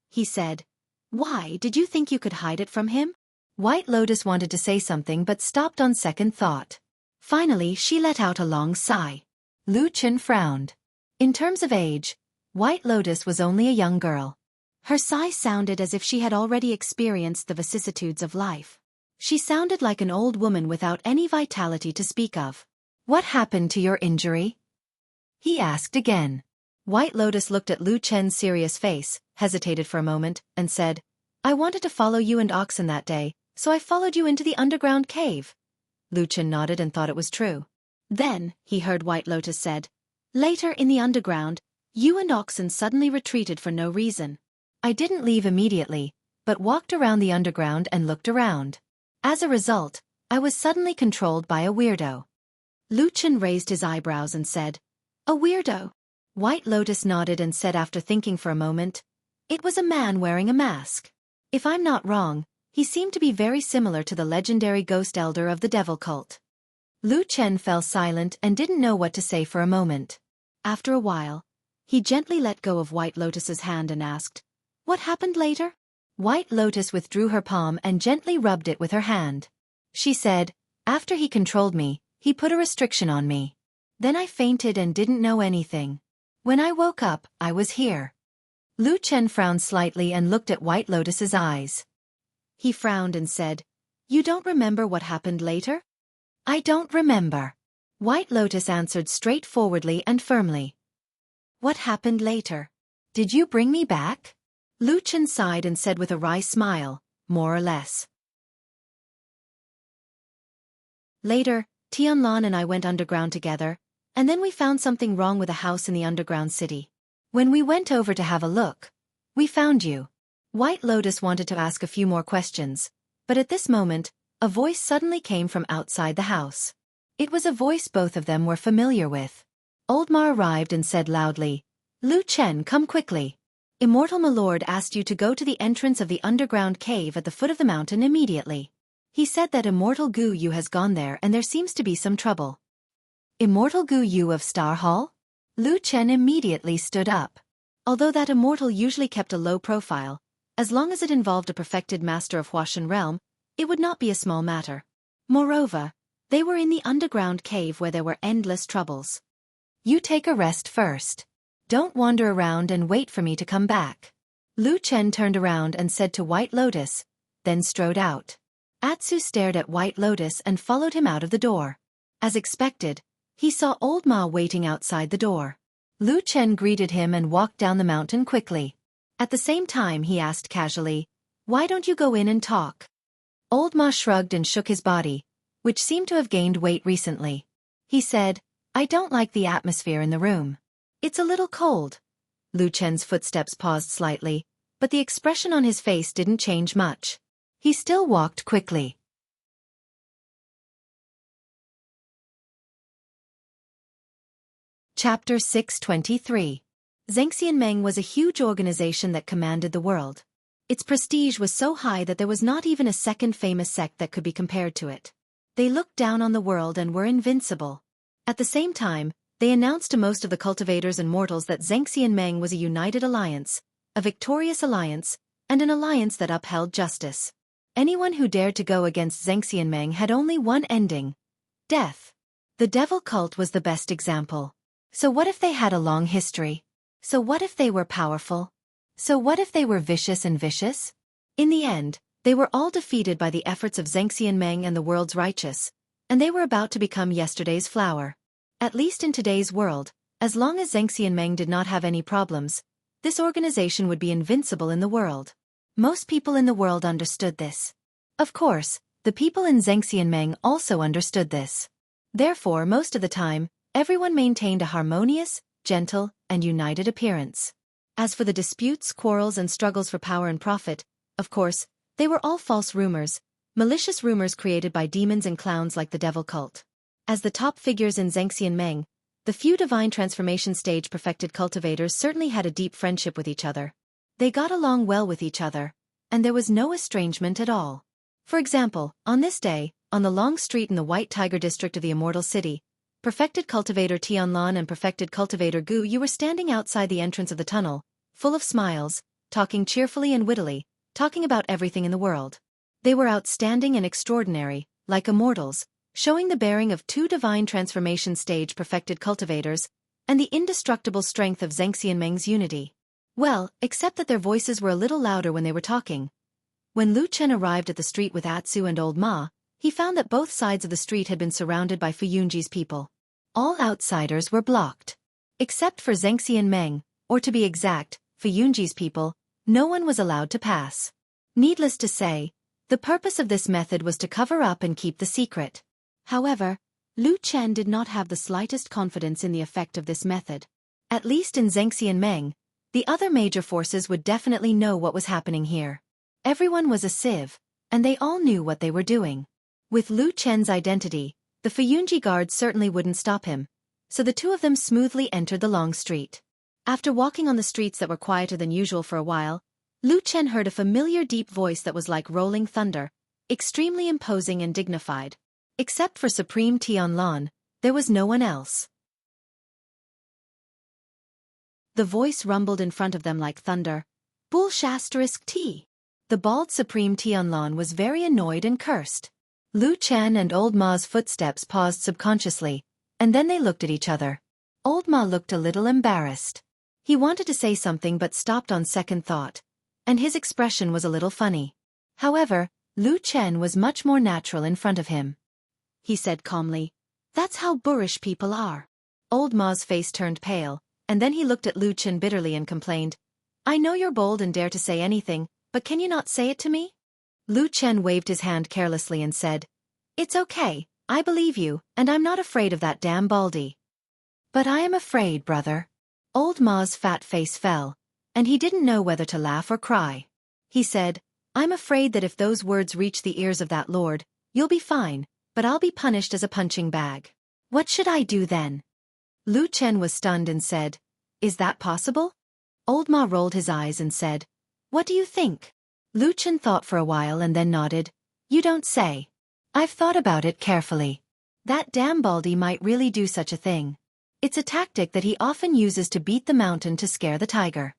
S1: He said, "Why, did you think you could hide it from him?" White Lotus wanted to say something but stopped on second thought. Finally, she let out a long sigh. Lu Chen frowned. In terms of age, White Lotus was only a young girl. Her sigh sounded as if she had already experienced the vicissitudes of life. She sounded like an old woman without any vitality to speak of. "What happened to your injury?" he asked again. White Lotus looked at Lu Chen's serious face, hesitated for a moment, and said, "I wanted to follow you and Oxen that day, so I followed you into the underground cave." Lu Chen nodded and thought it was true. Then, he heard White Lotus said, "Later in the underground, you and Oxen suddenly retreated for no reason. I didn't leave immediately, but walked around the underground and looked around. As a result, I was suddenly controlled by a weirdo." Lu Chen raised his eyebrows and said, "A weirdo?" White Lotus nodded and said after thinking for a moment, "It was a man wearing a mask. If I'm not wrong, he seemed to be very similar to the legendary ghost elder of the devil cult." Lu Chen fell silent and didn't know what to say for a moment. After a while, he gently let go of White Lotus's hand and asked, "What happened later?" White Lotus withdrew her palm and gently rubbed it with her hand. She said, "After he controlled me, he put a restriction on me. Then I fainted and didn't know anything. When I woke up, I was here." Lu Chen frowned slightly and looked at White Lotus's eyes. He frowned and said, "You don't remember what happened later?" "I don't remember." White Lotus answered straightforwardly and firmly. "What happened later? Did you bring me back?" Lu Chen sighed and said with a wry smile, "More or less." Later, Tianlan and I went underground together, and then we found something wrong with a house in the underground city. When we went over to have a look, we found you. White Lotus wanted to ask a few more questions, but at this moment, a voice suddenly came from outside the house. It was a voice both of them were familiar with. Old Ma arrived and said loudly, "Lu Chen, come quickly. Immortal Milord asked you to go to the entrance of the underground cave at the foot of the mountain immediately. He said that Immortal Gu Yu has gone there and there seems to be some trouble." "Immortal Gu Yu of Star Hall?" Lu Chen immediately stood up. Although that immortal usually kept a low profile, as long as it involved a perfected master of Huashan realm, it would not be a small matter. Moreover, they were in the underground cave where there were endless troubles. "You take a rest first. Don't wander around and wait for me to come back." Lu Chen turned around and said to White Lotus, then strode out. Atsu stared at White Lotus and followed him out of the door. As expected, he saw Old Ma waiting outside the door. Lu Chen greeted him and walked down the mountain quickly. At the same time he asked casually, "Why don't you go in and talk?" Old Ma shrugged and shook his body, which seemed to have gained weight recently. He said, "I don't like the atmosphere in the room. It's a little cold." Lu Chen's footsteps paused slightly, but the expression on his face didn't change much. He still walked quickly. Chapter 623. Zhengxianmeng was a huge organization that commanded the world. Its prestige was so high that there was not even a second famous sect that could be compared to it. They looked down on the world and were invincible. At the same time, they announced to most of the cultivators and mortals that Zhengxian Meng was a united alliance, a victorious alliance, and an alliance that upheld justice. Anyone who dared to go against Zhengxian Meng had only one ending: death. The devil cult was the best example. So what if they had a long history? So what if they were powerful? So what if they were vicious and vicious? In the end, they were all defeated by the efforts of Zhengxian Meng and the world's righteous, and they were about to become yesterday's flower. At least in today's world, as long as Zhengxian Meng did not have any problems, this organization would be invincible in the world. Most people in the world understood this. Of course, the people in Zhengxian Meng also understood this. Therefore, most of the time, everyone maintained a harmonious, gentle, and united appearance. As for the disputes, quarrels, and struggles for power and profit, of course, they were all false rumors, malicious rumors created by demons and clowns like the devil cult. As the top figures in Zhengxian Meng, the few divine transformation stage perfected cultivators certainly had a deep friendship with each other. They got along well with each other, and there was no estrangement at all. For example, on this day, on the long street in the White Tiger district of the Immortal City, perfected cultivator Tianlan and perfected cultivator Gu Yu were standing outside the entrance of the tunnel, full of smiles, talking cheerfully and wittily, talking about everything in the world. They were outstanding and extraordinary, like immortals, showing the bearing of two divine transformation stage perfected cultivators, and the indestructible strength of Zhengxian Meng's unity. Well, except that their voices were a little louder when they were talking. When Lu Chen arrived at the street with Atsu and Old Ma, he found that both sides of the street had been surrounded by Fu Yunji's people. All outsiders were blocked. Except for Zhengxian Meng, or to be exact, Fu Yunji's people, no one was allowed to pass. Needless to say, the purpose of this method was to cover up and keep the secret. However, Lu Chen did not have the slightest confidence in the effect of this method. At least in Zhengxian Meng, the other major forces would definitely know what was happening here. Everyone was a sieve, and they all knew what they were doing. With Lu Chen's identity, the Fu Yunji guards certainly wouldn't stop him, so the two of them smoothly entered the long street. After walking on the streets that were quieter than usual for a while, Lu Chen heard a familiar deep voice that was like rolling thunder, extremely imposing and dignified. Except for Supreme Tianlan, there was no one else. The voice rumbled in front of them like thunder. Bull**T. The bald Supreme Tianlan was very annoyed and cursed. Lu Chen and Old Ma's footsteps paused subconsciously, and then they looked at each other. Old Ma looked a little embarrassed. He wanted to say something but stopped on second thought, and his expression was a little funny. However, Lu Chen was much more natural in front of him. He said calmly, "That's how boorish people are." Old Ma's face turned pale, and then he looked at Lu Chen bitterly and complained, "I know you're bold and dare to say anything, but can you not say it to me?" Lu Chen waved his hand carelessly and said, "It's okay, I believe you, and I'm not afraid of that damn baldy." "But I am afraid, brother." Old Ma's fat face fell, and he didn't know whether to laugh or cry. He said, "I'm afraid that if those words reach the ears of that lord, you'll be fine, but I'll be punished as a punching bag." "What should I do then?" Lu Chen was stunned and said, "Is that possible?" Old Ma rolled his eyes and said, "What do you think?" Lu Chen thought for a while and then nodded. "You don't say." "I've thought about it carefully. That damn baldy might really do such a thing. It's a tactic that he often uses to beat the mountain to scare the tiger."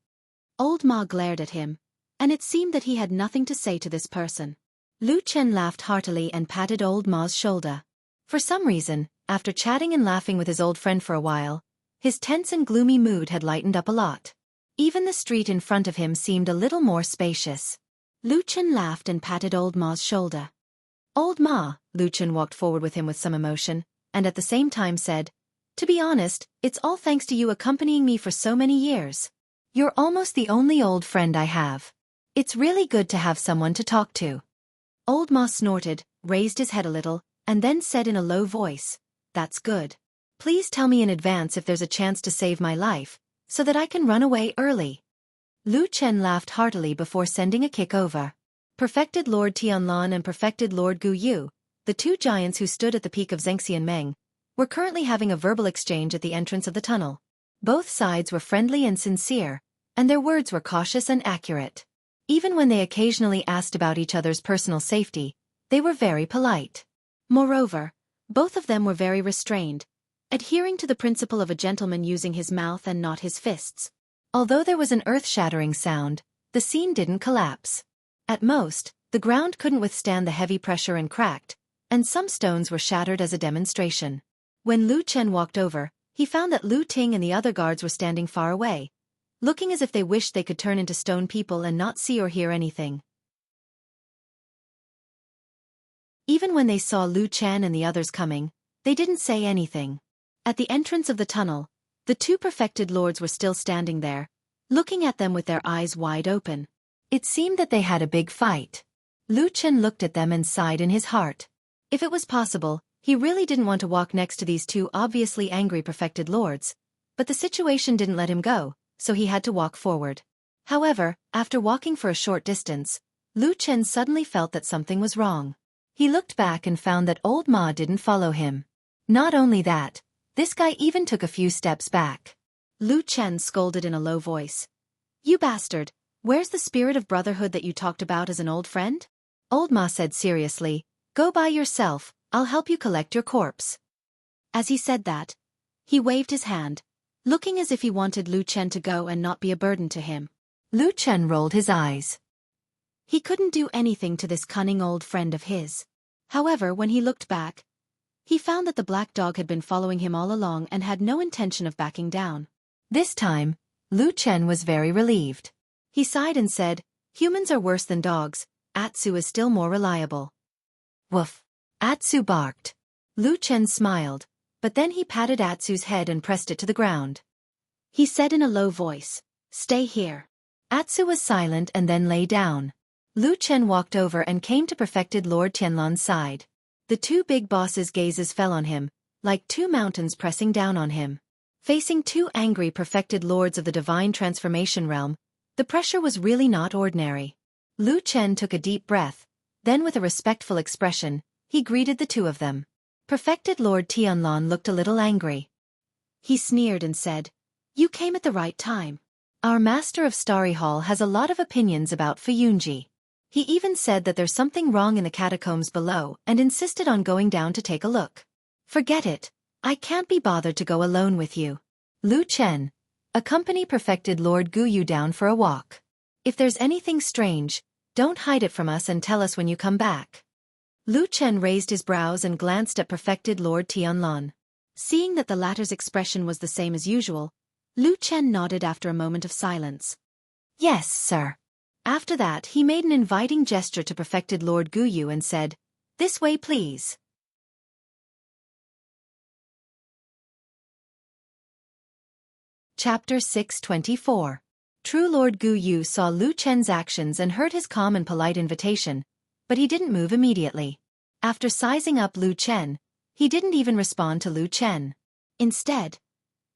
S1: Old Ma glared at him, and it seemed that he had nothing to say to this person. Lu Chen laughed heartily and patted Old Ma's shoulder. For some reason, after chatting and laughing with his old friend for a while, his tense and gloomy mood had lightened up a lot. Even the street in front of him seemed a little more spacious. Lu Chen laughed and patted Old Ma's shoulder. "Old Ma," Lu Chen walked forward with him with some emotion, and at the same time said, "To be honest, it's all thanks to you accompanying me for so many years. You're almost the only old friend I have. It's really good to have someone to talk to." Old Ma snorted, raised his head a little, and then said in a low voice, "That's good. Please tell me in advance if there's a chance to save my life, so that I can run away early." Lu Chen laughed heartily before sending a kick over. Perfected Lord Tianlan and Perfected Lord Gu Yu, the two giants who stood at the peak of Zhengxian Meng, were currently having a verbal exchange at the entrance of the tunnel. Both sides were friendly and sincere, and their words were cautious and accurate. Even when they occasionally asked about each other's personal safety, they were very polite. Moreover, both of them were very restrained, adhering to the principle of a gentleman using his mouth and not his fists. Although there was an earth-shattering sound, the scene didn't collapse. At most, the ground couldn't withstand the heavy pressure and cracked, and some stones were shattered as a demonstration. When Lu Chen walked over, he found that Lu Ting and the other guards were standing far away, looking as if they wished they could turn into stone people and not see or hear anything. Even when they saw Lu Chen and the others coming, they didn't say anything. At the entrance of the tunnel, the two perfected lords were still standing there, looking at them with their eyes wide open. It seemed that they had a big fight. Lu Chen looked at them and sighed in his heart. If it was possible, he really didn't want to walk next to these two obviously angry perfected lords, but the situation didn't let him go, so he had to walk forward. However, after walking for a short distance, Lu Chen suddenly felt that something was wrong. He looked back and found that old Ma didn't follow him. Not only that, this guy even took a few steps back. Lu Chen scolded in a low voice. "You bastard, where's the spirit of brotherhood that you talked about as an old friend?" Old Ma said seriously, "Go by yourself, I'll help you collect your corpse." As he said that, he waved his hand, looking as if he wanted Lu Chen to go and not be a burden to him. Lu Chen rolled his eyes. He couldn't do anything to this cunning old friend of his. However, when he looked back, he found that the black dog had been following him all along and had no intention of backing down. This time, Lu Chen was very relieved. He sighed and said, "Humans are worse than dogs, Atsu is still more reliable." Woof! Atsu barked. Lu Chen smiled, but then he patted Atsu's head and pressed it to the ground. He said in a low voice, "Stay here." Atsu was silent and then lay down. Lu Chen walked over and came to perfected Lord Tianlan's side. The two big bosses' gazes fell on him, like two mountains pressing down on him. Facing two angry perfected lords of the divine transformation realm, the pressure was really not ordinary. Lu Chen took a deep breath, then with a respectful expression, he greeted the two of them. Perfected Lord Tianlan looked a little angry. He sneered and said, "You came at the right time. Our master of Starry Hall has a lot of opinions about Fuyunji. He even said that there's something wrong in the catacombs below and insisted on going down to take a look." "Forget it. I can't be bothered to go alone with you. Lu Chen, accompany perfected Lord Guyu down for a walk. If there's anything strange, don't hide it from us and tell us when you come back." Lu Chen raised his brows and glanced at perfected Lord Tianlan. Seeing that the latter's expression was the same as usual, Lu Chen nodded after a moment of silence. "Yes, sir." After that he made an inviting gesture to perfected Lord Guyu and said, "This way please." Chapter 624. True Lord Guyu saw Lu Chen's actions and heard his calm and polite invitation, but he didn't move immediately. After sizing up Lu Chen, he didn't even respond to Lu Chen. Instead,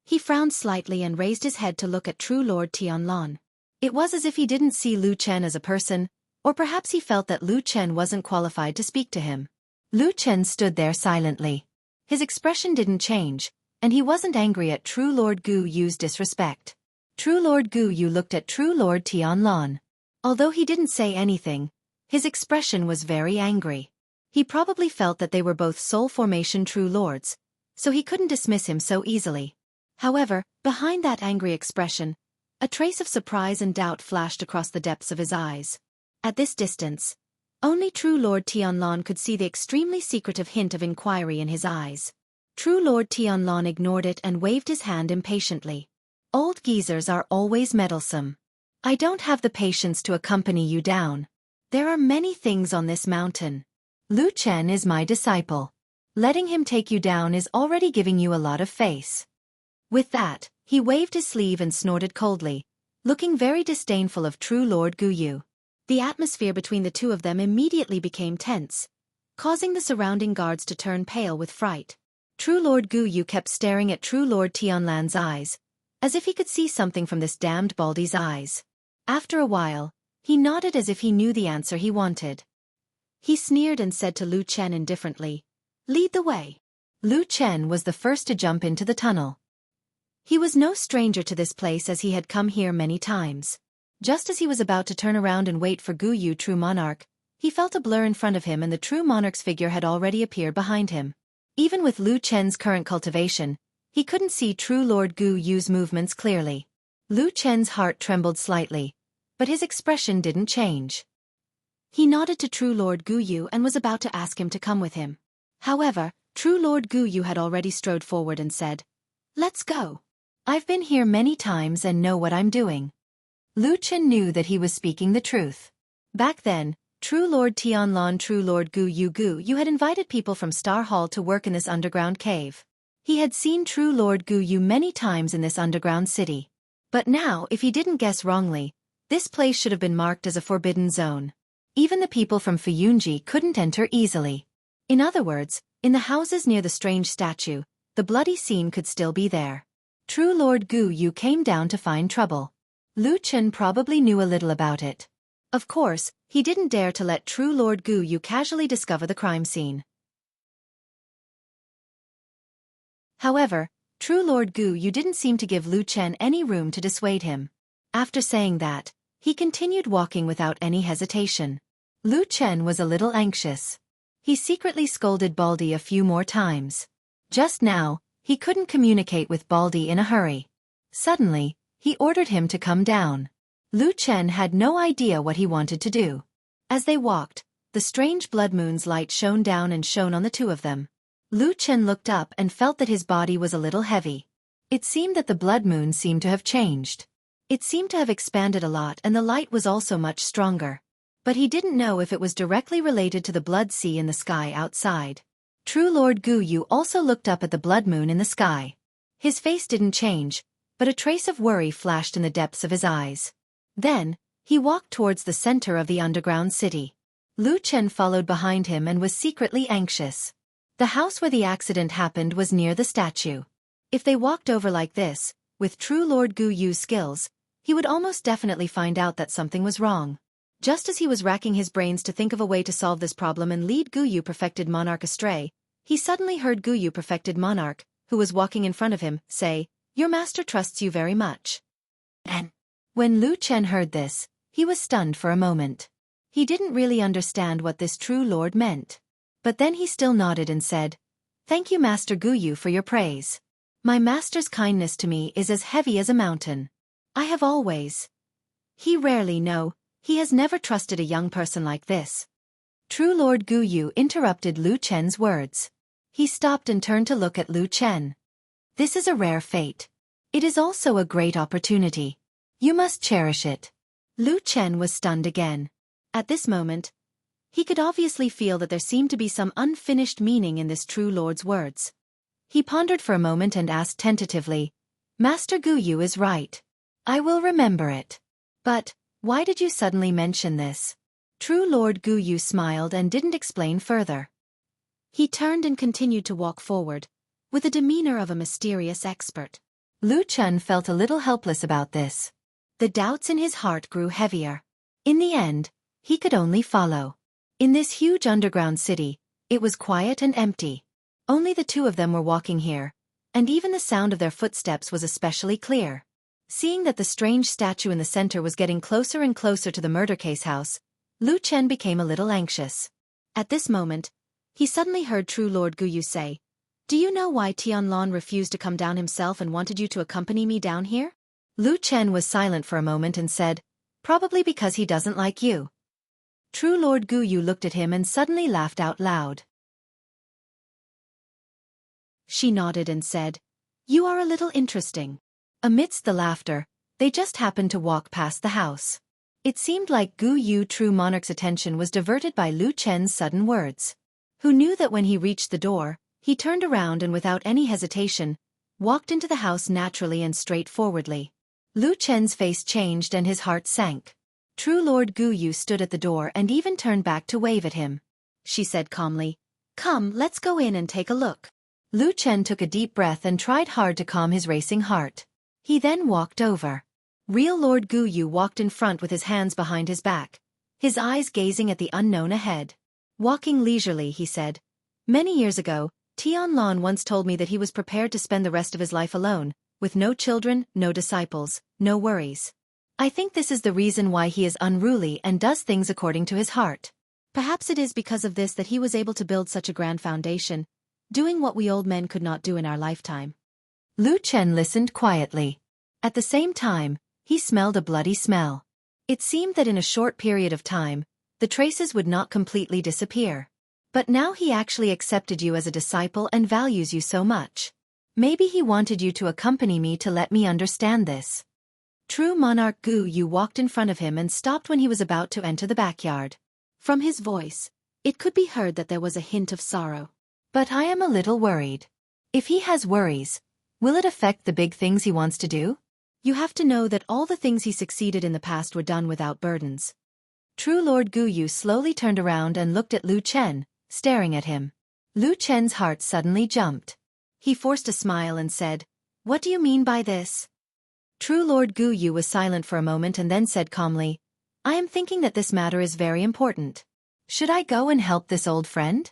S1: he frowned slightly and raised his head to look at True Lord Tianlan. It was as if he didn't see Lu Chen as a person, or perhaps he felt that Lu Chen wasn't qualified to speak to him. Lu Chen stood there silently. His expression didn't change, and he wasn't angry at True Lord Gu Yu's disrespect. True Lord Gu Yu looked at True Lord Tianlan. Although he didn't say anything, his expression was very angry. He probably felt that they were both soul formation True Lords, so he couldn't dismiss him so easily. However, behind that angry expression, a trace of surprise and doubt flashed across the depths of his eyes. At this distance, only True Lord Tianlan could see the extremely secretive hint of inquiry in his eyes. True Lord Tianlan ignored it and waved his hand impatiently. "Old geezers are always meddlesome. I don't have the patience to accompany you down. There are many things on this mountain. Lu Chen is my disciple. Letting him take you down is already giving you a lot of face." With that, he waved his sleeve and snorted coldly, looking very disdainful of True Lord Guyu. The atmosphere between the two of them immediately became tense, causing the surrounding guards to turn pale with fright. True Lord Guyu kept staring at True Lord Tianlan's eyes, as if he could see something from this damned Baldy's eyes. After a while, he nodded as if he knew the answer he wanted. He sneered and said to Lu Chen indifferently, "Lead the way." Lu Chen was the first to jump into the tunnel. He was no stranger to this place as he had come here many times. Just as he was about to turn around and wait for Guyu True Monarch, He felt a blur in front of him and the true monarch's figure had already appeared behind him. Even with Lu Chen's current cultivation, he couldn't see true Lord Gu Yu's movements clearly. Lu Chen's heart trembled slightly, but his expression didn't change. He nodded to true Lord Gu Yu and was about to ask him to come with him. However, true Lord Gu Yu had already strode forward and said, "Let's go. I've been here many times and know what I'm doing." Lu Chen knew that he was speaking the truth. Back then, true Lord Tianlan true Lord Gu Yu had invited people from Star Hall to work in this underground cave. He had seen true Lord Gu Yu many times in this underground city. But now, if he didn't guess wrongly, this place should have been marked as a forbidden zone. Even the people from Fuyunji couldn't enter easily. In other words, in the houses near the strange statue, the bloody scene could still be there. True Lord Gu Yu came down to find trouble. Lu Chen probably knew a little about it. Of course, he didn't dare to let true Lord Gu Yu casually discover the crime scene. However, true Lord Gu Yu didn't seem to give Lu Chen any room to dissuade him. After saying that, he continued walking without any hesitation. Lu Chen was a little anxious. He secretly scolded Baldy a few more times. Just now, he couldn't communicate with Baldy in a hurry. Suddenly, he ordered him to come down. Lu Chen had no idea what he wanted to do. As they walked, the strange blood moon's light shone down and shone on the two of them. Lu Chen looked up and felt that his body was a little heavy. It seemed that the blood moon seemed to have changed. It seemed to have expanded a lot and the light was also much stronger. But he didn't know if it was directly related to the blood sea in the sky outside. True Lord Gu Yu also looked up at the blood moon in the sky. His face didn't change, but a trace of worry flashed in the depths of his eyes. Then, he walked towards the center of the underground city. Lu Chen followed behind him and was secretly anxious. The house where the accident happened was near the statue. If they walked over like this, with true Lord Gu Yu's skills, he would almost definitely find out that something was wrong. Just as he was racking his brains to think of a way to solve this problem and lead Gu Yu Perfected Monarch astray, he suddenly heard Gu Yu Perfected Monarch, who was walking in front of him, say, "Your master trusts you very much." And when Lu Chen heard this, he was stunned for a moment. He didn't really understand what this true lord meant. But then he still nodded and said, "Thank you Master Gu Yu for your praise. My master's kindness to me is as heavy as a mountain. I have always." He has never trusted a young person like this. True Lord Gu Yu interrupted Lu Chen's words. He stopped and turned to look at Lu Chen. "This is a rare fate. It is also a great opportunity. You must cherish it." Lu Chen was stunned again. At this moment, he could obviously feel that there seemed to be some unfinished meaning in this true lord's words. He pondered for a moment and asked tentatively, "Master Gu Yu is right. I will remember it. But, why did you suddenly mention this?" True Lord Gu Yu smiled and didn't explain further. He turned and continued to walk forward, with the demeanor of a mysterious expert. Lu Chen felt a little helpless about this. The doubts in his heart grew heavier. In the end, he could only follow. In this huge underground city, it was quiet and empty. Only the two of them were walking here, and even the sound of their footsteps was especially clear. Seeing that the strange statue in the center was getting closer and closer to the murder case house, Lu Chen became a little anxious. At this moment, he suddenly heard true Lord Gu Yu say, "Do you know why Tianlan refused to come down himself and wanted you to accompany me down here?" Lu Chen was silent for a moment and said, "Probably because he doesn't like you." True Lord Gu Yu looked at him and suddenly laughed out loud. She nodded and said, "You are a little interesting." Amidst the laughter, they just happened to walk past the house. It seemed like Gu Yu True Monarch's attention was diverted by Lu Chen's sudden words. Who knew that when he reached the door, he turned around and without any hesitation, walked into the house naturally and straightforwardly. Lu Chen's face changed and his heart sank. True Lord Gu Yu stood at the door and even turned back to wave at him. She said calmly, "Come, let's go in and take a look." Lu Chen took a deep breath and tried hard to calm his racing heart. He then walked over. Real Lord Gu Yu walked in front with his hands behind his back, his eyes gazing at the unknown ahead. Walking leisurely, he said, "Many years ago, Tianlan once told me that he was prepared to spend the rest of his life alone, with no children, no disciples, no worries. I think this is the reason why he is unruly and does things according to his heart. Perhaps it is because of this that he was able to build such a grand foundation, doing what we old men could not do in our lifetime. Lu Chen listened quietly. At the same time, he smelled a bloody smell. It seemed that in a short period of time, the traces would not completely disappear. But now he actually accepted you as a disciple and values you so much. Maybe he wanted you to accompany me to let me understand this. True monarch Gu Yu walked in front of him and stopped when he was about to enter the backyard. From his voice, it could be heard that there was a hint of sorrow. But I am a little worried. If he has worries, will it affect the big things he wants to do? You have to know that all the things he succeeded in the past were done without burdens. True Lord Gu Yu slowly turned around and looked at Lu Chen, staring at him. Lu Chen's heart suddenly jumped. He forced a smile and said, "What do you mean by this?" True Lord Gu Yu was silent for a moment and then said calmly, "I am thinking that this matter is very important. Should I go and help this old friend?"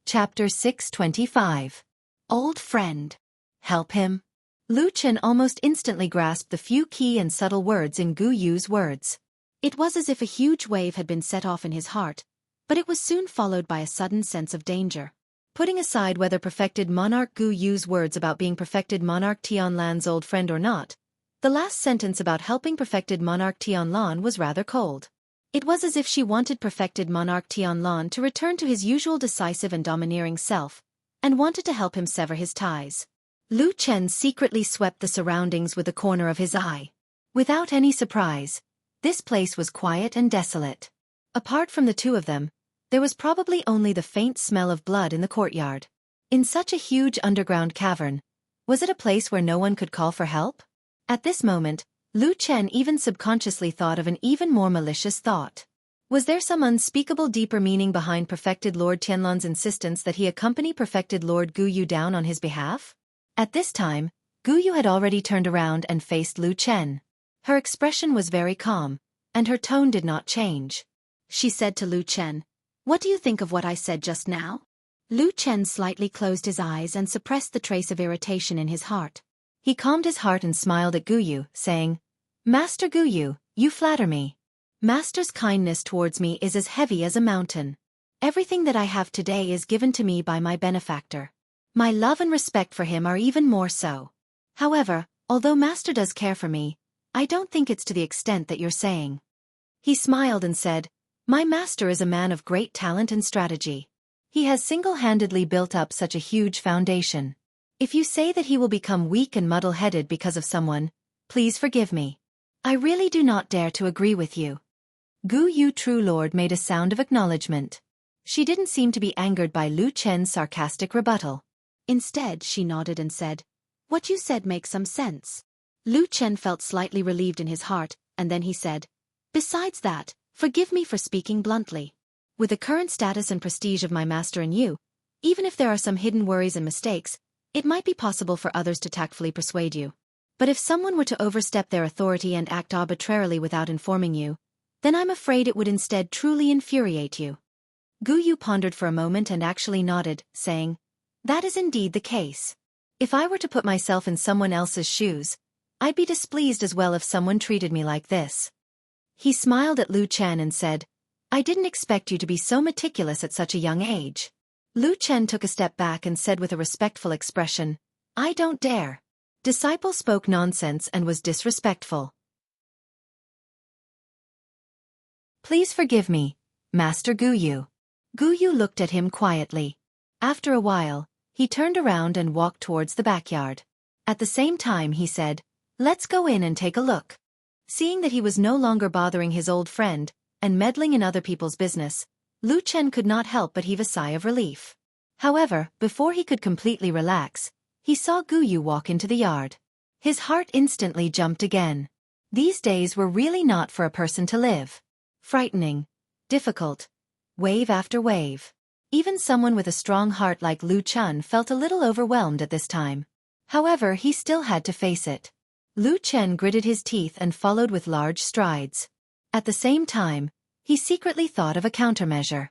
S1: Chapter 625. Old Friend. Help him. Lu Chen almost instantly grasped the few key and subtle words in Gu Yu's words. It was as if a huge wave had been set off in his heart, but it was soon followed by a sudden sense of danger. Putting aside whether perfected monarch Gu Yu's words about being perfected monarch Tianlan's old friend or not, the last sentence about helping perfected monarch Tianlan was rather cold. It was as if she wanted perfected monarch Tianlan to return to his usual decisive and domineering self, and wanted to help him sever his ties. Lu Chen secretly swept the surroundings with the corner of his eye. Without any surprise, this place was quiet and desolate. Apart from the two of them, there was probably only the faint smell of blood in the courtyard. In such a huge underground cavern, was it a place where no one could call for help? At this moment, Lu Chen even subconsciously thought of an even more malicious thought. Was there some unspeakable deeper meaning behind perfected Lord Tianlan's insistence that he accompany perfected Lord Gu Yu down on his behalf? At this time, Gu Yu had already turned around and faced Lu Chen. Her expression was very calm, and her tone did not change. She said to Lu Chen, "What do you think of what I said just now?" Lu Chen slightly closed his eyes and suppressed the trace of irritation in his heart. He calmed his heart and smiled at Gu Yu, saying, "Master Gu Yu, you flatter me. Master's kindness towards me is as heavy as a mountain. Everything that I have today is given to me by my benefactor. My love and respect for him are even more so. However, although Master does care for me, I don't think it's to the extent that you're saying." He smiled and said, "My master is a man of great talent and strategy. He has single-handedly built up such a huge foundation. If you say that he will become weak and muddle-headed because of someone, please forgive me. I really do not dare to agree with you." Gu Yu True Lord made a sound of acknowledgement. She didn't seem to be angered by Lu Chen's sarcastic rebuttal. Instead, she nodded and said, "What you said makes some sense." Lu Chen felt slightly relieved in his heart, and then he said, "Besides that, forgive me for speaking bluntly. With the current status and prestige of my master and you, even if there are some hidden worries and mistakes, it might be possible for others to tactfully persuade you. But if someone were to overstep their authority and act arbitrarily without informing you, then I'm afraid it would instead truly infuriate you." Gu Yu pondered for a moment and actually nodded, saying, "That is indeed the case. If I were to put myself in someone else's shoes, I'd be displeased as well if someone treated me like this." He smiled at Lu Chen and said, "I didn't expect you to be so meticulous at such a young age." Lu Chen took a step back and said with a respectful expression, "I don't dare." Disciple spoke nonsense and was disrespectful. "Please forgive me, Master Gu Yu." Gu Yu looked at him quietly. After a while, he turned around and walked towards the backyard. At the same time he said, "Let's go in and take a look." Seeing that he was no longer bothering his old friend, and meddling in other people's business, Lu Chen could not help but heave a sigh of relief. However, before he could completely relax, he saw Gu Yu walk into the yard. His heart instantly jumped again. These days were really not for a person to live. Frightening, difficult, wave after wave. Even someone with a strong heart like Lu Chen felt a little overwhelmed at this time. However, he still had to face it. Lu Chen gritted his teeth and followed with large strides. At the same time, he secretly thought of a countermeasure.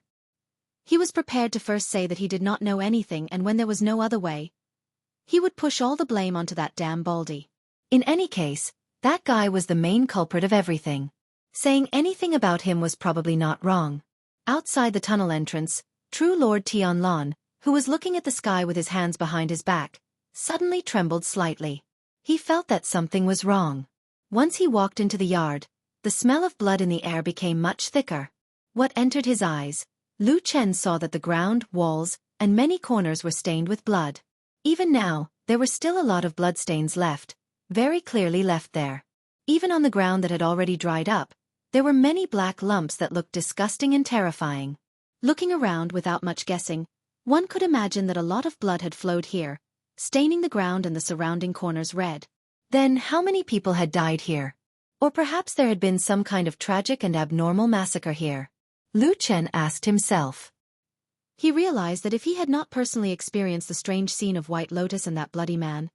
S1: He was prepared to first say that he did not know anything, and when there was no other way, he would push all the blame onto that damn Baldy. In any case, That guy was the main culprit of everything. Saying anything about him was probably not wrong. Outside the tunnel entrance, true Lord Tianlan, who was looking at the sky with his hands behind his back, suddenly trembled slightly. He felt that something was wrong. Once he walked into the yard, the smell of blood in the air became much thicker. What entered his eyes? Lu Chen saw that the ground, walls, and many corners were stained with blood. Even now, there were still a lot of bloodstains left, very clearly left there. Even on the ground that had already dried up, there were many black lumps that looked disgusting and terrifying. Looking around without much guessing, one could imagine that a lot of blood had flowed here, staining the ground and the surrounding corners red. Then how many people had died here? Or perhaps there had been some kind of tragic and abnormal massacre here. Lu Chen asked himself. He realized that if he had not personally experienced the strange scene of White Lotus and that bloody man,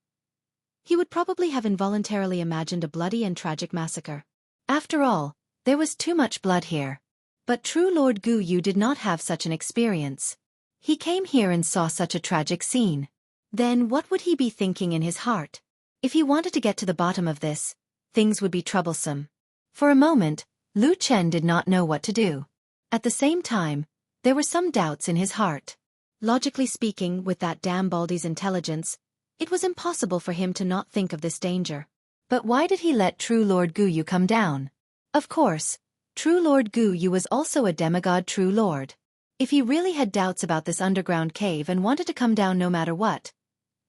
S1: he would probably have involuntarily imagined a bloody and tragic massacre. After all, there was too much blood here. But true Lord Gu Yu did not have such an experience. He came here and saw such a tragic scene. Then what would he be thinking in his heart? If he wanted to get to the bottom of this, things would be troublesome. For a moment, Lu Chen did not know what to do. At the same time, there were some doubts in his heart. Logically speaking, with that damn Baldy's intelligence, it was impossible for him to not think of this danger. But why did he let true Lord Gu Yu come down? Of course, true Lord Gu Yu was also a demigod true lord. If he really had doubts about this underground cave and wanted to come down no matter what,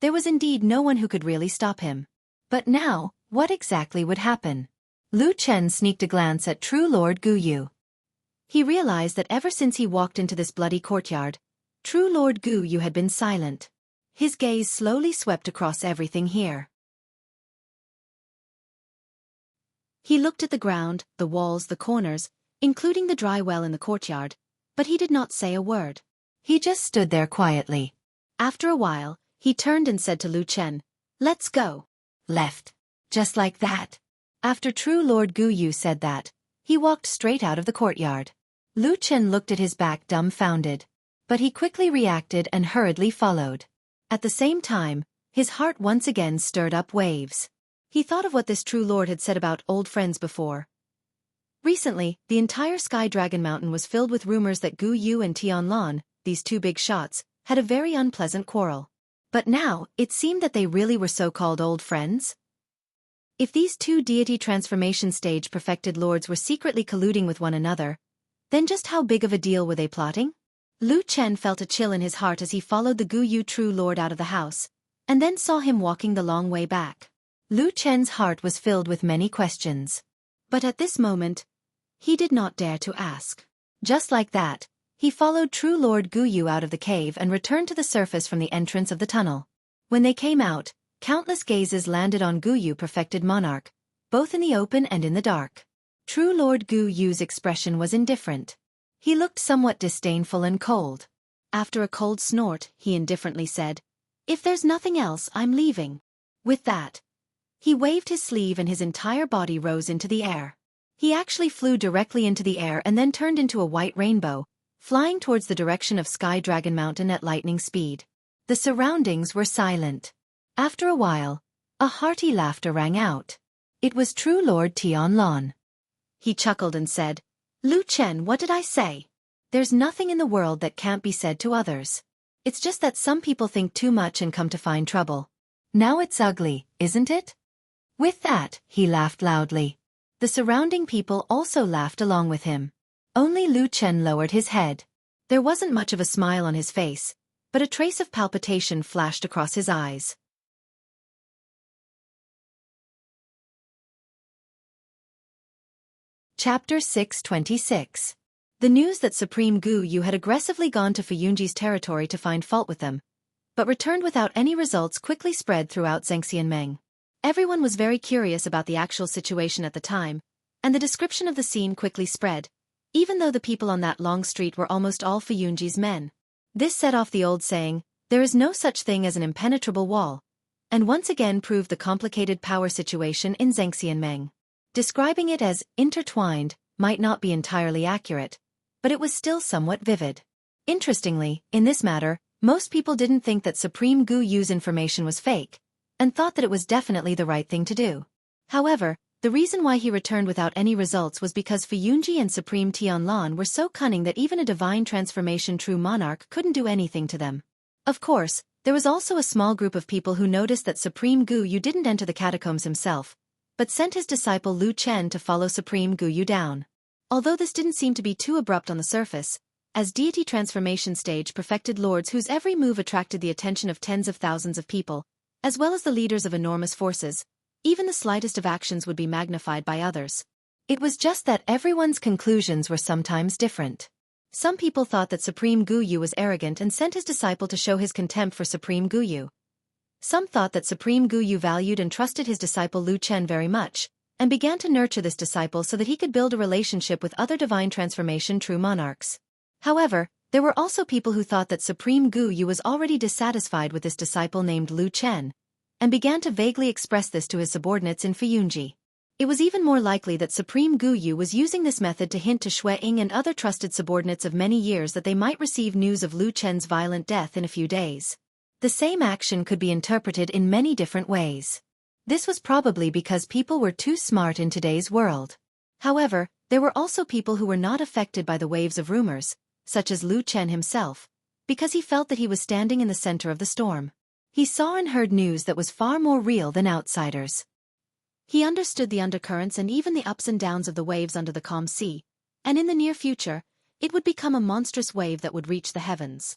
S1: there was indeed no one who could really stop him. But now, what exactly would happen? Lu Chen sneaked a glance at true Lord Gu Yu. He realized that ever since he walked into this bloody courtyard, true Lord Gu Yu had been silent. His gaze slowly swept across everything here. He looked at the ground, the walls, the corners, including the dry well in the courtyard, but he did not say a word. He just stood there quietly. After a while, he turned and said to Lu Chen, "Let's go." Left. Just like that. After true Lord Gu Yu said that, he walked straight out of the courtyard. Lu Chen looked at his back dumbfounded. But he quickly reacted and hurriedly followed. At the same time, his heart once again stirred up waves. He thought of what this true lord had said about old friends before. Recently, the entire Sky Dragon Mountain was filled with rumors that Gu Yu and Tianlan, these two big shots, had a very unpleasant quarrel. But now, it seemed that they really were so-called old friends. If these two deity transformation stage perfected lords were secretly colluding with one another, then just how big of a deal were they plotting? Lu Chen felt a chill in his heart as he followed the Gu Yu true lord out of the house, and then saw him walking the long way back. Lu Chen's heart was filled with many questions. But at this moment, he did not dare to ask. Just like that, he followed true Lord Gu Yu out of the cave and returned to the surface from the entrance of the tunnel. When they came out, countless gazes landed on Gu Yu perfected monarch, both in the open and in the dark. True Lord Gu Yu's expression was indifferent. He looked somewhat disdainful and cold. After a cold snort, he indifferently said, "If there's nothing else, I'm leaving." With that, he waved his sleeve and his entire body rose into the air. He actually flew directly into the air and then turned into a white rainbow, flying towards the direction of Sky Dragon Mountain at lightning speed. The surroundings were silent. After a while, a hearty laughter rang out. It was true Lord Tianlan. He chuckled and said, "Lu Chen, what did I say? There's nothing in the world that can't be said to others. It's just that some people think too much and come to find trouble. Now it's ugly, isn't it?" With that, he laughed loudly. The surrounding people also laughed along with him. Only Lu Chen lowered his head. There wasn't much of a smile on his face, but a trace of palpitation flashed across his eyes. Chapter 626. The news that Supreme Gu Yu had aggressively gone to Fuyunji's territory to find fault with them, but returned without any results quickly spread throughout Zhengxianmeng. Everyone was very curious about the actual situation at the time, and the description of the scene quickly spread, even though the people on that long street were almost all Fuyunji's men. This set off the old saying, "There is no such thing as an impenetrable wall," and once again proved the complicated power situation in Zhengxianmeng. Describing it as intertwined might not be entirely accurate, but it was still somewhat vivid. Interestingly, in this matter, most people didn't think that Supreme Gu Yu's information was fake, and thought that it was definitely the right thing to do. However, The reason why he returned without any results was because Fuyunji and Supreme Tianlan were so cunning that even a divine transformation true monarch couldn't do anything to them. Of course, there was also a small group of people who noticed that Supreme Gu Yu didn't enter the catacombs himself, but sent his disciple Lu Chen to follow Supreme Gu Yu down. Although this didn't seem to be too abrupt on the surface, as deity transformation stage perfected lords whose every move attracted the attention of tens of thousands of people, as well as the leaders of enormous forces, even the slightest of actions would be magnified by others. It was just that everyone's conclusions were sometimes different. Some people thought that Supreme Gu Yu was arrogant and sent his disciple to show his contempt for Supreme Gu Yu. Some thought that Supreme Gu Yu valued and trusted his disciple Lu Chen very much, and began to nurture this disciple so that he could build a relationship with other divine transformation true monarchs. However, there were also people who thought that Supreme Gu Yu was already dissatisfied with this disciple named Lu Chen, and began to vaguely express this to his subordinates in Fuyunji. It was even more likely that Supreme Gu Yu was using this method to hint to Xue Ying and other trusted subordinates of many years that they might receive news of Lu Chen's violent death in a few days. The same action could be interpreted in many different ways. This was probably because people were too smart in today's world. However, there were also people who were not affected by the waves of rumors, such as Lu Chen himself, because he felt that he was standing in the center of the storm. He saw and heard news that was far more real than outsiders. He understood the undercurrents and even the ups and downs of the waves under the calm sea, and in the near future, it would become a monstrous wave that would reach the heavens.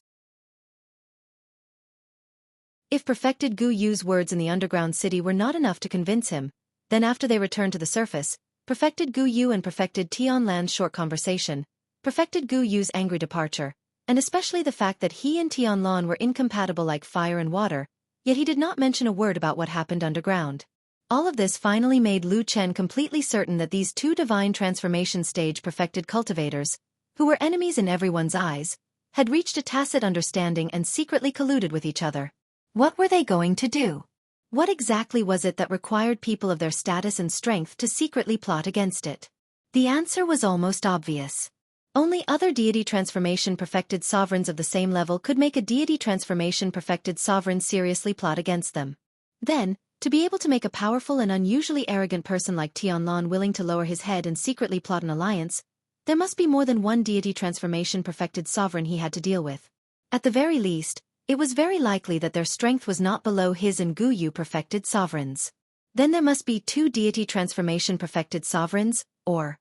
S1: If perfected Gu Yu's words in the underground city were not enough to convince him, then after they returned to the surface, perfected Gu Yu and perfected Tianlan's short conversation, perfected Gu Yu's angry departure, and especially the fact that he and Tianlan were incompatible like fire and water, yet he did not mention a word about what happened underground. All of this finally made Lu Chen completely certain that these two divine transformation stage perfected cultivators, who were enemies in everyone's eyes, had reached a tacit understanding and secretly colluded with each other. What were they going to do? What exactly was it that required people of their status and strength to secretly plot against it? The answer was almost obvious. Only other deity transformation perfected sovereigns of the same level could make a deity transformation perfected sovereign seriously plot against them. Then, to be able to make a powerful and unusually arrogant person like Tianlan willing to lower his head and secretly plot an alliance, there must be more than one deity transformation perfected sovereign he had to deal with. At the very least, it was very likely that their strength was not below his and Gu Yu perfected sovereigns. Then there must be two deity transformation perfected sovereigns, or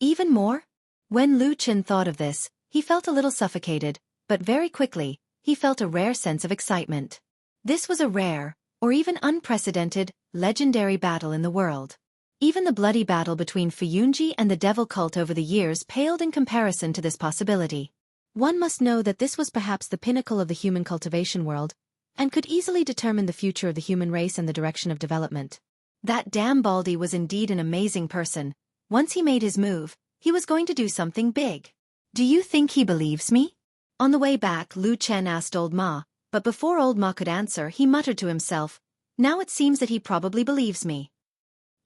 S1: even more? When Lu Chen thought of this, he felt a little suffocated, but very quickly, he felt a rare sense of excitement. This was a rare, or even unprecedented, legendary battle in the world. Even the bloody battle between Fuyunji and the devil cult over the years paled in comparison to this possibility. One must know that this was perhaps the pinnacle of the human cultivation world, and could easily determine the future of the human race and the direction of development. That damn Baldy was indeed an amazing person. Once he made his move, he was going to do something big. Do you think he believes me? On the way back, Lu Chen asked Old Ma, but before Old Ma could answer, he muttered to himself, "Now it seems that he probably believes me."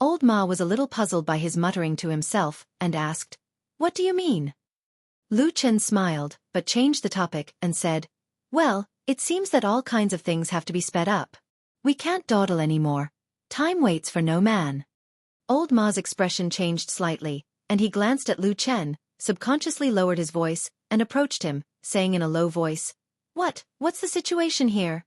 S1: Old Ma was a little puzzled by his muttering to himself, and asked, "What do you mean?" Lu Chen smiled, but changed the topic, and said, "Well, it seems that all kinds of things have to be sped up. We can't dawdle anymore. Time waits for no man." Old Ma's expression changed slightly, and he glanced at Lu Chen, subconsciously lowered his voice, and approached him, saying in a low voice, What's the situation here?"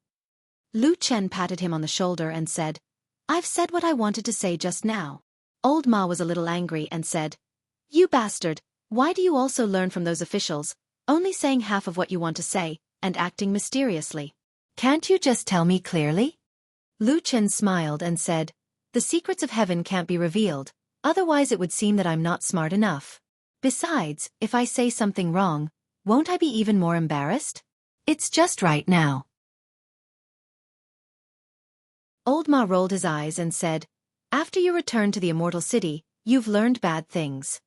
S1: Lu Chen patted him on the shoulder and said, "I've said what I wanted to say just now." Old Ma was a little angry and said, "You bastard, why do you also learn from those officials, only saying half of what you want to say, and acting mysteriously? Can't you just tell me clearly?" Lu Chen smiled and said, "The secrets of heaven can't be revealed. Otherwise it would seem that I'm not smart enough. Besides, if I say something wrong, won't I be even more embarrassed? It's just right now." Old Ma rolled his eyes and said, "After you return to the immortal city, you've learned bad things."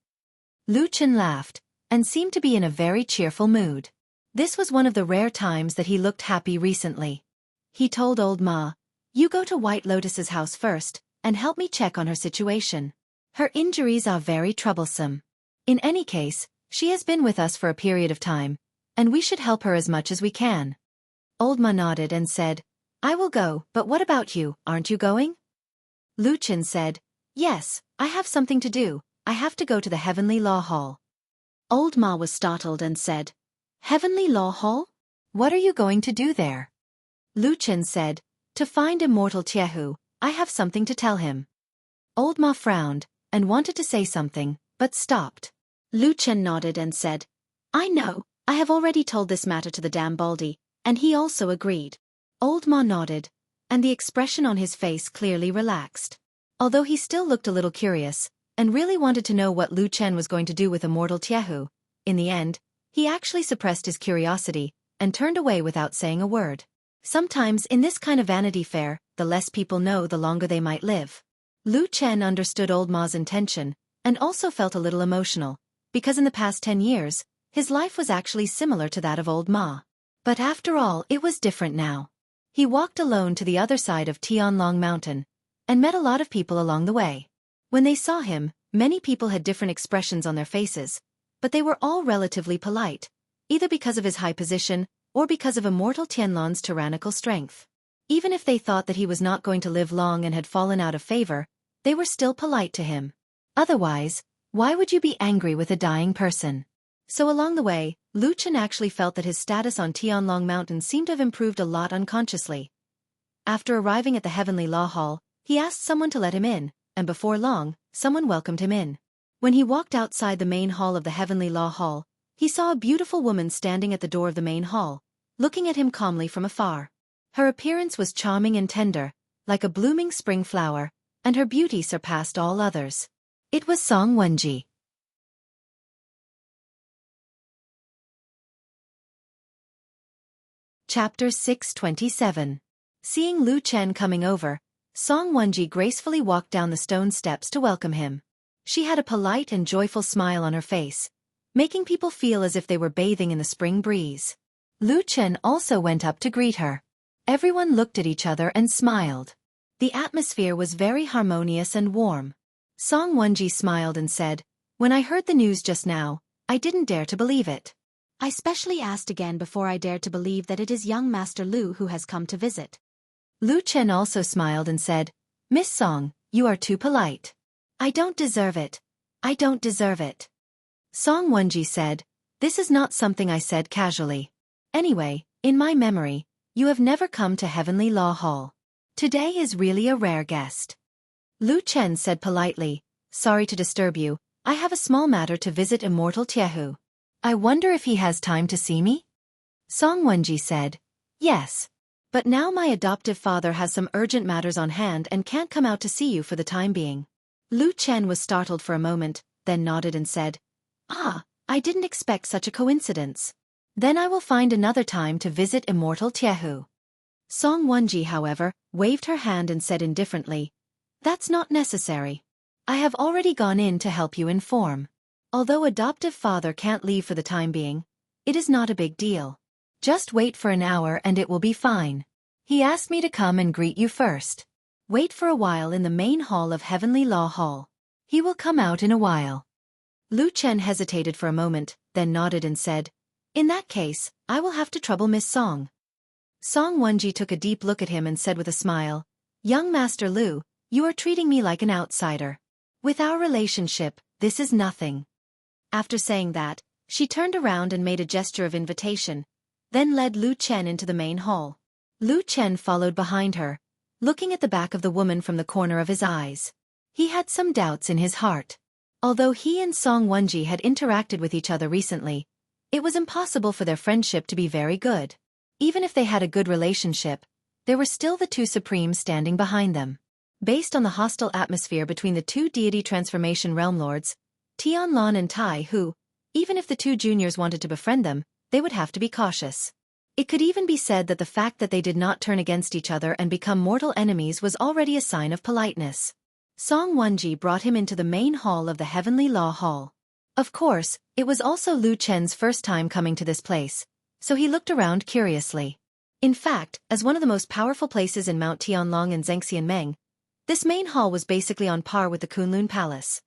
S1: Lu Chen laughed, and seemed to be in a very cheerful mood. This was one of the rare times that he looked happy recently. He told Old Ma, "You go to White Lotus's house first, and help me check on her situation. Her injuries are very troublesome. In any case, she has been with us for a period of time, and we should help her as much as we can." Old Ma nodded and said, "I will go, but what about you, aren't you going?" Lu Chen said, Yes, I have something to do. I have to go to the Heavenly Law Hall. Old Ma was startled and said, Heavenly Law Hall? What are you going to do there? Lu Chen said, to find Immortal Tiehu, I have something to tell him. Old Ma frowned, and wanted to say something, but stopped. Lu Chen nodded and said, I know, I have already told this matter to the damn Baldy, and he also agreed. Old Ma nodded, and the expression on his face clearly relaxed. Although he still looked a little curious, and really wanted to know what Lu Chen was going to do with Immortal Tiehu, in the end, he actually suppressed his curiosity, and turned away without saying a word. Sometimes in this kind of Vanity Fair, the less people know the longer they might live. Lu Chen understood Old Ma's intention, and also felt a little emotional, because in the past 10 years, his life was actually similar to that of Old Ma. But after all, it was different now. He walked alone to the other side of Tianlong Mountain, and met a lot of people along the way. When they saw him, many people had different expressions on their faces, but they were all relatively polite, either because of his high position, or because of Immortal Tianlong's tyrannical strength. Even if they thought that he was not going to live long and had fallen out of favor, they were still polite to him. Otherwise, why would you be angry with a dying person? So along the way, Lu Chen actually felt that his status on Tianlong Mountain seemed to have improved a lot unconsciously. After arriving at the Heavenly Law Hall, he asked someone to let him in, and before long, someone welcomed him in. When he walked outside the main hall of the Heavenly Law Hall, he saw a beautiful woman standing at the door of the main hall, looking at him calmly from afar. Her appearance was charming and tender, like a blooming spring flower, and her beauty surpassed all others. It was Song Wenji. Chapter 627. Seeing Lu Chen coming over, Song Wenji gracefully walked down the stone steps to welcome him. She had a polite and joyful smile on her face, making people feel as if they were bathing in the spring breeze. Lu Chen also went up to greet her. Everyone looked at each other and smiled. The atmosphere was very harmonious and warm. Song Wenji smiled and said, When I heard the news just now, I didn't dare to believe it. I specially asked again before I dared to believe that it is young Master Lu who has come to visit. Lu Chen also smiled and said, Miss Song, you are too polite. I don't deserve it. I don't deserve it. Song Wenji said, This is not something I said casually. Anyway, in my memory, you have never come to Heavenly Law Hall. Today is really a rare guest. Lu Chen said politely, Sorry to disturb you, I have a small matter to visit Immortal Tiehu. I wonder if he has time to see me? Song Wenji said, Yes. But now my adoptive father has some urgent matters on hand and can't come out to see you for the time being. Lu Chen was startled for a moment, then nodded and said, Ah, I didn't expect such a coincidence. Then I will find another time to visit Immortal Tiehu. Song Wenji, however, waved her hand and said indifferently, That's not necessary. I have already gone in to help you inform. Although adoptive father can't leave for the time being, it is not a big deal. Just wait for an hour and it will be fine. He asked me to come and greet you first. Wait for a while in the main hall of Heavenly Law Hall. He will come out in a while. Lu Chen hesitated for a moment, then nodded and said, In that case, I will have to trouble Miss Song. Song Wenji took a deep look at him and said with a smile, Young Master Lu, you are treating me like an outsider. With our relationship, this is nothing. After saying that, she turned around and made a gesture of invitation, then led Lu Chen into the main hall. Lu Chen followed behind her, looking at the back of the woman from the corner of his eyes. He had some doubts in his heart. Although he and Song Wenji had interacted with each other recently, it was impossible for their friendship to be very good. Even if they had a good relationship, there were still the two Supremes standing behind them. Based on the hostile atmosphere between the two deity transformation realm lords, Tianlong and Tai Hu, even if the two juniors wanted to befriend them, they would have to be cautious. It could even be said that the fact that they did not turn against each other and become mortal enemies was already a sign of politeness. Song Wenji brought him into the main hall of the Heavenly Law Hall. Of course, it was also Lu Chen's first time coming to this place, so he looked around curiously. In fact, as one of the most powerful places in Mount Tianlong and Zhengxianmeng, this main hall was basically on par with the Kunlun Palace.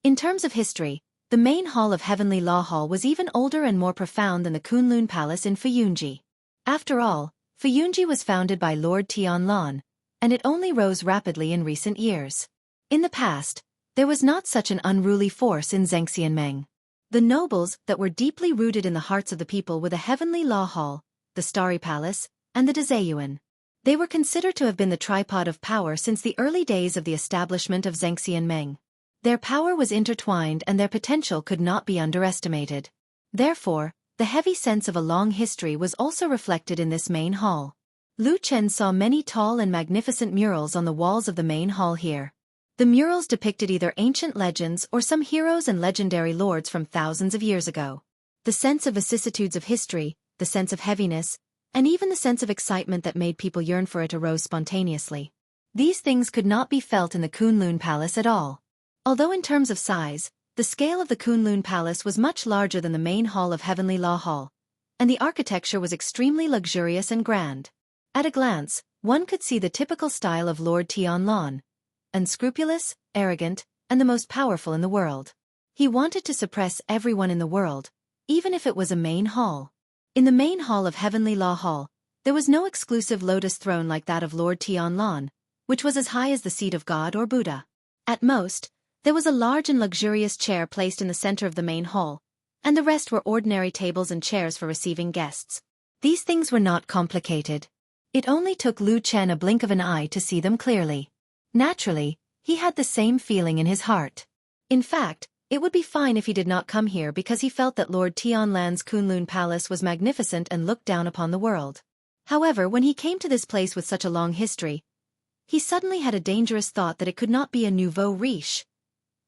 S1: In terms of history, the main hall of Heavenly Law Hall was even older and more profound than the Kunlun Palace in Fuyunji. After all, Fuyunji was founded by Lord Tianlong, and it only rose rapidly in recent years. In the past, there was not such an unruly force in Zhengxianmeng. The nobles that were deeply rooted in the hearts of the people were the Heavenly Law Hall, the Starry Palace, and the Dezayuan. They were considered to have been the tripod of power since the early days of the establishment of Zhengxianmeng. Their power was intertwined and their potential could not be underestimated. Therefore, the heavy sense of a long history was also reflected in this main hall. Lu Chen saw many tall and magnificent murals on the walls of the main hall here. The murals depicted either ancient legends or some heroes and legendary lords from thousands of years ago. The sense of vicissitudes of history, the sense of heaviness, and even the sense of excitement that made people yearn for it arose spontaneously. These things could not be felt in the Kunlun Palace at all. Although in terms of size, the scale of the Kunlun Palace was much larger than the main hall of Heavenly Law Hall, and the architecture was extremely luxurious and grand. At a glance, one could see the typical style of Lord Tianlan, unscrupulous, arrogant, and the most powerful in the world. He wanted to suppress everyone in the world, even if it was a main hall. In the main hall of Heavenly Law Hall, there was no exclusive lotus throne like that of Lord Tianlan, which was as high as the seat of God or Buddha. At most, there was a large and luxurious chair placed in the center of the main hall, and the rest were ordinary tables and chairs for receiving guests. These things were not complicated. It only took Lu Chen a blink of an eye to see them clearly. Naturally, he had the same feeling in his heart. In fact, it would be fine if he did not come here because he felt that Lord Tianlan's Kunlun Palace was magnificent and looked down upon the world. However, when he came to this place with such a long history, he suddenly had a dangerous thought that it could not be a nouveau riche.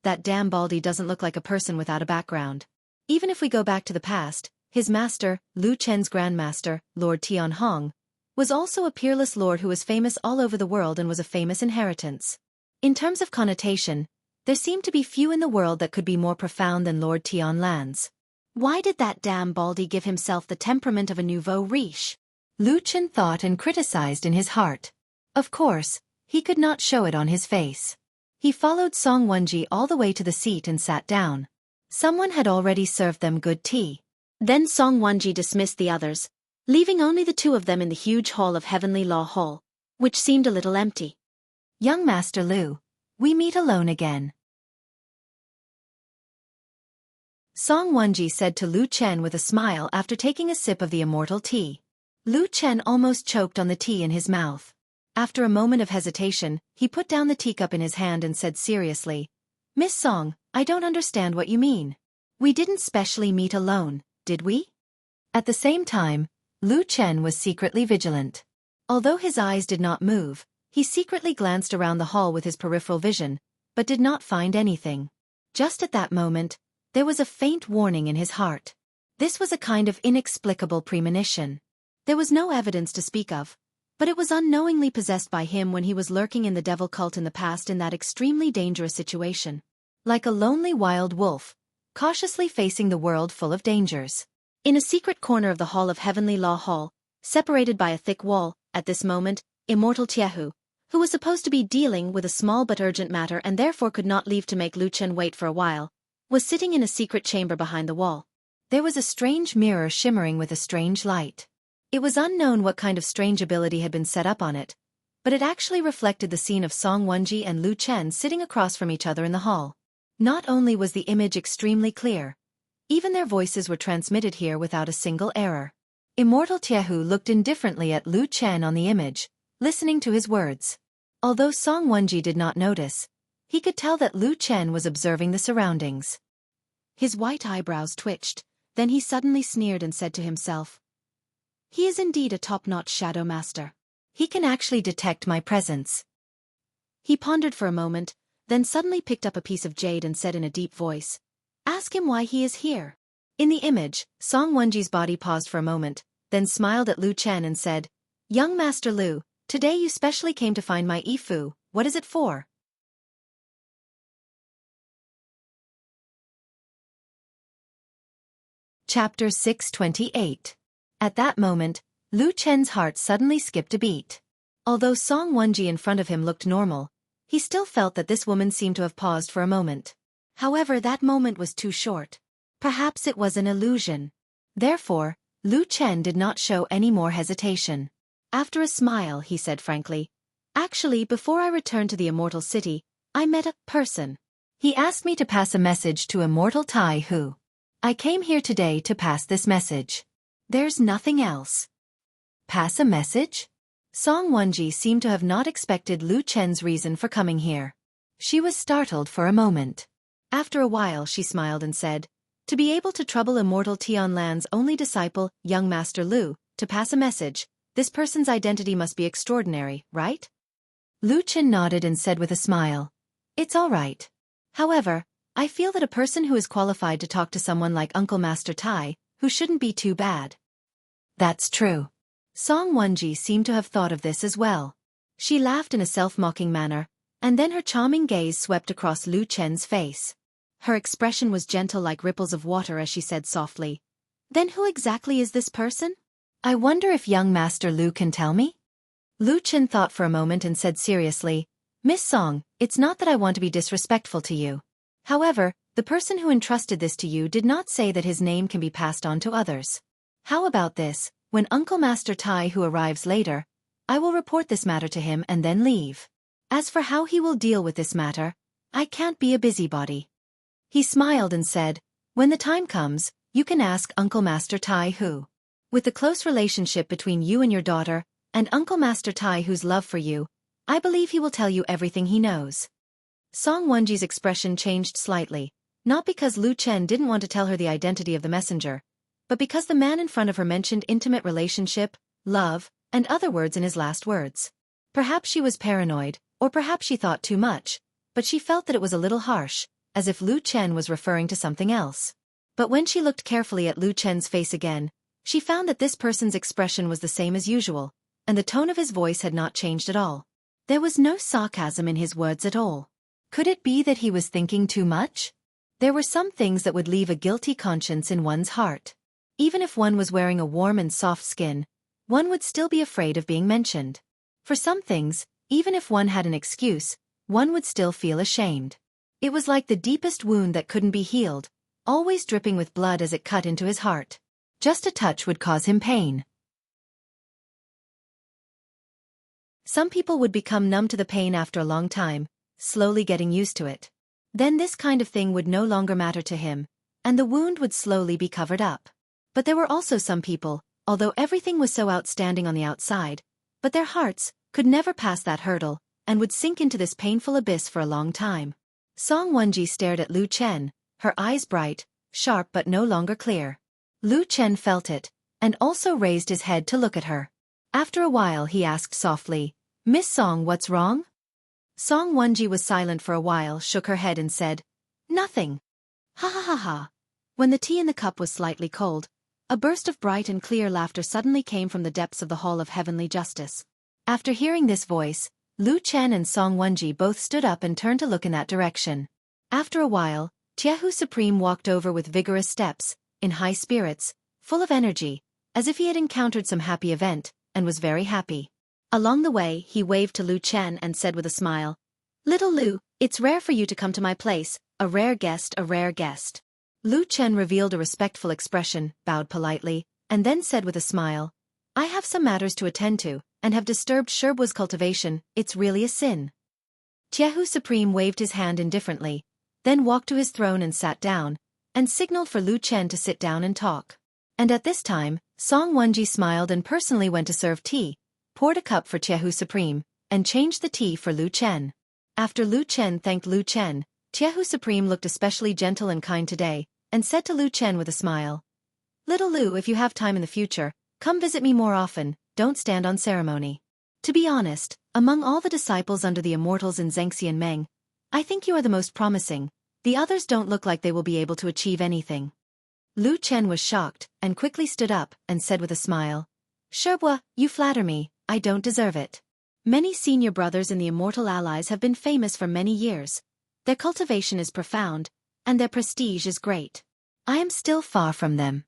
S1: That damn Baldy doesn't look like a person without a background. Even if we go back to the past, his master, Lu Chen's grandmaster, Lord Tianhong, was also a peerless lord who was famous all over the world and was a famous inheritance. In terms of connotation, there seemed to be few in the world that could be more profound than Lord Tianlan's. Why did that damn Baldy give himself the temperament of a nouveau riche? Lu Chen thought and criticized in his heart. Of course, he could not show it on his face. He followed Song Wenji all the way to the seat and sat down. Someone had already served them good tea. Then Song Wenji dismissed the others, leaving only the two of them in the huge hall of Heavenly Law Hall, which seemed a little empty. Young Master Lu, we meet alone again. Song Wenji said to Lu Chen with a smile after taking a sip of the immortal tea. Lu Chen almost choked on the tea in his mouth. After a moment of hesitation, he put down the teacup in his hand and said seriously, Miss Song, I don't understand what you mean. We didn't specially meet alone, did we? At the same time, Lu Chen was secretly vigilant. Although his eyes did not move, he secretly glanced around the hall with his peripheral vision, but did not find anything. Just at that moment, there was a faint warning in his heart. This was a kind of inexplicable premonition. There was no evidence to speak of, but it was unknowingly possessed by him when he was lurking in the devil cult in the past in that extremely dangerous situation. Like a lonely wild wolf, cautiously facing the world full of dangers. In a secret corner of the hall of Heavenly Law Hall, separated by a thick wall, at this moment, Immortal Tiehu, who was supposed to be dealing with a small but urgent matter and therefore could not leave to make Lu Chen wait for a while, was sitting in a secret chamber behind the wall. There was a strange mirror shimmering with a strange light. It was unknown what kind of strange ability had been set up on it, but it actually reflected the scene of Song Wenji and Lu Chen sitting across from each other in the hall. Not only was the image extremely clear, even their voices were transmitted here without a single error. Immortal Tiehu looked indifferently at Lu Chen on the image, listening to his words. Although Song Wenji did not notice, he could tell that Lu Chen was observing the surroundings. His white eyebrows twitched, then he suddenly sneered and said to himself, He is indeed a top-notch shadow master. He can actually detect my presence. He pondered for a moment, then suddenly picked up a piece of jade and said in a deep voice, Ask him why he is here. In the image, Song Wenji's body paused for a moment, then smiled at Lu Chen and said, Young Master Lu, today you specially came to find my Ifu, what is it for? Chapter 628. At that moment, Lu Chen's heart suddenly skipped a beat. Although Song Wenji in front of him looked normal, he still felt that this woman seemed to have paused for a moment. However, that moment was too short. Perhaps it was an illusion. Therefore, Lu Chen did not show any more hesitation. After a smile, he said frankly, Actually, before I returned to the Immortal City, I met a person. He asked me to pass a message to Immortal Tai Hu. I came here today to pass this message. There's nothing else. Pass a message? Song Wenji seemed to have not expected Lu Chen's reason for coming here. She was startled for a moment. After a while she smiled and said, to be able to trouble Immortal Tianlan's only disciple, young Master Lu, to pass a message, this person's identity must be extraordinary, right? Lu Chen nodded and said with a smile, it's all right. However, I feel that a person who is qualified to talk to someone like Uncle Master Tai, who shouldn't be too bad. That's true. Song Wenji seemed to have thought of this as well. She laughed in a self-mocking manner, and then her charming gaze swept across Lu Chen's face. Her expression was gentle like ripples of water as she said softly, then who exactly is this person? I wonder if young Master Lu can tell me? Lu Chen thought for a moment and said seriously, Miss Song, it's not that I want to be disrespectful to you. However, the person who entrusted this to you did not say that his name can be passed on to others. How about this, when Uncle Master Tai Hu arrives later, I will report this matter to him and then leave. As for how he will deal with this matter, I can't be a busybody. He smiled and said, when the time comes, you can ask Uncle Master Tai Hu. With the close relationship between you and your daughter, and Uncle Master Tai Hu's love for you, I believe he will tell you everything he knows. Song Wenji's expression changed slightly, not because Lu Chen didn't want to tell her the identity of the messenger, but because the man in front of her mentioned intimate relationship, love, and other words in his last words. Perhaps she was paranoid, or perhaps she thought too much, but she felt that it was a little harsh, as if Lu Chen was referring to something else. But when she looked carefully at Lu Chen's face again, she found that this person's expression was the same as usual, and the tone of his voice had not changed at all. There was no sarcasm in his words at all. Could it be that he was thinking too much? There were some things that would leave a guilty conscience in one's heart. Even if one was wearing a warm and soft skin, one would still be afraid of being mentioned. For some things, even if one had an excuse, one would still feel ashamed. It was like the deepest wound that couldn't be healed, always dripping with blood as it cut into his heart. Just a touch would cause him pain. Some people would become numb to the pain after a long time, slowly getting used to it. Then this kind of thing would no longer matter to him, and the wound would slowly be covered up. But there were also some people, although everything was so outstanding on the outside, but their hearts could never pass that hurdle, and would sink into this painful abyss for a long time. Song Wenji stared at Lu Chen, her eyes bright, sharp but no longer clear. Lu Chen felt it, and also raised his head to look at her. After a while he asked softly, Miss Song, what's wrong? Song Wenji was silent for a while, shook her head and said, nothing. Ha ha ha ha. When the tea in the cup was slightly cold, a burst of bright and clear laughter suddenly came from the depths of the Hall of Heavenly Justice. After hearing this voice, Lu Chen and Song Wenji both stood up and turned to look in that direction. After a while, Tiehu Supreme walked over with vigorous steps, in high spirits, full of energy, as if he had encountered some happy event, and was very happy. Along the way, he waved to Lu Chen and said with a smile, Little Lu, it's rare for you to come to my place, a rare guest, a rare guest. Lu Chen revealed a respectful expression, bowed politely, and then said with a smile, I have some matters to attend to, and have disturbed Sherbua's cultivation, it's really a sin. Tiehu Supreme waved his hand indifferently, then walked to his throne and sat down, and signaled for Lu Chen to sit down and talk. And at this time, Song Wenji smiled and personally went to serve tea, poured a cup for Tiehu Supreme, and changed the tea for Lu Chen. After Lu Chen thanked Lu Chen, Tiehu Supreme looked especially gentle and kind today, and said to Lu Chen with a smile, Little Lu, if you have time in the future, come visit me more often, don't stand on ceremony. To be honest, among all the disciples under the immortals in Zhengxi and Meng, I think you are the most promising, the others don't look like they will be able to achieve anything. Lu Chen was shocked, and quickly stood up, and said with a smile, Sherbua, you flatter me, I don't deserve it. Many senior brothers in the immortal allies have been famous for many years. Their cultivation is profound, and their prestige is great. I am still far from them.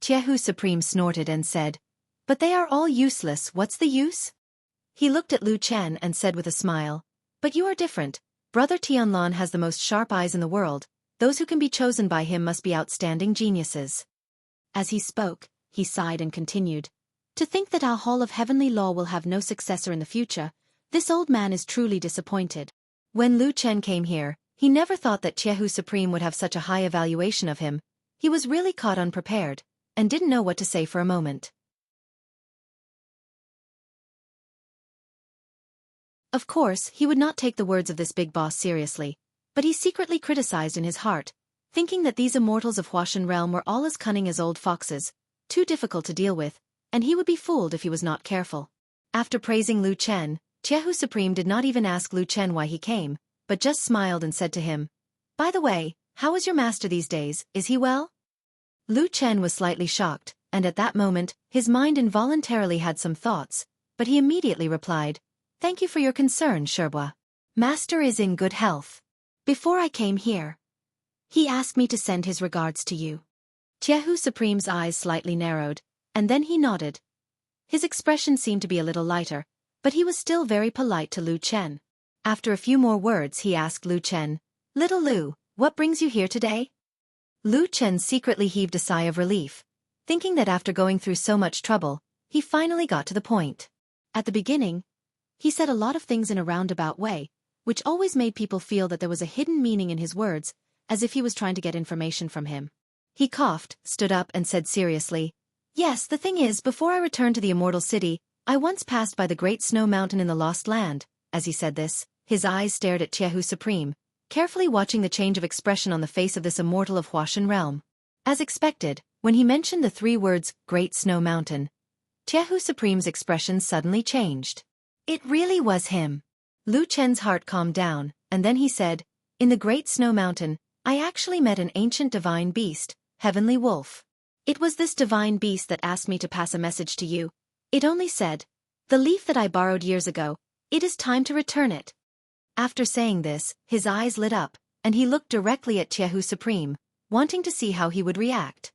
S1: Tiehu Supreme snorted and said, But they are all useless, what's the use? He looked at Lu Chen and said with a smile, But you are different. Brother Tianlan has the most sharp eyes in the world. Those who can be chosen by him must be outstanding geniuses. As he spoke, he sighed and continued, To think that our Hall of Heavenly Law will have no successor in the future, This old man is truly disappointed. When Lu Chen came here, he never thought that Tiehu Supreme would have such a high evaluation of him. He was really caught unprepared, and didn't know what to say for a moment. Of course, he would not take the words of this big boss seriously, but he secretly criticized in his heart, thinking that these immortals of Huashan realm were all as cunning as old foxes, too difficult to deal with, and he would be fooled if he was not careful. After praising Lu Chen, Tiehu Supreme did not even ask Lu Chen why he came, but just smiled and said to him, "By the way, how is your master these days, is he well?" Lu Chen was slightly shocked, and at that moment, his mind involuntarily had some thoughts, but he immediately replied, "Thank you for your concern, Sherbois. Master is in good health. Before I came here, he asked me to send his regards to you." Tiehu Supreme's eyes slightly narrowed, and then he nodded. His expression seemed to be a little lighter, but he was still very polite to Lu Chen. After a few more words he asked Lu Chen, "Little Lu, what brings you here today?" Lu Chen secretly heaved a sigh of relief, thinking that after going through so much trouble, he finally got to the point. At the beginning, he said a lot of things in a roundabout way, which always made people feel that there was a hidden meaning in his words, as if he was trying to get information from him. He coughed, stood up and said seriously, "Yes, the thing is, before I returned to the Immortal City, I once passed by the Great Snow Mountain in the Lost Land." As he said this, his eyes stared at Tiehu Supreme, carefully watching the change of expression on the face of this immortal of Huashan realm. As expected, when he mentioned the 3 words, Great Snow Mountain, Tiehu Supreme's expression suddenly changed. It really was him. Lu Chen's heart calmed down, and then he said, "In the Great Snow Mountain, I actually met an ancient divine beast, Heavenly Wolf. It was this divine beast that asked me to pass a message to you. It only said, 'The leaf that I borrowed years ago, it is time to return it.'" After saying this, his eyes lit up, and he looked directly at Tiehu Supreme, wanting to see how he would react.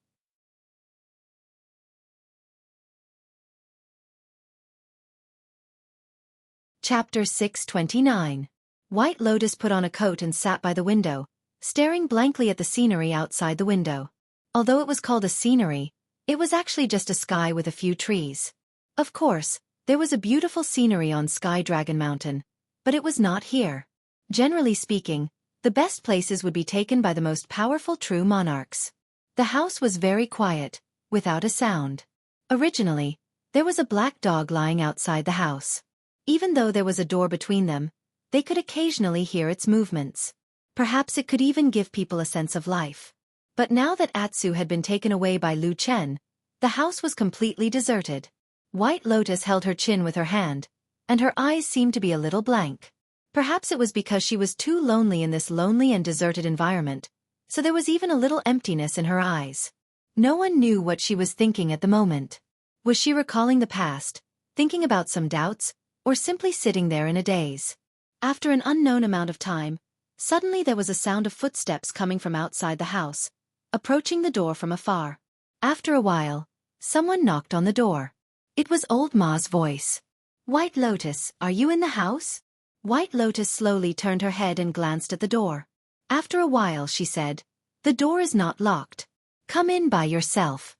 S1: Chapter 629. White Lotus put on a coat and sat by the window, staring blankly at the scenery outside the window. Although it was called a scenery, it was actually just a sky with a few trees. Of course, there was a beautiful scenery on Sky Dragon Mountain, but it was not here. Generally speaking, the best places would be taken by the most powerful true monarchs. The house was very quiet, without a sound. Originally, there was a black dog lying outside the house. Even though there was a door between them, they could occasionally hear its movements. Perhaps it could even give people a sense of life. But now that Atsu had been taken away by Lu Chen, the house was completely deserted. White Lotus held her chin with her hand, and her eyes seemed to be a little blank. Perhaps it was because she was too lonely in this lonely and deserted environment, so there was even a little emptiness in her eyes. No one knew what she was thinking at the moment. Was she recalling the past, thinking about some doubts, or simply sitting there in a daze? After an unknown amount of time, suddenly there was a sound of footsteps coming from outside the house, approaching the door from afar. After a while, someone knocked on the door. It was Old Ma's voice. "White Lotus, are you in the house?" White Lotus slowly turned her head and glanced at the door. After a while she said, "The door is not locked. Come in by yourself."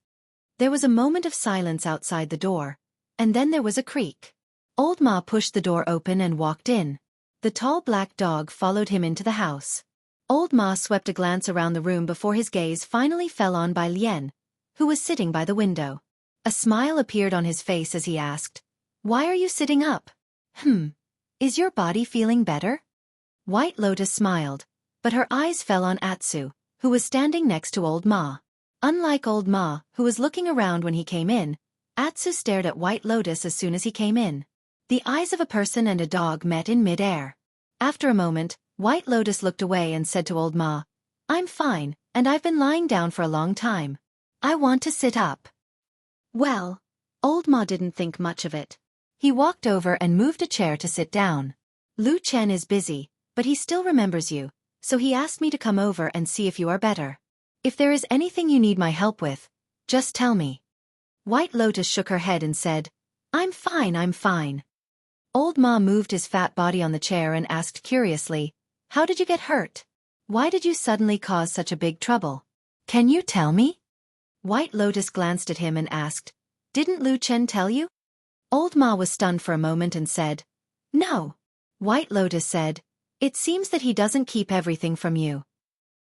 S1: There was a moment of silence outside the door, and then there was a creak. Old Ma pushed the door open and walked in. The tall black dog followed him into the house. Old Ma swept a glance around the room before his gaze finally fell on Bai Lian, who was sitting by the window. A smile appeared on his face as he asked, "Why are you sitting up? Is your body feeling better?" White Lotus smiled, but her eyes fell on Atsu, who was standing next to Old Ma. Unlike Old Ma, who was looking around when he came in, Atsu stared at White Lotus as soon as he came in. The eyes of a person and a dog met in mid-air. After a moment, White Lotus looked away and said to Old Ma, "I'm fine, and I've been lying down for a long time. I want to sit up." Well, Old Ma didn't think much of it. He walked over and moved a chair to sit down. "Lu Chen is busy, but he still remembers you, so he asked me to come over and see if you are better. If there is anything you need my help with, just tell me." White Lotus shook her head and said, I'm fine. Old Ma moved his fat body on the chair and asked curiously, "How did you get hurt? Why did you suddenly cause such a big trouble? Can you tell me?" White Lotus glanced at him and asked, "Didn't Lu Chen tell you?" Old Ma was stunned for a moment and said, No. White Lotus said. It seems that he doesn't keep everything from you.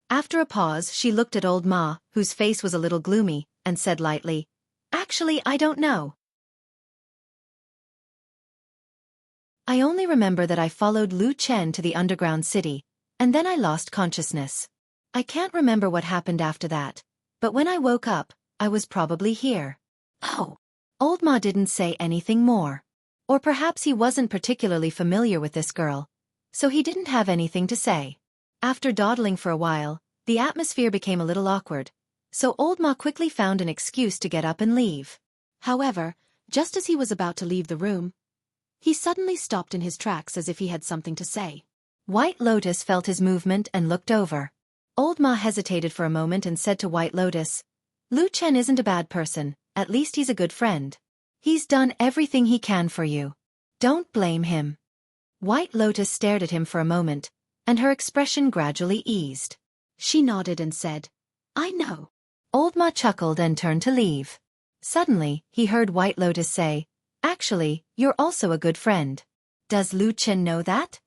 S1: After a pause, she looked at old Ma, whose face was a little gloomy, and said lightly, Actually, I don't know. I only remember that I followed Lu Chen to the underground city, and then I lost consciousness. I can't remember what happened after that, but when I woke up, I was probably here. Oh. Old Ma didn't say anything more. Or perhaps he wasn't particularly familiar with this girl, so he didn't have anything to say. After dawdling for a while, the atmosphere became a little awkward, so old Ma quickly found an excuse to get up and leave. However, just as he was about to leave the room, he suddenly stopped in his tracks as if he had something to say. White Lotus felt his movement and looked over. Old Ma hesitated for a moment and said to White Lotus, Lu Chen isn't a bad person, at least he's a good friend. He's done everything he can for you. Don't blame him. White Lotus stared at him for a moment, and her expression gradually eased. She nodded and said, I know. Old Ma chuckled and turned to leave. Suddenly, he heard White Lotus say, Actually, you're also a good friend. Does Lu Chen know that?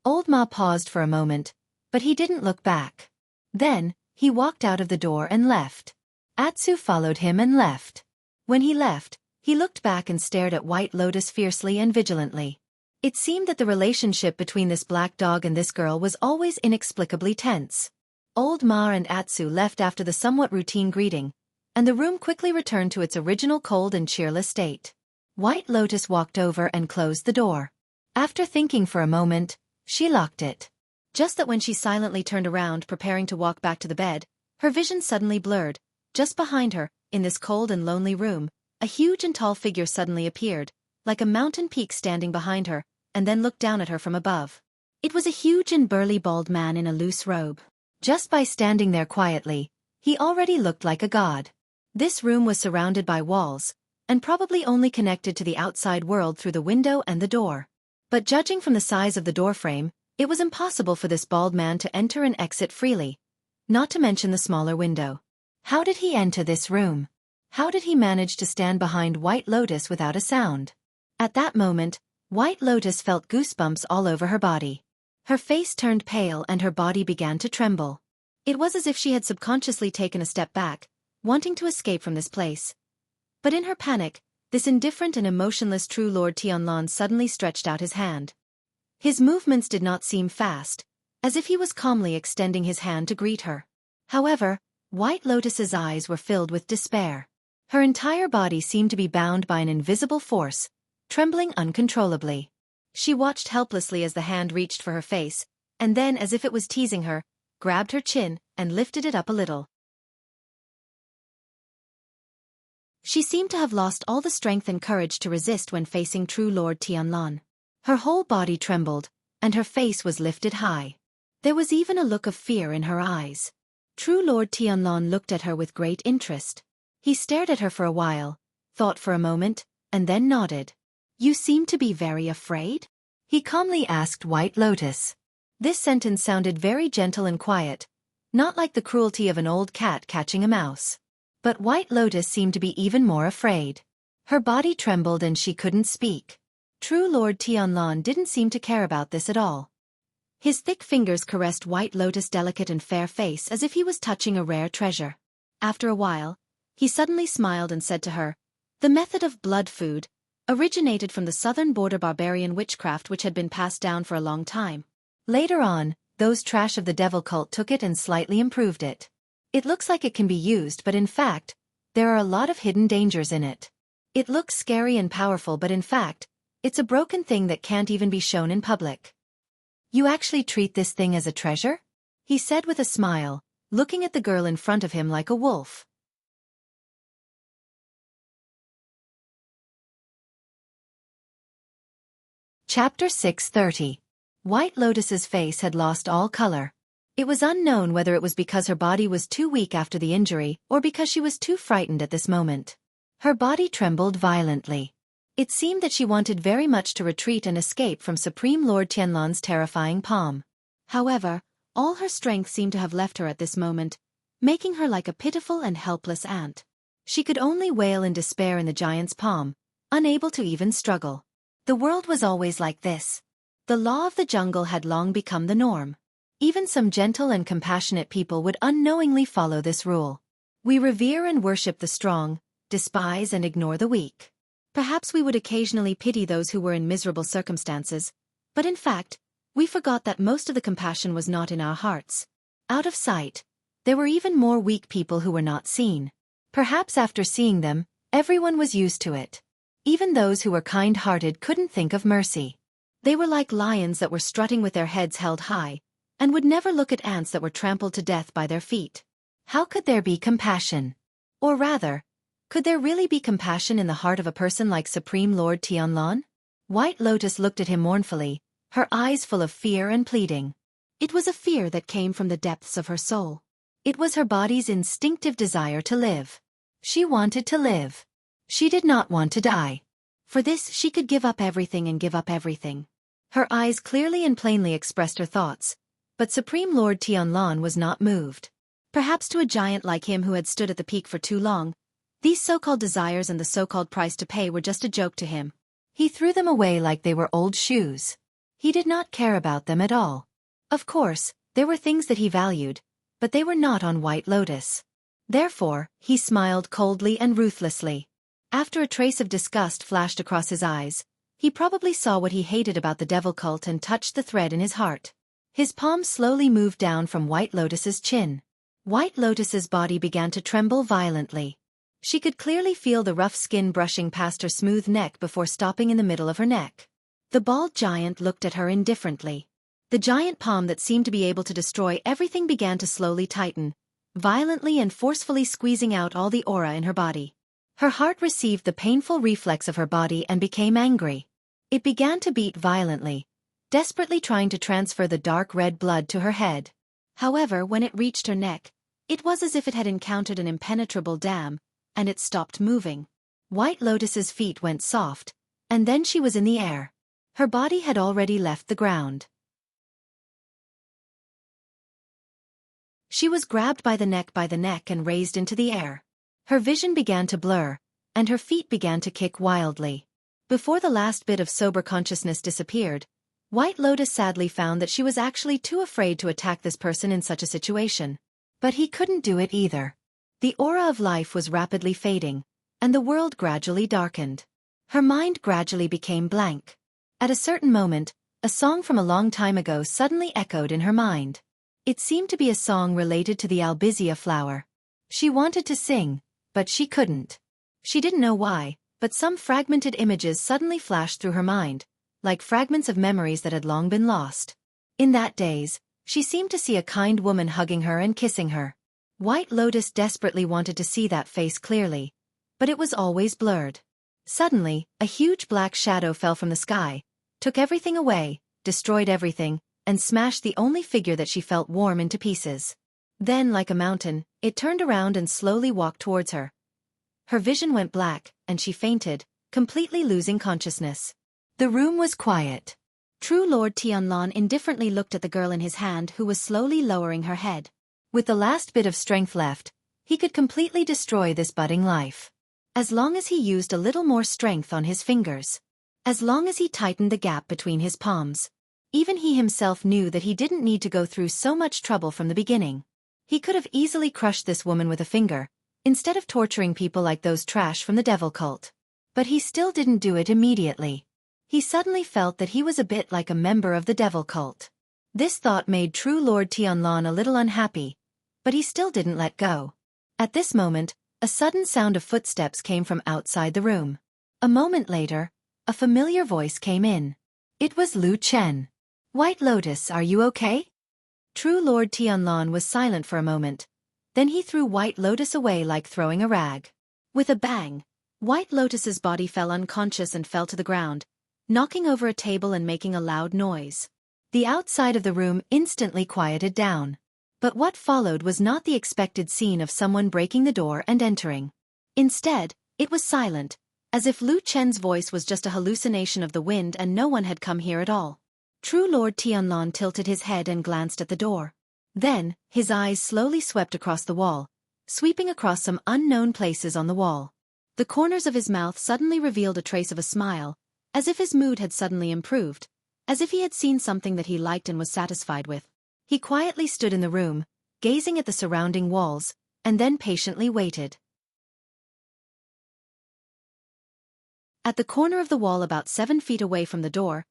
S1: Old Ma paused for a moment, but he didn't look back. Then, he walked out of the door and left. Atsu followed him and left. When he left, he looked back and stared at White Lotus fiercely and vigilantly. It seemed that the relationship between this black dog and this girl was always inexplicably tense. Old Ma and Atsu left after the somewhat routine greeting, and the room quickly returned to its original cold and cheerless state. White Lotus walked over and closed the door. After thinking for a moment, she locked it. Just that when she silently turned around preparing to walk back to the bed, her vision suddenly blurred. Just behind her, in this cold and lonely room, a huge and tall figure suddenly appeared, like a mountain peak standing behind her, and then looked down at her from above. It was a huge and burly bald man in a loose robe. Just by standing there quietly, he already looked like a god. This room was surrounded by walls, and probably only connected to the outside world through the window and the door. But judging from the size of the doorframe, it was impossible for this bald man to enter and exit freely, not to mention the smaller window. How did he enter this room? How did he manage to stand behind White Lotus without a sound? At that moment, White Lotus felt goosebumps all over her body. Her face turned pale and her body began to tremble. It was as if she had subconsciously taken a step back, wanting to escape from this place. But in her panic, this indifferent and emotionless true Lord Tianlan suddenly stretched out his hand. His movements did not seem fast, as if he was calmly extending his hand to greet her. However, White Lotus's eyes were filled with despair. Her entire body seemed to be bound by an invisible force, trembling uncontrollably. She watched helplessly as the hand reached for her face, and then, as if it was teasing her, grabbed her chin and lifted it up a little. She seemed to have lost all the strength and courage to resist when facing true Lord Tianlan. Her whole body trembled, and her face was lifted high. There was even a look of fear in her eyes. True Lord Tianlan looked at her with great interest. He stared at her for a while, thought for a moment, and then nodded. You seem to be very afraid? He calmly asked White Lotus. This sentence sounded very gentle and quiet, not like the cruelty of an old cat catching a mouse. But White Lotus seemed to be even more afraid. Her body trembled and she couldn't speak. True Lord Tianlan didn't seem to care about this at all. His thick fingers caressed White Lotus' delicate and fair face as if he was touching a rare treasure. After a while, he suddenly smiled and said to her, The method of blood food originated from the southern border barbarian witchcraft which had been passed down for a long time. Later on, those trash of the devil cult took it and slightly improved it. It looks like it can be used, but in fact, there are a lot of hidden dangers in it. It looks scary and powerful, but in fact, it's a broken thing that can't even be shown in public. You actually treat this thing as a treasure? He said with a smile, looking at the girl in front of him like a wolf. Chapter 630. White Lotus's face had lost all color. It was unknown whether it was because her body was too weak after the injury or because she was too frightened at this moment. Her body trembled violently. It seemed that she wanted very much to retreat and escape from Supreme Lord Tianlan's terrifying palm. However, all her strength seemed to have left her at this moment, making her like a pitiful and helpless ant. She could only wail in despair in the giant's palm, unable to even struggle. The world was always like this. The law of the jungle had long become the norm. Even some gentle and compassionate people would unknowingly follow this rule. We revere and worship the strong, despise and ignore the weak. Perhaps we would occasionally pity those who were in miserable circumstances, but in fact, we forgot that most of the compassion was not in our hearts. Out of sight, there were even more weak people who were not seen. Perhaps after seeing them, everyone was used to it. Even those who were kind-hearted couldn't think of mercy. They were like lions that were strutting with their heads held high, and would never look at ants that were trampled to death by their feet. How could there be compassion? Or rather, could there really be compassion in the heart of a person like Supreme Lord Tianlan? White Lotus looked at him mournfully, her eyes full of fear and pleading. It was a fear that came from the depths of her soul. It was her body's instinctive desire to live. She wanted to live. She did not want to die. For this she could give up everything and give up everything. Her eyes clearly and plainly expressed her thoughts, but Supreme Lord Tianlan was not moved. Perhaps to a giant like him who had stood at the peak for too long, these so-called desires and the so-called price to pay were just a joke to him. He threw them away like they were old shoes. He did not care about them at all. Of course, there were things that he valued, but they were not on White Lotus. Therefore, he smiled coldly and ruthlessly. After a trace of disgust flashed across his eyes, he probably saw what he hated about the devil cult and touched the thread in his heart. His palm slowly moved down from White Lotus's chin. White Lotus's body began to tremble violently. She could clearly feel the rough skin brushing past her smooth neck before stopping in the middle of her neck. The bald giant looked at her indifferently. The giant palm that seemed to be able to destroy everything began to slowly tighten, violently and forcefully squeezing out all the aura in her body. Her heart received the painful reflex of her body and became angry. It began to beat violently, desperately trying to transfer the dark red blood to her head. However, when it reached her neck, it was as if it had encountered an impenetrable dam, and it stopped moving. White Lotus's feet went soft, and then she was in the air. Her body had already left the ground. She was grabbed by the neck and raised into the air. Her vision began to blur, and her feet began to kick wildly. Before the last bit of sober consciousness disappeared, White Lotus sadly found that she was actually too afraid to attack this person in such a situation. But he couldn't do it either. The aura of life was rapidly fading, and the world gradually darkened. Her mind gradually became blank. At a certain moment, a song from a long time ago suddenly echoed in her mind. It seemed to be a song related to the albizia flower. She wanted to sing, but she couldn't. She didn't know why, but some fragmented images suddenly flashed through her mind, like fragments of memories that had long been lost. In that daze, she seemed to see a kind woman hugging her and kissing her. White Lotus desperately wanted to see that face clearly, but it was always blurred. Suddenly, a huge black shadow fell from the sky, took everything away, destroyed everything, and smashed the only figure that she felt warm into pieces. Then, like a mountain, it turned around and slowly walked towards her. Her vision went black, and she fainted, completely losing consciousness. The room was quiet. True Lord Tianlan indifferently looked at the girl in his hand who was slowly lowering her head. With the last bit of strength left, he could completely destroy this budding life. As long as he used a little more strength on his fingers. As long as he tightened the gap between his palms. Even he himself knew that he didn't need to go through so much trouble from the beginning. He could have easily crushed this woman with a finger, instead of torturing people like those trash from the devil cult. But he still didn't do it immediately. He suddenly felt that he was a bit like a member of the devil cult. This thought made True Lord Tianlan a little unhappy, but he still didn't let go. At this moment, a sudden sound of footsteps came from outside the room. A moment later, a familiar voice came in. It was Lu Chen. White Lotus, are you okay? True Lord Tianlan was silent for a moment. Then he threw White Lotus away like throwing a rag. With a bang, White Lotus's body fell unconscious and fell to the ground, knocking over a table and making a loud noise. The outside of the room instantly quieted down. But what followed was not the expected scene of someone breaking the door and entering. Instead, it was silent, as if Lu Chen's voice was just a hallucination of the wind and no one had come here at all. True Lord Tianlan tilted his head and glanced at the door. Then, his eyes slowly swept across the wall, sweeping across some unknown places on the wall. The corners of his mouth suddenly revealed a trace of a smile, as if his mood had suddenly improved, as if he had seen something that he liked and was satisfied with. He quietly stood in the room, gazing at the surrounding walls, and then patiently waited. At the corner of the wall about 7 feet away from the door,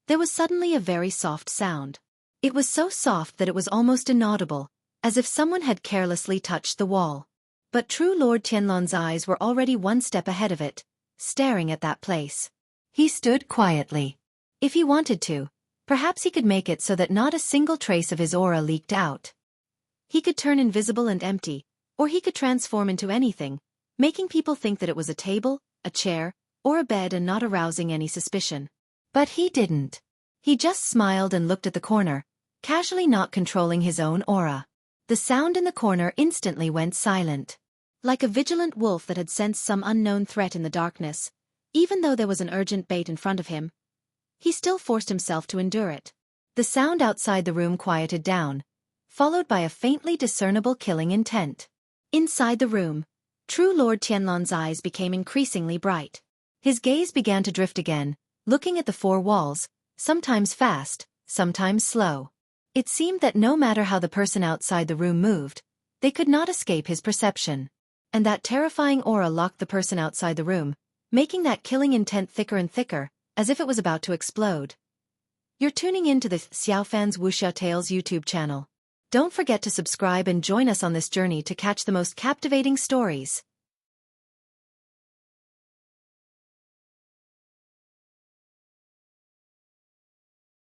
S1: there was suddenly a very soft sound. It was so soft that it was almost inaudible, as if someone had carelessly touched the wall. But true Lord Tianlan's eyes were already one step ahead of it, staring at that place. He stood quietly. If he wanted to, perhaps he could make it so that not a single trace of his aura leaked out. He could turn invisible and empty, or he could transform into anything, making people think that it was a table, a chair, or a bed and not arousing any suspicion. But he didn't. He just smiled and looked at the corner, casually not controlling his own aura. The sound in the corner instantly went silent. Like a vigilant wolf that had sensed some unknown threat in the darkness, even though there was an urgent bait in front of him, he still forced himself to endure it. The sound outside the room quieted down, followed by a faintly discernible killing intent. Inside the room, true Lord Tianlan's eyes became increasingly bright. His gaze began to drift again, looking at the four walls, sometimes fast, sometimes slow. It seemed that no matter how the person outside the room moved, they could not escape his perception. And that terrifying aura locked the person outside the room, making that killing intent thicker and thicker, as if it was about to explode. You're tuning in to the Xiaofan's Wuxia Tales YouTube channel. Don't forget to subscribe and join us on this journey to catch the most captivating stories.